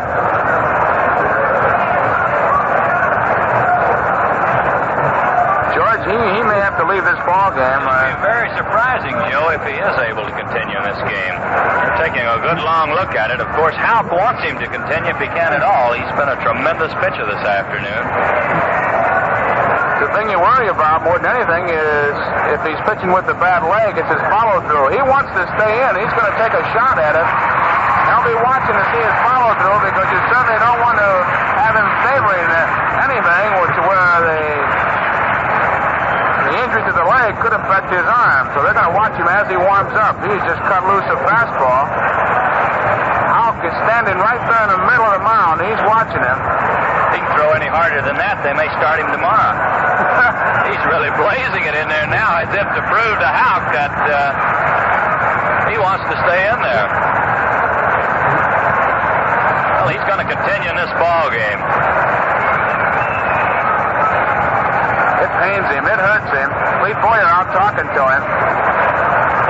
George, he may have to leave this ball game. It'd be very surprising, Joe, if he is able to continue in this game. They're taking a good long look at it. Of course, Houck wants him to continue if he can at all. He's been a tremendous pitcher this afternoon. The thing you worry about more than anything is if he's pitching with the bad leg, it's his follow-through. He wants to stay in. He's going to take a shot at it. They'll be watching to see his follow-through because you certainly don't want to have him favoring anything where the injury to the leg could affect his arm. So they're going to watch him as he warms up. He's just cut loose a fastball. Houck is standing right there in the middle of the mound. He's watching him. If he can throw any harder than that, they may start him tomorrow. He's really blazing it in there now as if to prove to Houck that he wants to stay in there. Well, he's going to continue in this ball game. It pains him. It hurts him. Lee Boyer out talking to him.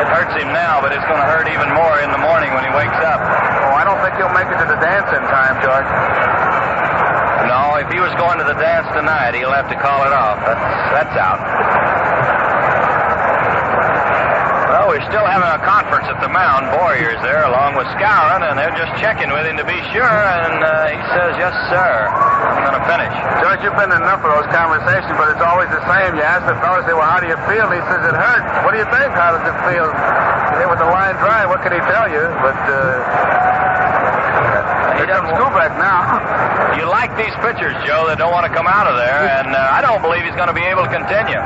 It hurts him now, but it's going to hurt even more in the morning when he wakes up. Oh, I don't think he'll make it to the dance in time, George. No, if he was going to the dance tonight, he'll have to call it off. That's out. Well, we're still having a conference at the mound. Boyer's there along with Skowron, and they're just checking with him to be sure, and he says, yes, sir. I'm going to finish. George, you've been in enough of those conversations, but it's always the same. You ask the fellow, say, well, how do you feel? And he says, it hurts. What do you think? How does it feel? Here with the line drive, what can he tell you? But here comes Kubek now. You like these pitchers, Joe, that don't want to come out of there, and I don't believe he's going to be able to continue.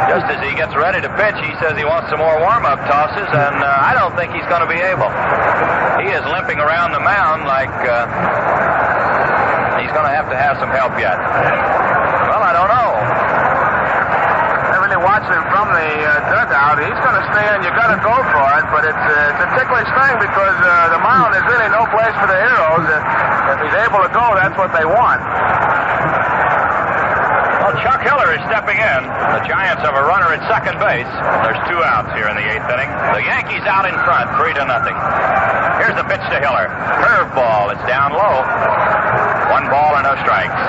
Just as he gets ready to pitch, he says he wants some more warm-up tosses, and I don't think he's going to be able. He is limping around the mound like he's going to have some help yet. Well, I don't know. They're really watching him from the dugout. He's going to stay in. You got to go for it, but it's a ticklish thing because the mound is really no place for the heroes. If he's able to go, that's what they want. Well, Chuck Hiller is stepping in. The Giants have a runner at second base. There's 2 outs here in the 8th inning. The Yankees out in front, 3-0. Here's the pitch to Hiller. Curveball. It's down low. 1 ball and no strikes.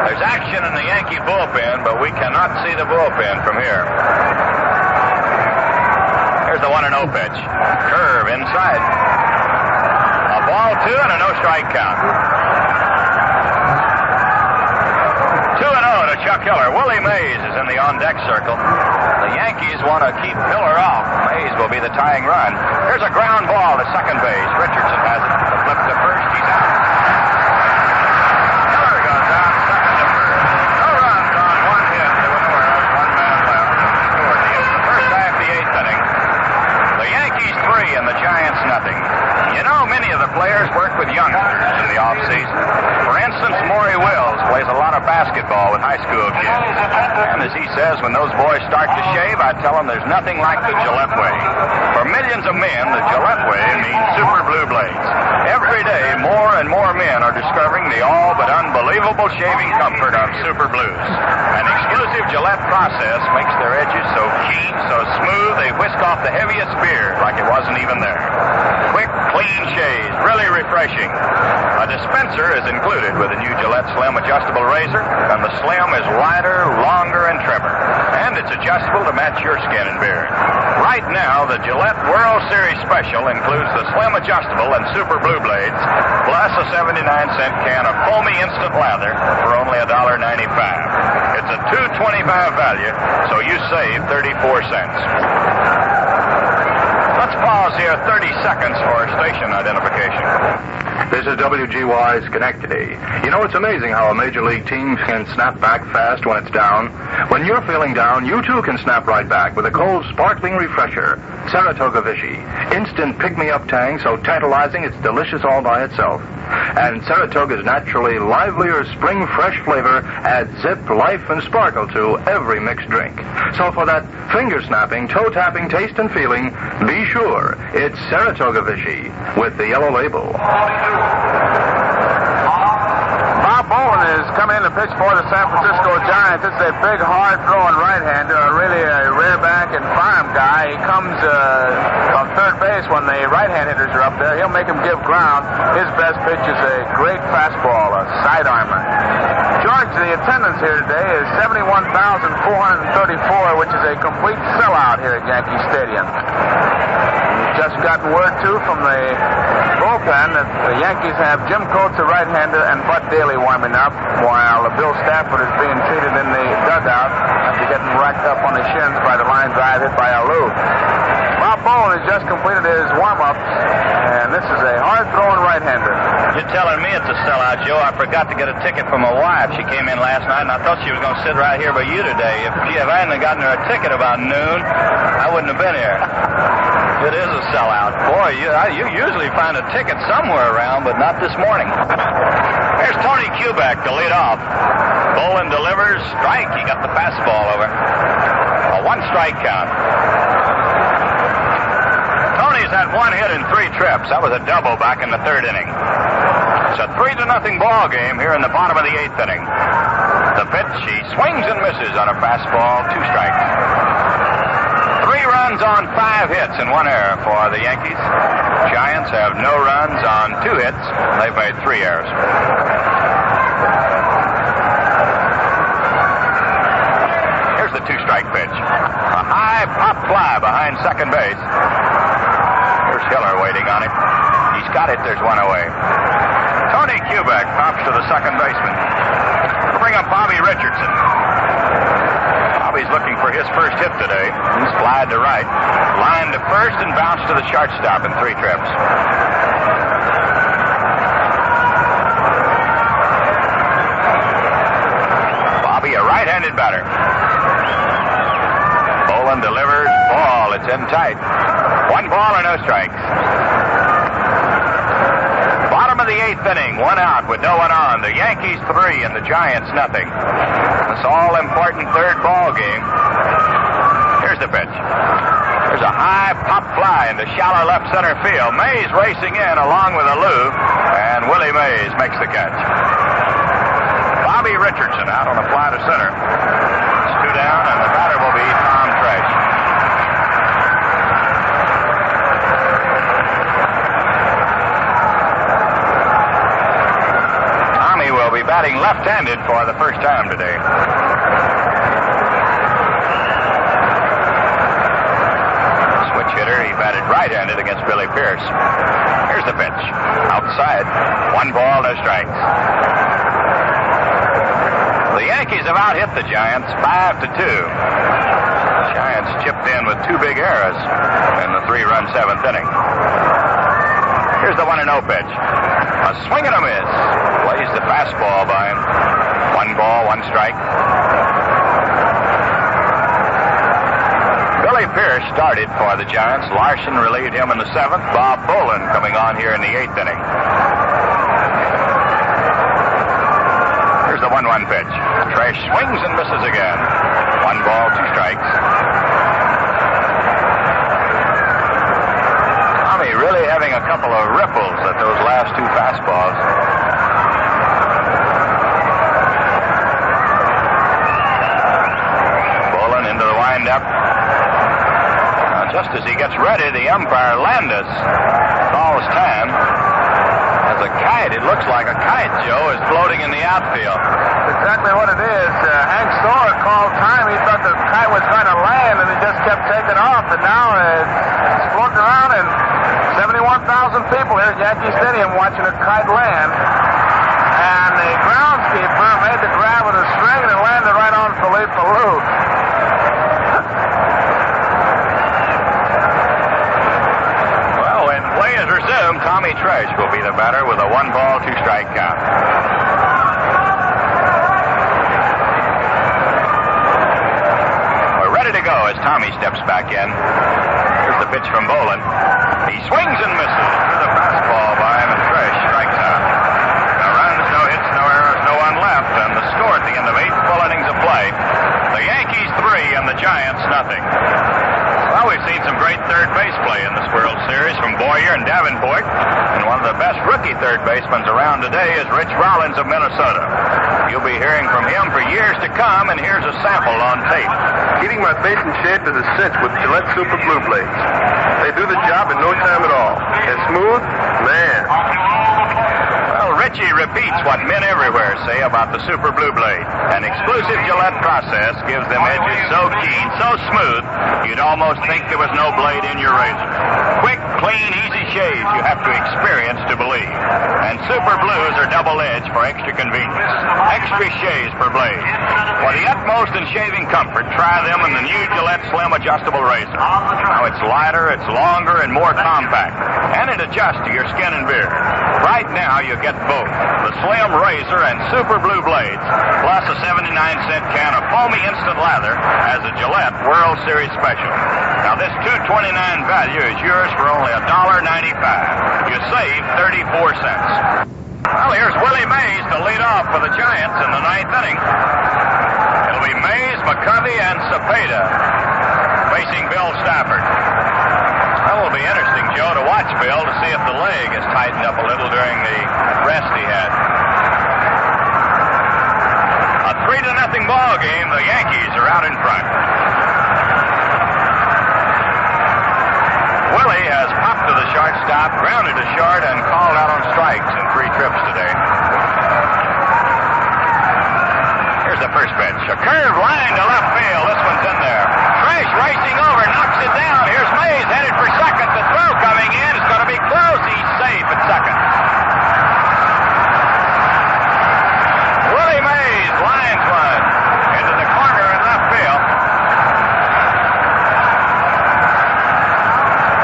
There's action in the Yankee bullpen, but we cannot see the bullpen from here. Here's the 1-0 pitch. Curve inside. A ball 2 and a no strike count. 2-0 to Chuck Hiller. Willie Mays is in the on-deck circle. The Yankees want to keep Hiller off. Mays will be the tying run. Here's a ground ball to second base. Richardson has it. The flip to first. He's out. Hiller goes out second to first. No runs on 1 hit. They were nowhere else. 1 man left. Scored the first half of the 8th inning. The Yankees 3 and the Giants nothing. You know, many of the a basketball with high school kids. And as he says, when those boys start to shave, I tell them there's nothing like the Gillette way. For millions of men, the Gillette way means Super Blue Blades. Every day, more and more men are discovering the all but unbelievable shaving comfort of Super Blues. An exclusive Gillette process makes their edges so keen, so smooth, they whisk off the heaviest beard like it wasn't even there. Quick, clean shaves, really refreshing. A dispenser is included with the new Gillette Slim adjustable razor, and the Slim is wider, longer, and trimmer. And it's adjustable to match your skin and beard. Right now, the Gillette World Series Special includes the Slim adjustable and Super Blue Blades, plus a 79-cent can of foamy instant lather for only $1.95. It's a $2.25 value, so you save 34 cents. Let's pause here 30 seconds for station identification. This is WGY Schenectady. You know, it's amazing how a major league team can snap back fast when it's down. When you're feeling down, you too can snap right back with a cold, sparkling refresher, Saratoga Vichy. Instant pick-me-up tang, so tantalizing it's delicious all by itself. And Saratoga's naturally livelier spring fresh flavor adds zip, life, and sparkle to every mixed drink. So for that finger-snapping, toe-tapping taste and feeling, be sure it's Saratoga Vichy with the yellow label. Bob Bowen has come in to pitch for the San Francisco Giants. It's a big, hard-throwing right-hander, really a rear-back and farm guy. He comes on third base when the right-hand hitters are up there. He'll make him give ground. His best pitch is a great fastball, a sidearmer. George, the attendance here today is 71,434, which is a complete sellout here at Yankee Stadium. We've just gotten word, too, from the bullpen that the Yankees have Jim Coates, a right-hander, and Bud Daly warming up, while Bill Stafford is being treated in the dugout after getting racked up on his shins by the line drive hit by Alou. Bob Bowen has just completed his warm-ups, and this is a hard-throwing right-hander. You're telling me it's a sellout, Joe. I forgot to get a ticket for my wife. She came in last night, and I thought she was going to sit right here by you today. If I hadn't gotten her a ticket about noon, I wouldn't have been here. It is a sellout. Boy, you usually find a ticket somewhere around, but not this morning. Here's Tony Kubek to lead off. Bolin delivers. Strike. He got the fastball over. A one-strike count. Tony's had one hit in 3 trips. That was a double back in the third inning. It's a 3-0 ball game here in the bottom of the 8th inning. The pitch, he swings and misses on a fastball, 2 strikes. 3 runs on 5 hits and 1 error for the Yankees. Giants have no runs on 2 hits. They've made 3 errors. Here's the 2-strike pitch. A high pop fly behind second base. Here's Hiller waiting on him. He's got it. There's 1 away. Tony Kubek pops to the second baseman. We'll bring up Bobby Richardson. Bobby's looking for his first hit today. He's flied to right, lined to first, and bounced to the shortstop in 3 trips. Bobby, a right-handed batter. Bolin delivers. Ball. It's in tight. 1 ball or no strikes. Bottom of the 8th inning, 1 out with no one on. The Yankees 3 and the Giants nothing. This all-important 3rd ball game. Here's the pitch. There's a high pop fly into shallow left center field. Mays racing in along with Alou, and Willie Mays makes the catch. Bobby Richardson out on a fly to center. It's 2 down, and the batter will be Tom Tresh. Will be batting left-handed for the first time today. Switch hitter, he batted right-handed against Billy Pierce. Here's the pitch. Outside. 1 ball, no strikes. The Yankees have out-hit the Giants 5-2. Giants chipped in with 2 big errors in the 3-run 7th inning. Here's the 1-0 pitch. A swing and a miss. Plays the fastball by him. 1 ball, 1 strike. Billy Pierce started for the Giants. Larson relieved him in the 7th. Bob Bolin coming on here in the 8th inning. Here's the 1-0 1-1 pitch. Tresh swings and misses again. 1 ball, 2 strikes. Tommy really having a couple of ripples at those last 2 fastballs. Bolin into the windup. Just as he gets ready, the umpire, Landis, calls time. As a kite, it looks like a kite, Joe, is floating in the outfield. That's exactly what it is. Hank Storer called time. He thought the kite was going to land, and it just kept taking off. And now it's floating around, and 71,000 people here at Yankee Stadium watching a kite land. And the groundskeeper made the grab with a string, and it landed right on Philippe Alou. Resumed, Tommy Tresh will be the batter with a 1 ball, 2 strike count. We're ready to go as Tommy steps back in. Here's the pitch from Bolin. He swings and misses through the fastball by him, and Tresh strikes out. No runs, no hits, no errors, no one left, and the score at the end of 8 full innings of play. The Yankees 3 and the Giants nothing. Well, we've seen some great third base play in this World Series from Boyer and Davenport. And one of the best rookie third basemen around today is Rich Rollins of Minnesota. You'll be hearing from him for years to come, and here's a sample on tape. Keeping my face in shape is a cinch with Gillette Super Blue Blades. They do the job in no time at all. And smooth? Man. Well, Richie repeats what men everywhere say about the Super Blue Blade. An exclusive Gillette process gives them edges so keen, so smooth, you'd almost think there was no blade in your razor. Quick, clean, easy shaves you have to experience to believe. And Super Blues are double-edged for extra convenience. Extra shaves per blade. For the utmost in shaving comfort, try them in the new Gillette Slim Adjustable Razor. Now it's lighter, it's longer, and more compact. And it adjusts to your skin and beard. Right now you get both. The Slim Razor and Super Blue Blades, plus a 79-cent can of foamy instant lather as a Gillette World Series special. Now this $2.29 value is yours for only $1.95. You save 34 cents. Well, here's Willie Mays to lead off for the Giants in the 9th inning. It'll be Mays, McCovey, and Cepeda facing Bill Stafford. That will be interesting, Joe, to watch Bill to see if the leg has tightened up a little during the rest he had. A 3-0 ball game. The Yankees are out in front. Willie has popped to the shortstop, grounded to short, and called out on strikes in 3 trips today. Here's the first pitch. A curve line to left field. This one's in there. Tresh racing over, knocks it down. Here's Mays headed for second. The throw coming in. It's going to be close. He's safe at second. Willie Mays lines one into the corner in left field.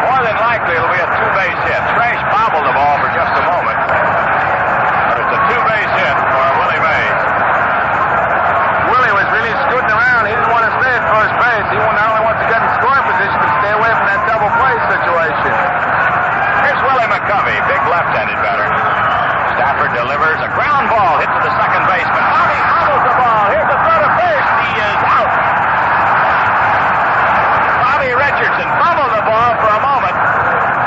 More than likely it'll be a 2-base hit. Tresh bobbled the ball for just a moment. But it's a 2-base hit for Willie Mays. Willie was really scooting around. He didn't want to stay at first base. He not only wants to get in scoring position, but stay away from that double play situation. Here's Willie McCovey, big left-handed batter. Stafford delivers a ground ball, hit to the second baseman. Bobby hobbles the ball. Here's the throw to first. He is out. Bobby Richardson fumbled the ball for a moment.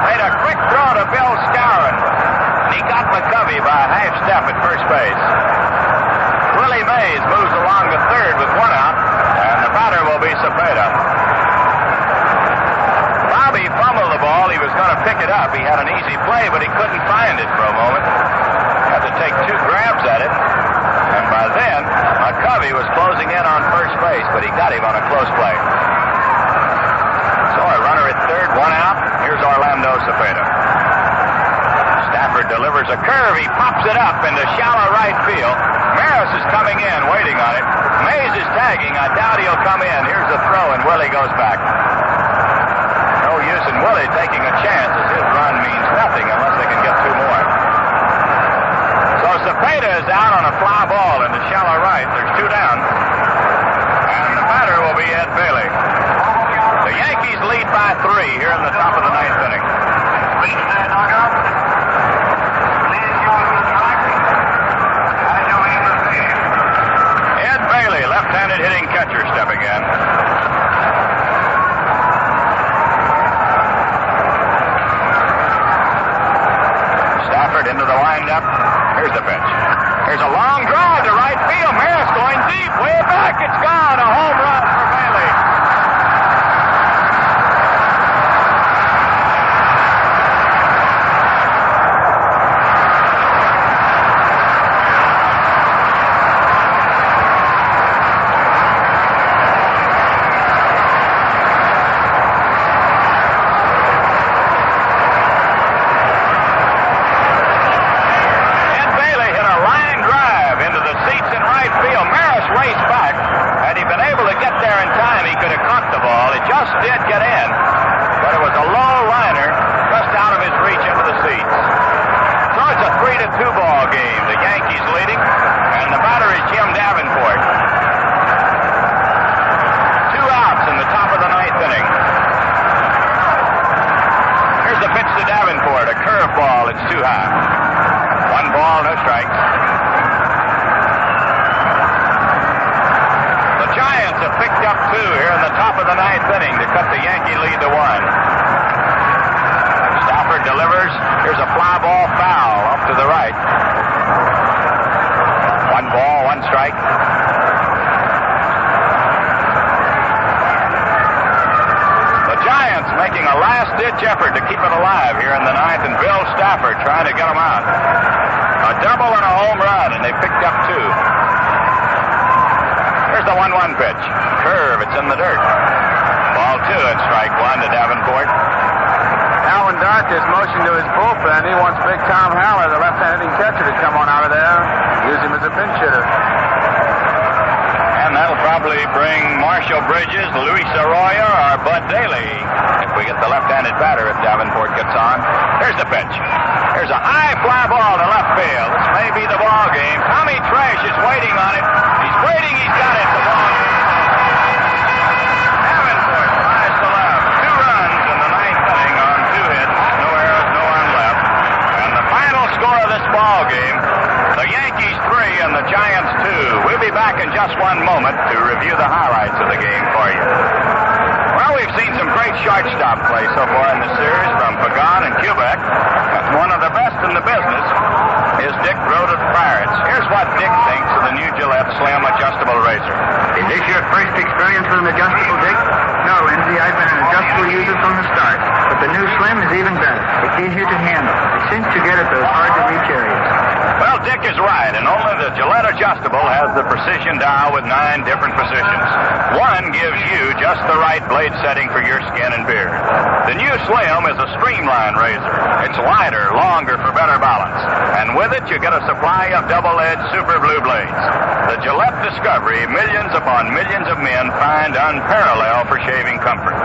Made a quick throw to Bill Skowron. And he got McCovey by a half step at first base. Willie Mays moves along to third with 1 out. And the batter will be Cepeda. Bobby fumbled the ball. He was going to pick it up. He had an easy play, but he couldn't find it for a moment. Had to take 2 grabs at it. And by then, McCovey was closing in on first base, but he got him on a close play. So a runner at third, 1 out. Here's Orlando Cepeda. Stafford delivers a curve. He pops it up into shallow right field. Maris is coming in, waiting on it. Mays is tagging. I doubt he'll come in. Here's the throw, and Willie goes back. No use in Willie taking a chance, as his run means nothing unless they can get 2 more. So Cepeda is out on a fly ball into shallow right. There's 2 down. And the batter will be Ed Bailey. The Yankees lead by 3 here in the top of the 9th inning. Bailey, left-handed hitting catcher, stepping in. Stafford into the windup. Here's the pitch. Here's a long drive to right field. Maris going deep, way back. It's gone. A home run for Bailey. Did get in, but it was a low liner just out of his reach into the seats. So it's a 3-2 ball game. The Yankees leading, and the batter is Jim Davenport. 2 outs in the top of the 9th inning. Here's the pitch to Davenport, a curveball. It's too high. 1 ball, no strikes. Giants have picked up 2 here in the top of the 9th inning to cut the Yankee lead to 1. Stafford delivers. Here's a fly ball foul up to the right. 1 ball, 1 strike. The Giants making a last-ditch effort to keep it alive here in the 9th, and Bill Stafford trying to get them out. A double and a home run, and they picked up 2. Here's the 1-1 pitch. Curve, it's in the dirt. Ball 2 and strike 1 to Davenport. Alvin Dark has motioned to his bullpen. He wants Big Tom Haller, the left-handed hitting catcher, to come on out of there. Use him as a pinch hitter. And that'll probably bring Marshall Bridges, Luis Arroyo, or Bud Daly if we get the left-handed batter if Davenport gets on. Here's the pitch. Here's a high fly ball to left field. This may be the ball game. Tommy Tresh is waiting on it. He's waiting. He's got it. The ball game. Davenport flies to left. 2 runs in the 9th inning on 2 hits. No errors, no one left. And the final score of this ball game, the Yankees 3 and the Giants 2. We'll be back in just one moment to review the highlights of the game for you. Well, we've seen some great shortstop play so far in the series from Pagan and Kubek. One of the best in the business is Dick Grote of the Pirates. Here's what Dick thinks of the new Gillette Slim Adjustable Razor. Is this your first experience with an adjustable, Dick? No, Lindsay, I've been an adjustable user from the start. But the new Slim is even better. It's easier to handle. It sinks to get at those hard-to-reach areas. Well, Dick is right, and only the Gillette Adjustable has the precision dial with 9 different positions. One gives you just the right blade setting for your skin and beard. The new Slim is a streamlined razor. It's lighter, longer for better balance. And with it, you get a supply of double-edged super blue blades. The Gillette Discovery, millions upon millions of men find unparalleled for shaving comfort.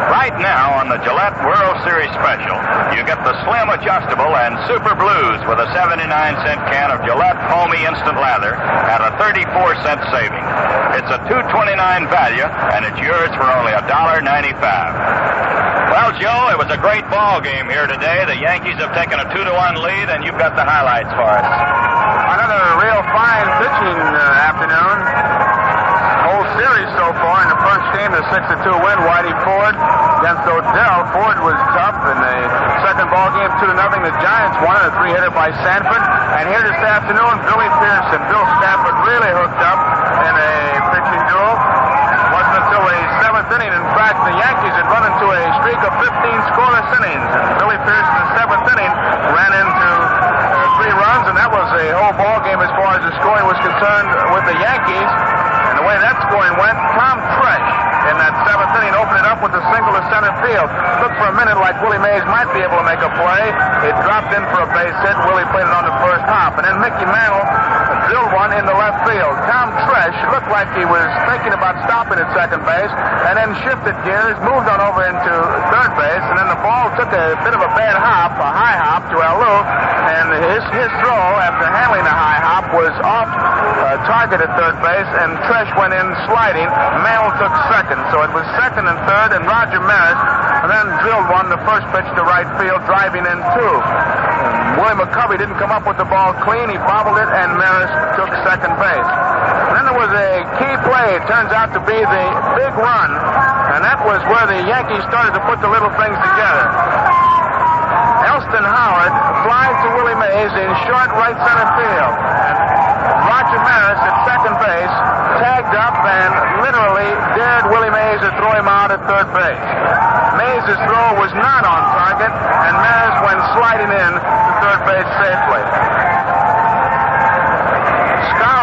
Right now, on the Gillette World Series Special, you get the Slim Adjustable and Super Blues with a 79-cent can of Gillette Foamy Instant Lather at a 34-cent saving. It's a $2.29 value, and it's yours for only $1.95. Well, Joe, it was a great ball game here today. The Yankees have taken a 2-1 lead, and you've got the highlights for us. Another real fine pitching afternoon. Whole series so far. In the first game, the 6-2 win, Whitey Ford against Odell. Ford was tough. In the second ball game, 2-0, the Giants won it, a 3-hitter by Sanford. And here this afternoon, Billy Pierce and Bill Stafford really hooked up in a pitching duel. It wasn't until the 7th inning. In fact, the Yankees had run into a streak of 15 scoreless innings. And Billy Pierce in the 7th inning ran into 3 runs, and that was a whole ball game as far as the scoring was concerned with the Yankees. And the way that scoring went, Tom Tresh in that 7th inning opened it up with a single to center field. Looked for a minute like Willie Mays might be able to make a play. It dropped in for a base hit. Willie played it on the first hop. And then Mickey Mantle drilled one into left field. Tom Tresh looked like he was thinking about stopping at second base, and then shifted gears, moved on over into third base, and then the ball took a bit of a bad hop, a high hop to Alou, and his throw after handling the high hop was off target at third base, and Tresh went in sliding. Mantle took second, so it was second and third, and Roger Maris and then drilled one, the first pitch to right field, driving in 2. Willie McCovey didn't come up with the ball clean. He bobbled it, and Maris took second base. And then there was a key play turns out to be the big run, and that was where the Yankees started to put the little things together. Elston Howard flies to Willie Mays in short right center field. And Roger Maris at second base tagged up and literally dared Willie Mays to throw him out at third base. Mays' throw was not on target, and Maris went sliding in to third base safely.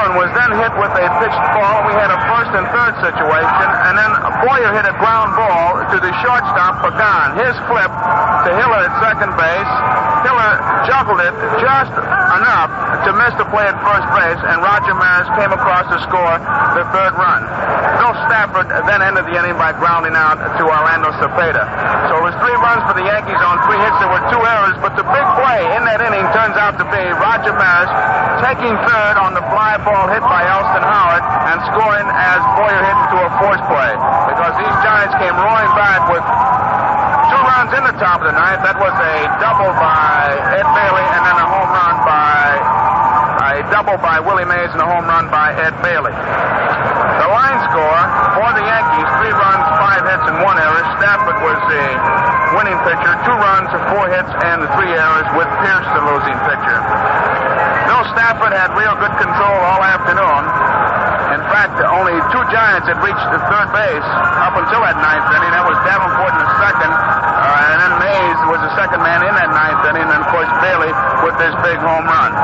Was then hit with a pitched ball. We had a first and third situation, and then Boyer hit a ground ball to the shortstop, Pagan. His flip to Hiller at second base. Hiller juggled it just enough to miss the play at first base, and Roger Maris came across to score the third run. Bill Stafford then ended the inning by grounding out to Orlando Cepeda. So it was 3 runs for the Yankees on 3 hits. There were 2 errors, but the big play in that inning turns out to be Roger Maris taking third on the fly ball hit by Elston Howard and scoring as Boyer hit into a force play, because these Giants came roaring back with 2 runs in the top of the ninth. That was a double by Ed Bailey, and then a home run by Willie Mays and a home run by Ed Bailey. The line score for the Yankees: 3 runs, 5 hits, and 1 error. Stafford was the winning pitcher, 2 runs, 4 hits, and 3 errors, with Pierce the losing pitcher. Bill Stafford had real good control all afternoon. In fact, only 2 Giants had reached the third base up until that 9th inning. That was Davenport in the second, and then Mays was the second man in that 9th inning, and of course Bailey with this big home run.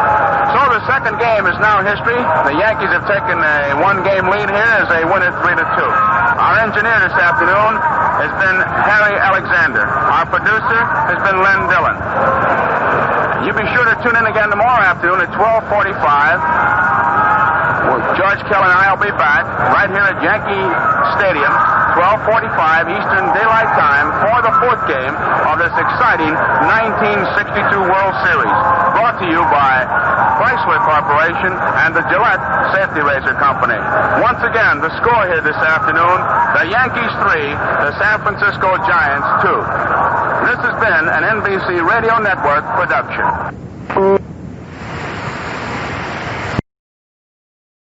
So the second game is now history. The Yankees have taken a 1-game lead here as they win it 3-2. Our engineer this afternoon has been Harry Alexander. Our producer has been Len Dillon. You be sure to tune in again tomorrow afternoon at 12:45. George Kell and I will be back right here at Yankee Stadium, 12:45 Eastern Daylight Time, for the 4th game of this exciting 1962 World Series. Brought to you by Chrysler Corporation and the Gillette Safety Razor Company. Once again, the score here this afternoon: the Yankees 3, the San Francisco Giants 2. This has been an NBC Radio Network production.